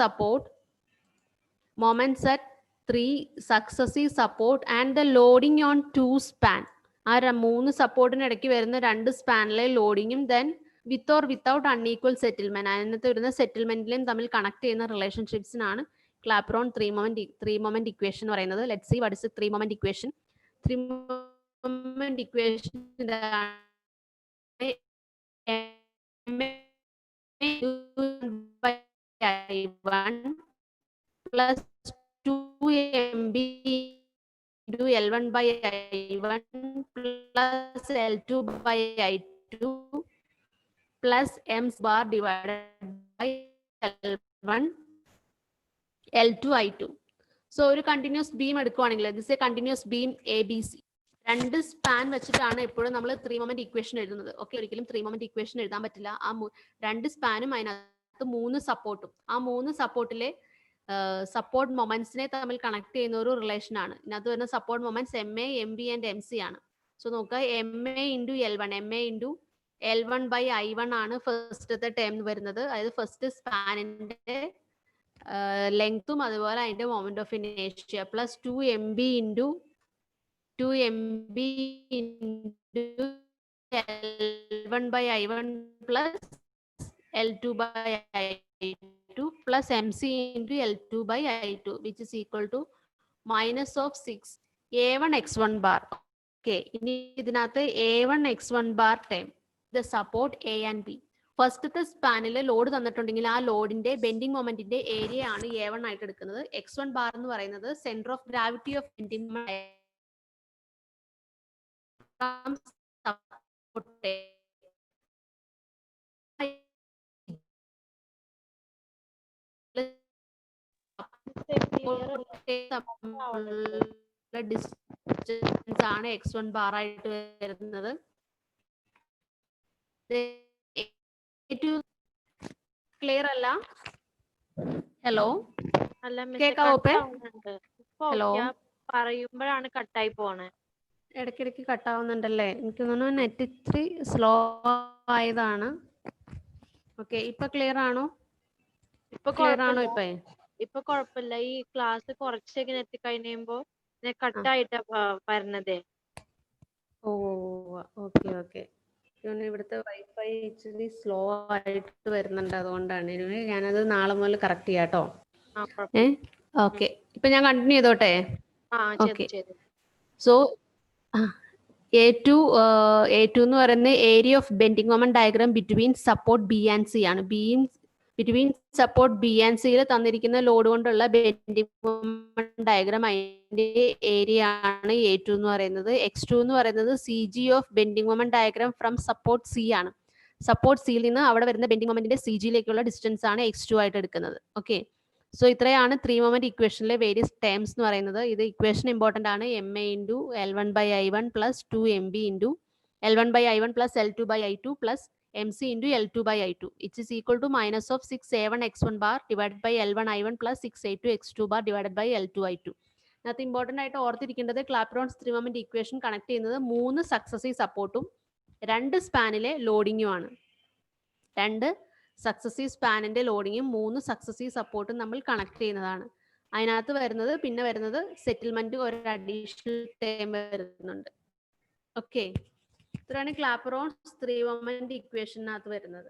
support and the loading on two span. ആ മൂന്ന് സപ്പോർട്ടിന് ഇടയ്ക്ക് വരുന്ന രണ്ട് സ്പാനിലെ ലോഡിങ്ങും then with or without unequal settlement, അതിനകത്ത് വരുന്ന സെറ്റിൽമെന്റിലെയും തമ്മിൽ കണക്ട് ചെയ്യുന്ന റിലേഷൻഷിപ്സിനാണ് ക്ലാപ്പറോൺ ത്രീ മൊമെന്റ് ഇക്വേഷൻ എന്ന് പറയുന്നത്. Let's see what is three moment equation. Three moment equation I1 plus 2mb into L1 by I1 plus L2 by I2 plus m bar divided by L1 L2 I2. So ഒരു കണ്ടിന്യൂസ് ബീം എടുക്കുവാണെങ്കിൽ this a continuous beam ABC, രണ്ട് സ്പാൻ വെച്ചിട്ടാണ് എപ്പോഴും നമ്മൾ ത്രീ മൊമെന്റ് ഇക്വേഷൻ എഴുതുന്നത്. ഓക്കെ, ഒരിക്കലും ത്രീ മൊമെന്റ് ഇക്വേഷൻ എഴുതാൻ പറ്റില്ല. ആ രണ്ട് സ്പാനും അതിനകത്ത് മൂന്ന് സപ്പോർട്ടും, ആ മൂന്ന് സപ്പോർട്ടിലെ സപ്പോർട്ട് മൊമെന്റ്സിനെ തമ്മിൽ കണക്ട് ചെയ്യുന്ന ഒരു റിലേഷൻ ആണ്. ഇതിനകത്ത് വരുന്ന support moments MA, MB and MC ആണ്. സോ നോക്കുക, MA into L1 by I1 ആണ് ഫസ്റ്റത്തെ ടേം വരുന്നത്. അതായത് ഫസ്റ്റ് സ്പാനിന്റെ ലെങ്ത്തും അതുപോലെ അതിന്റെ മൊമെന്റ് ഓഫ് ഇനേഷ്യ plus 2mb into L1 by I1 plus L2 by I2 plus MC into L2 by I2, which is equal to minus of 6 A1 X1 bar. Okay, ഇനി ഇതിനകത്ത് A1 X1 bar time the support A and B. ഫസ്റ്റത്തെ സ്പാനിൽ ലോഡ് തന്നിട്ടുണ്ടെങ്കിൽ ആ ലോഡിന്റെ ബെൻഡിങ് മൊമെന്റിന്റെ ഏരിയ ആണ് A1 ആയിട്ട് എടുക്കുന്നത്. X1 ബാർ എന്ന് പറയുന്നത് centre of gravity of bending distance ആണ് X1 ബാർ ആയിട്ട് വരുന്നത്. ക്ലിയർ അല്ല? ഹലോ കേക്കാവോ? ഹലോ, പറയുമ്പോഴാണ് കട്ടായി പോണേ. ഇടയ്ക്കിടയ്ക്ക് കട്ടാവുന്നുണ്ടല്ലേ? എനിക്ക് തോന്നുന്നു നെറ്റ് ഇത്തിരി സ്ലോ ആയതാണ്. ഓക്കെ, ഇപ്പൊ ക്ലിയർ ആണോ? ഇപ്പൊ ക്ലിയർ ആണോ? ഇപ്പൊ കുഴപ്പമില്ല. ഈ ക്ലാസ് കുറച്ചൊക്കെ നെറ്റ് കഴിയുമ്പോ കട്ടായിട്ടാ പറഞ്ഞതേ. ഓ ഓക്കെ ഓക്കെ. ഇവിടുത്തെ വൈഫൈ ഇച്ചിരി സ്ലോ ആയിട്ട് വരുന്നുണ്ട്, അതുകൊണ്ടാണ്. ഞാനത് നാളെ മുതൽ കറക്റ്റ് ചെയ്യാം കേട്ടോ. ഓക്കെ, ഇപ്പൊ ഞാൻ കണ്ടിന്യൂ ചെയ്തോട്ടെ? ഓക്കെ. സോ A2 എന്ന് പറയുന്ന area of bending moment diagram between support B and C ആണ്. ബിറ്റ്വീൻ സപ്പോർട്ട് ബി ആൻഡ് സിയിൽ തന്നിരിക്കുന്ന ലോഡ് കൊണ്ടുള്ള ബെൻഡിങ് മൊമെന്റ് ഡയഗ്രാം, അതിന്റെ ഏരിയ ആണ് A2 എന്ന് പറയുന്നത്. X2 എന്ന് പറയുന്നത് CG of bending moment diagram from support C ആണ്. സപ്പോർട്ട് സിയിൽ നിന്ന് അവിടെ വരുന്ന ബെൻഡിങ് മൊമെന്റിന്റെ CG യിലേക്കുള്ള ഡിസ്റ്റൻസ് ആണ് X2 ആയിട്ട് എടുക്കുന്നത്. ഓക്കെ, സോ ഇത്രയാണ് ത്രീ മൊമെന്റ് ഇക്വേഷനിലെ വേരിയസ് ടേംസ് എന്ന് പറയുന്നത്. ഇത് ഇക്വേഷൻ ഇമ്പോർട്ടൻ്റ് ആണ്. MA into L1/I1 plus 2MB into L1/I1 plus L2/I2 plus MC into L2/I2 it is equal to minus of 6A1x1 bar divided by L1I1 plus 6A2x2 bar divided by L2I2. അതിനകത്ത് ഇമ്പോർട്ടൻ്റ് ആയിട്ട് ഓർത്തിരിക്കേണ്ടത് Clapeyron's three moment equation connect ചെയ്യുന്നത് 3 സക്സസീവ് സപ്പോർട്ടും 2 സ്പാനിലെ ലോഡിങ്ങും ആണ്. 2 സക്സസീവ് സ്പാനിന്റെ ലോഡിങ്ങും 3 സക്സസീവ് സപ്പോർട്ടും നമ്മൾ കണക്ട് ചെയ്യുന്നതാണ്. അതിനകത്ത് വരുന്നത് പിന്നെ വരുന്നത് സെറ്റിൽമെന്റ് ഒരു അഡീഷണൽ ടേം വരുന്നുണ്ട്. ഓക്കെ, ഇത്രയാണ് ക്ലാപ്രോൺസ് ത്രീ മൊമെന്റ് ഇക്വേഷനകത്ത് വരുന്നത്.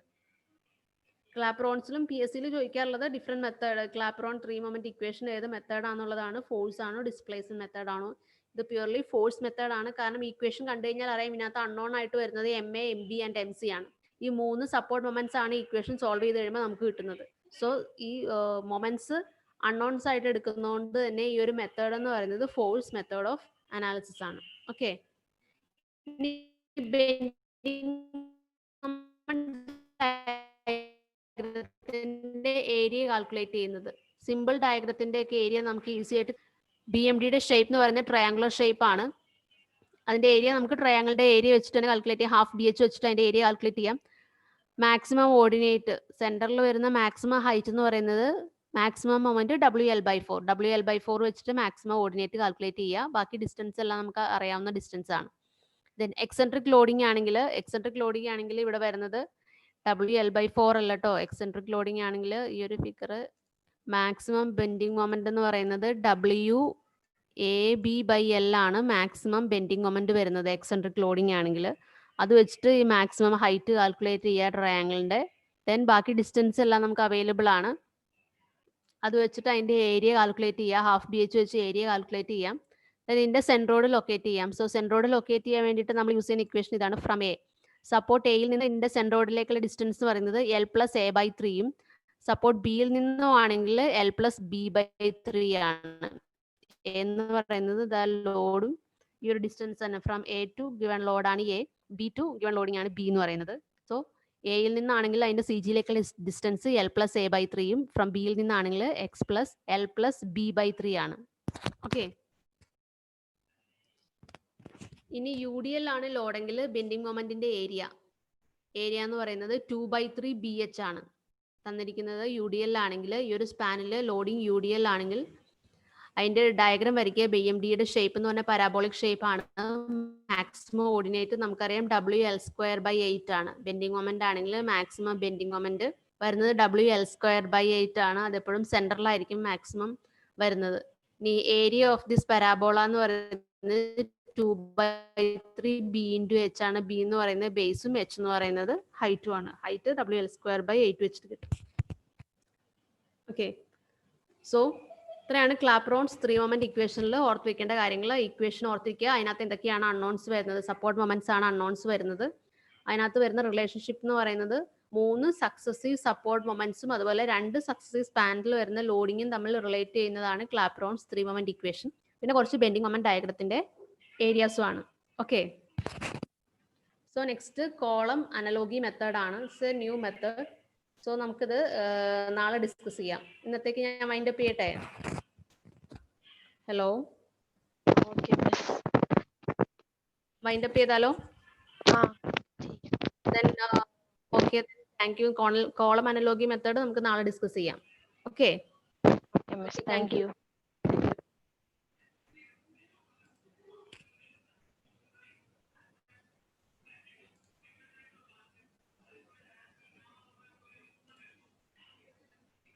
ക്ലാപ്രോൺസിലും PSCയിലും ചോദിക്കാറുള്ളത് different method. Clapeyron three moment equation ഏത് മെത്തേഡ് ആണെന്നുള്ളതാണ്. ഫോഴ്സ് ആണോ ഡിസ്പ്ലേസ്മെന്റ് മെത്തേഡ് ആണോ? ഇത് പ്യൂർലി ഫോഴ്സ് മെത്തേഡ് ആണ്. കാരണം ഇക്വേഷൻ കണ്ടു കഴിഞ്ഞാൽ അറിയാം ഇതിനകത്ത് അൺനോൺ ആയിട്ട് വരുന്നത് MA, MB ആൻഡ് MC ആണ്. ഈ 3 സപ്പോർട്ട് മൊമെന്റ്സ് ആണ് ഇക്വേഷൻ സോൾവ് ചെയ്ത് കഴിയുമ്പോൾ നമുക്ക് കിട്ടുന്നത്. സോ ഈ മൊമെന്റ്സ് അൺനോൺസ് ആയിട്ട് എടുക്കുന്നതുകൊണ്ട് തന്നെ ഈ ഒരു മെത്തേഡ് എന്ന് പറയുന്നത് ഫോഴ്സ് മെത്തേഡ് ഓഫ് അനാലിസിസ് ആണ്. ഓക്കെ, ഏരിയ കാൽക്കുലേറ്റ് ചെയ്യുന്നത് സിമ്പിൾ ഡയഗ്രത്തിന്റെ ഒക്കെ ഏരിയ നമുക്ക് ഈസി ആയിട്ട് BMDയുടെ ഷേപ്പ് എന്ന് പറയുന്നത് ട്രയാങ്കുലർ ഷേപ്പ് ആണ്. അതിന്റെ ഏരിയ നമുക്ക് ട്രയാങ്കിളിന്റെ ഏരിയ വെച്ചിട്ട് തന്നെ കാൽക്കുലേറ്റ് ചെയ്യാം. ഹാഫ് BH വെച്ചിട്ട് അതിന്റെ ഏരിയ കാൽക്കുലേറ്റ് ചെയ്യാം. മാക്സിമം ഓർഡിനേറ്റ് സെന്ററിൽ വരുന്ന മാക്സിമം ഹൈറ്റ് എന്ന് പറയുന്നത് മാക്സിമം മൊമെന്റ് WL/4. WL/4 വെച്ചിട്ട് മാക്സിമം ഓർഡിനേറ്റ് കാൽക്കുലേറ്റ് ചെയ്യുക. ബാക്കി ഡിസ്റ്റൻസ് എല്ലാം നമുക്ക് അറിയാവുന്ന ഡിസ്റ്റൻസ് ആണ്. ദെൻ എക്സെൻട്രിക് ലോഡിംഗ് ആണെങ്കിൽ ഇവിടെ വരുന്നത് WL/4 അല്ല കേട്ടോ. എക്സെൻട്രിക് ലോഡിംഗ് ആണെങ്കിൽ ഈ ഒരു ഫിഗർ മാക്സിമം ബെൻഡിങ് മൊമെന്റ് എന്ന് പറയുന്നത് WAB/L ആണ് മാക്സിമം ബെൻഡിങ് മൊമെന്റ് വരുന്നത് എക്സെൻട്രിക് ലോഡിംഗ് ആണെങ്കിൽ. അത് വെച്ചിട്ട് ഈ മാക്സിമം ഹൈറ്റ് കാൽക്കുലേറ്റ് ചെയ്യുക ട്രയാങ്കിളിന്റെ. ദെൻ ബാക്കി ഡിസ്റ്റൻസ് എല്ലാം നമുക്ക് അവൈലബിൾ ആണ്. അത് വെച്ചിട്ട് അതിന്റെ ഏരിയ കാൽക്കുലേറ്റ് ചെയ്യുക. ഹാഫ് BH വെച്ച് ഏരിയ കാൽക്കുലേറ്റ് ചെയ്യാം. ദെൻ ഇതിന്റെ സെൻട്രോഡ് ലൊക്കേറ്റ് ചെയ്യാം. സോ സെൻട്രോഡ് ലൊക്കേറ്റ് ചെയ്യാൻ വേണ്ടിയിട്ട് നമ്മൾ യൂസ് ചെയ്യുന്ന ഇക്വേഷൻ ഇതാണ്. ഫ്രം എ സപ്പോർട്ട് എയിൽ നിന്ന് ഇതിന്റെ സെൻട്രോഡിലേക്കുള്ള ഡിസ്റ്റൻസ് എന്ന് പറയുന്നത് L+A/3യും സപ്പോർട്ട് ബിയിൽ നിന്നും ആണെങ്കിൽ L+B/3 ആണ്. എന്ന് പറയുന്നത് ലോഡും ഈ ഒരു ഡിസ്റ്റൻസ് തന്നെ ഫ്രം A ടു ഗിവൺ ലോഡാണ് A, B to given loading ആണ് B എന്ന് പറയുന്നത്. സോ എയിൽ നിന്നാണെങ്കിൽ അതിന്റെ CGയിലേക്കുള്ള ഡിസ്റ്റൻസ് L+A/3യും ഫ്രം ബിയിൽ നിന്നാണെങ്കിൽ X+L+B/3 ആണ്. ഓക്കെ, ഇനി UDL ആണ് ലോഡെങ്കിൽ ബെൻഡിങ് മൊമെന്റിന്റെ ഏരിയ എന്ന് പറയുന്നത് 2/3 BH ആണ് തന്നിരിക്കുന്നത്. UDL ആണെങ്കിൽ ഈ ഒരു സ്പാനിൽ ലോഡിംഗ് UDL ആണെങ്കിൽ അതിന്റെ ഡയഗ്രാം വരയ്ക്കുക. BMDയുടെ ഷേപ്പ് എന്ന് പറഞ്ഞാൽ പാരാബോളിക് ഷേപ്പ് ആണ്. മാക്സിമം ഓർഡിനേറ്റ് നമുക്കറിയാം WL²/8 ആണ്. ബെൻഡിങ് മൊമെന്റ് ആണെങ്കിൽ മാക്സിമം ബെൻഡിങ് മൊമെന്റ് വരുന്നത് WL²/8 ആണ്. അതെപ്പോഴും സെന്ററിലായിരിക്കും മാക്സിമം വരുന്നത്. ഇനി ഏരിയ ഓഫ് ദിസ് പരാബോള എന്ന് പറയുന്നത് 2/3 B into H ആണ്. B എന്ന് പറയുന്നത് ബേസും H എന്ന് പറയുന്നത് ഹൈറ്റും ആണ്. ഹൈറ്റ് WL²/8 വെച്ചിട്ട് കിട്ടും. ഓക്കെ, സോ ഇത്രയാണ് ക്ലാപ്രോൺസ് ത്രീ മൊമെന്റ് ഇക്വേഷനിൽ ഓർത്ത് വെക്കേണ്ട കാര്യങ്ങൾ. ഇക്വേഷൻ ഓർത്തിരിക്കുക. അതിനകത്ത് എന്തൊക്കെയാണ് അൺനോൺസ് വരുന്നത്? സപ്പോർട്ട് മൊമെന്റ്സ് ആണ് അൺനോൺസ് വരുന്നത്. അതിനകത്ത് വരുന്ന റിലേഷൻഷിപ്പ് എന്ന് പറയുന്നത് 3 സക്സസീവ് സപ്പോർട്ട് മൊമെന്റ്സും അതുപോലെ 2 സക്സസീവ് സ്പാനിൽ വരുന്ന ലോഡിങ്ങും തമ്മിൽ റിലേറ്റ് ചെയ്യുന്നതാണ് ക്ലാപ്രോൺസ് ത്രീ മൊമെന്റ് ഇക്വേഷൻ. പിന്നെ കുറച്ച് ബെൻഡിങ് മൊമെന്റ് ഡയഗ്രത്തിന്റെ ഏരിയാസും ആണ്. Okay, so next column analogy method ആണ്. It's a new method. So നമുക്കിത് നാളെ ഡിസ്കസ് ചെയ്യാം. ഇന്നത്തേക്ക് ഞാൻ വൈൻഡ് അപ്പ് ചെയ്യട്ടെ. ഹലോ, വൈൻഡ് അപ്പ് ചെയ്താലോ? Okay, thank you. Column analogy method നമുക്ക് നാളെ ഡിസ്കസ് ചെയ്യാം. Okay, thank U.